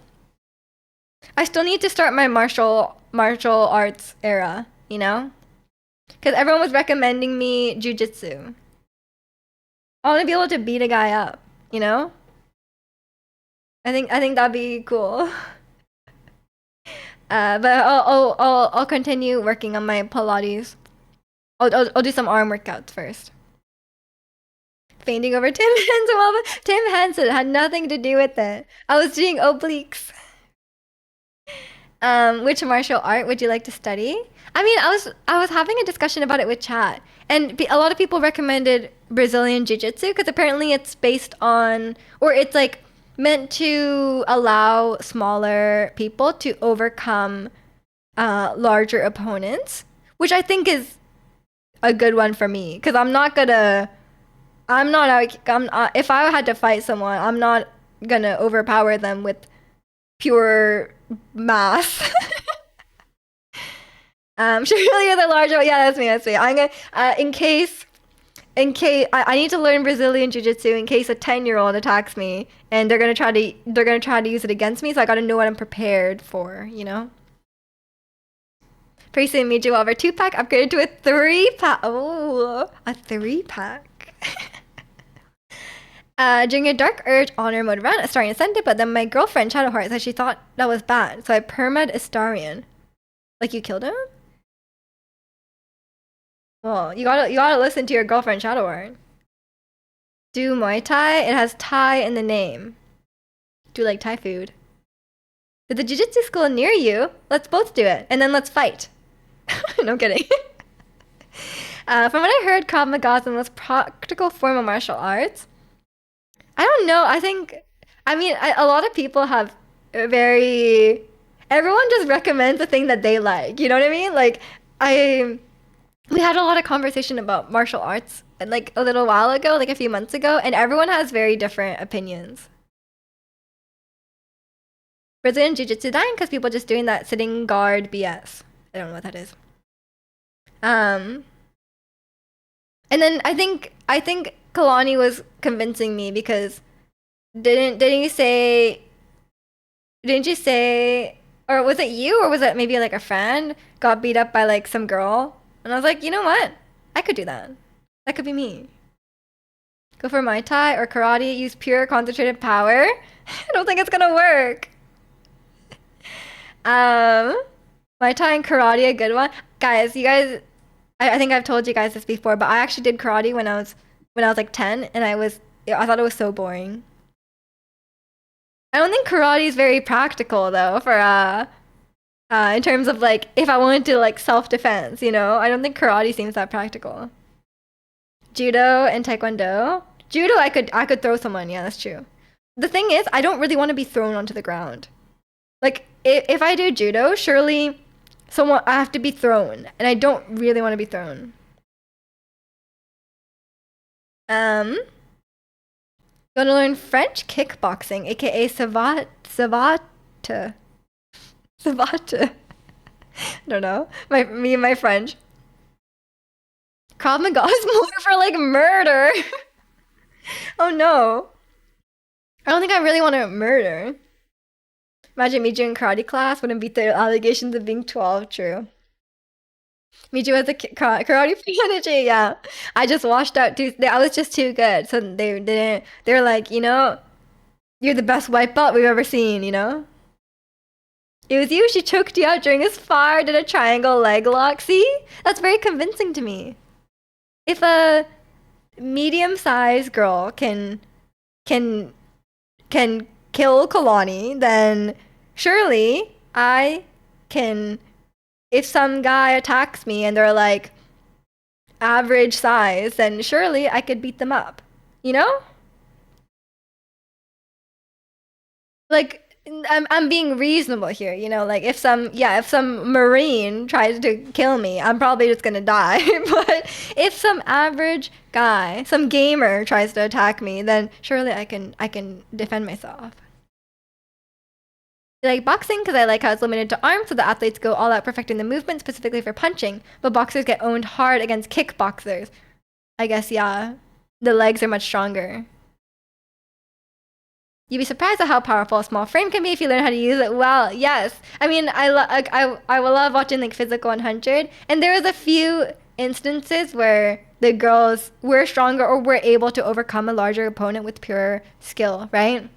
I still need to start my martial arts era, you know? Because everyone was recommending me jujitsu. I want to be able to beat a guy up, you know? I think that'd be cool. But I'll continue working on my Pilates. I'll do some arm workouts first. Fainting over Tim Henson. Tim Henson had nothing to do with it. I was doing obliques. Which martial art would you like to study? I mean, I was having a discussion about it with chat, and a lot of people recommended Brazilian Jiu-Jitsu because apparently it's based on, or it's like meant to allow smaller people to overcome larger opponents, which I think is a good one for me because if I had to fight someone, I'm not gonna overpower them with pure mass. Surely you're the larger. Yeah, that's me. That's me. I'm gonna in case I need to learn Brazilian jiu-jitsu in case a 10-year-old attacks me and they're gonna try to use it against me. So I gotta know what I'm prepared for. You know. Pretty made you over 2-pack upgraded to a 3-pack. Oh, a 3-pack. During a Dark Urge honor mode run, Astarion sent it, but then my girlfriend Shadowheart said she thought that was bad, so I perma'd Astarion. Like you killed him? Well, you gotta listen to your girlfriend Shadowheart. Do Muay Thai? It has Thai in the name. Do like Thai food. Did the jiu-jitsu school near you? Let's both do it, and then let's fight. No kidding. From what I heard, Krav Maga is the most practical form of martial arts. I don't know. A lot of people have everyone just recommends the thing that they like. You know what I mean? Like, we had a lot of conversation about martial arts like a little while ago, like a few months ago, and everyone has very different opinions. Brazilian Jiu-Jitsu dying because people just doing that sitting guard BS. I don't know what that is. And then I think Kalani was convincing me because didn't you say or was it you or was it maybe like a friend got beat up by like some girl? And I was like, you know what? I could do that. That could be me. Go for Muay Thai or karate, use pure concentrated power. I don't think it's gonna work. Muay Thai and karate, a good one. Guys, I think I've told you guys this before, but I actually did karate when I was like 10 and I thought it was so boring. I don't think karate is very practical though for in terms of like if I wanted to like self-defense, you know? I don't think karate seems that practical. Judo and taekwondo. Judo I could throw someone, yeah, that's true. The thing is, I don't really want to be thrown onto the ground. Like if I do judo, surely I have to be thrown, and I don't really want to be thrown. Gonna learn French kickboxing, aka savate. Savate. I don't know. Me and my French. Krav Maga is more for like murder. Oh no. I don't think I really want to murder. Imagine Miju in karate class wouldn't beat the allegations of being 12. True. Miju was a karate prodigy. Yeah, I just washed out too. I was just too good, so they didn't. They were like, you're the best white belt we've ever seen. It was you. She choked you out during a spar. Did a triangle leg lock. See, that's very convincing to me. If a medium-sized girl can kill Kalani, then surely I can. If some guy attacks me and they're like average size, then surely I could beat them up. You know? Like I'm being reasonable here, like if some marine tries to kill me, I'm probably just gonna die. But if some average guy, some gamer tries to attack me, then surely I can defend myself. I like boxing because I like how it's limited to arms, so the athletes go all out perfecting the movement specifically for punching, but boxers get owned hard against kickboxers. I guess, yeah, the legs are much stronger. You'd be surprised at how powerful a small frame can be if you learn how to use it well. Yes, I mean, I will love watching like Physical 100, and there was a few instances where the girls were stronger or were able to overcome a larger opponent with pure skill, right?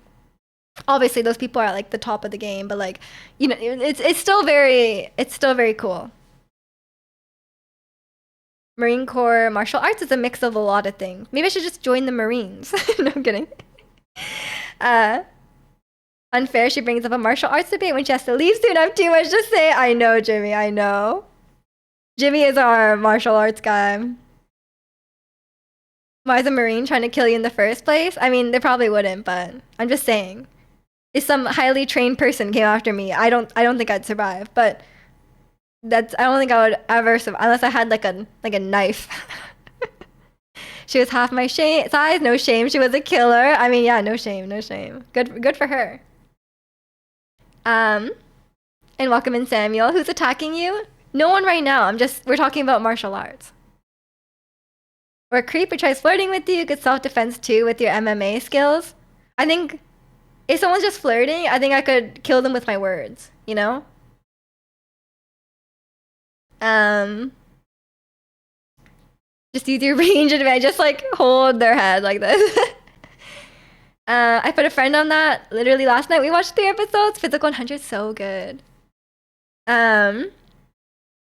Obviously, those people are like the top of the game, but like, it's still very cool. Marine Corps martial arts is a mix of a lot of things. Maybe I should just join the Marines. No, I'm kidding. Uh, Unfair, she brings up a martial arts debate when she has to leave soon. I have too much to say. I know, Jimmy, I know. Jimmy is our martial arts guy. Why is a Marine trying to kill you in the first place? I mean, they probably wouldn't, but I'm just saying. If some highly trained person came after me, I don't think I'd survive. But I don't think I would ever survive unless I had like a knife. She was half my size, no shame. She was a killer. I mean, yeah, no shame, no shame. Good for her. And welcome in Samuel. Who's attacking you? No one right now. We're talking about martial arts. Or a creep who tries flirting with you, good self-defense too with your MMA skills. I think if someone's just flirting, I think I could kill them with my words, you know? Just use your range advantage, just like hold their head like this. I put a friend on that literally last night. We watched 3 episodes. Physical 100 so good. Made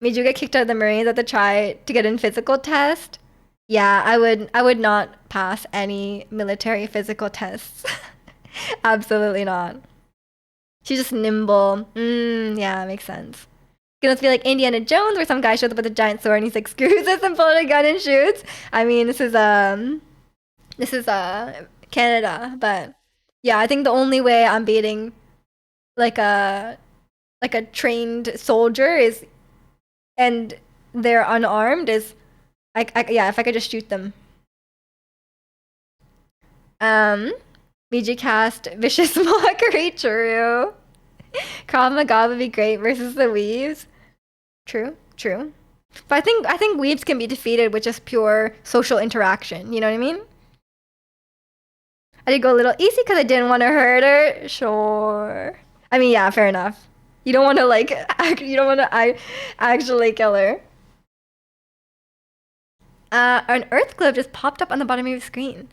you get kicked out of the Marines at the try to get in physical test. Yeah, I would not pass any military physical tests. Absolutely not. She's just nimble. Yeah, makes sense. Gonna be like Indiana Jones, where some guy shows up with a giant sword and he's like screws it and pulls a gun and shoots. I mean, this is Canada, but yeah, I think the only way I'm beating like a trained soldier is, and they're unarmed, is yeah, if I could just shoot them. BG cast Vicious Mockery, true. Krav Maga would be great versus the Weaves. True. But I think Weaves can be defeated with just pure social interaction. You know what I mean? I did go a little easy because I didn't want to hurt her. Sure. I mean, yeah, fair enough. You don't want to you don't want to actually kill her. An Earth globe just popped up on the bottom of your screen.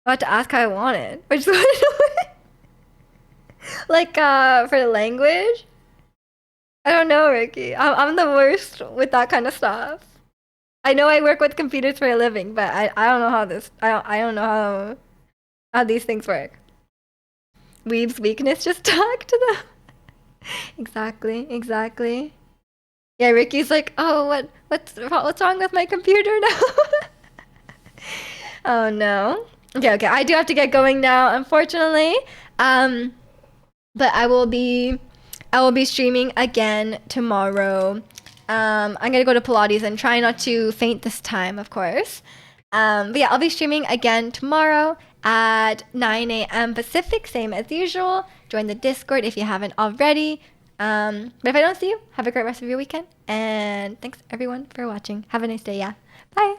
About to ask how I want it. Which one? Like, for the language? I don't know, Ricky. I'm the worst with that kind of stuff. I know I work with computers for a living, but I don't know how I don't know how these things work. Weave's weakness, just talk to them. Exactly. Yeah, Ricky's like, oh, what's wrong with my computer now? Oh no. Okay. I do have to get going now, unfortunately. But I will be streaming again tomorrow. I'm gonna go to Pilates and try not to faint this time, of course. But yeah, I'll be streaming again tomorrow at 9 a.m. Pacific, same as usual. Join the Discord if you haven't already. But if I don't see you, have a great rest of your weekend. And thanks everyone for watching. Have a nice day, yeah. Bye.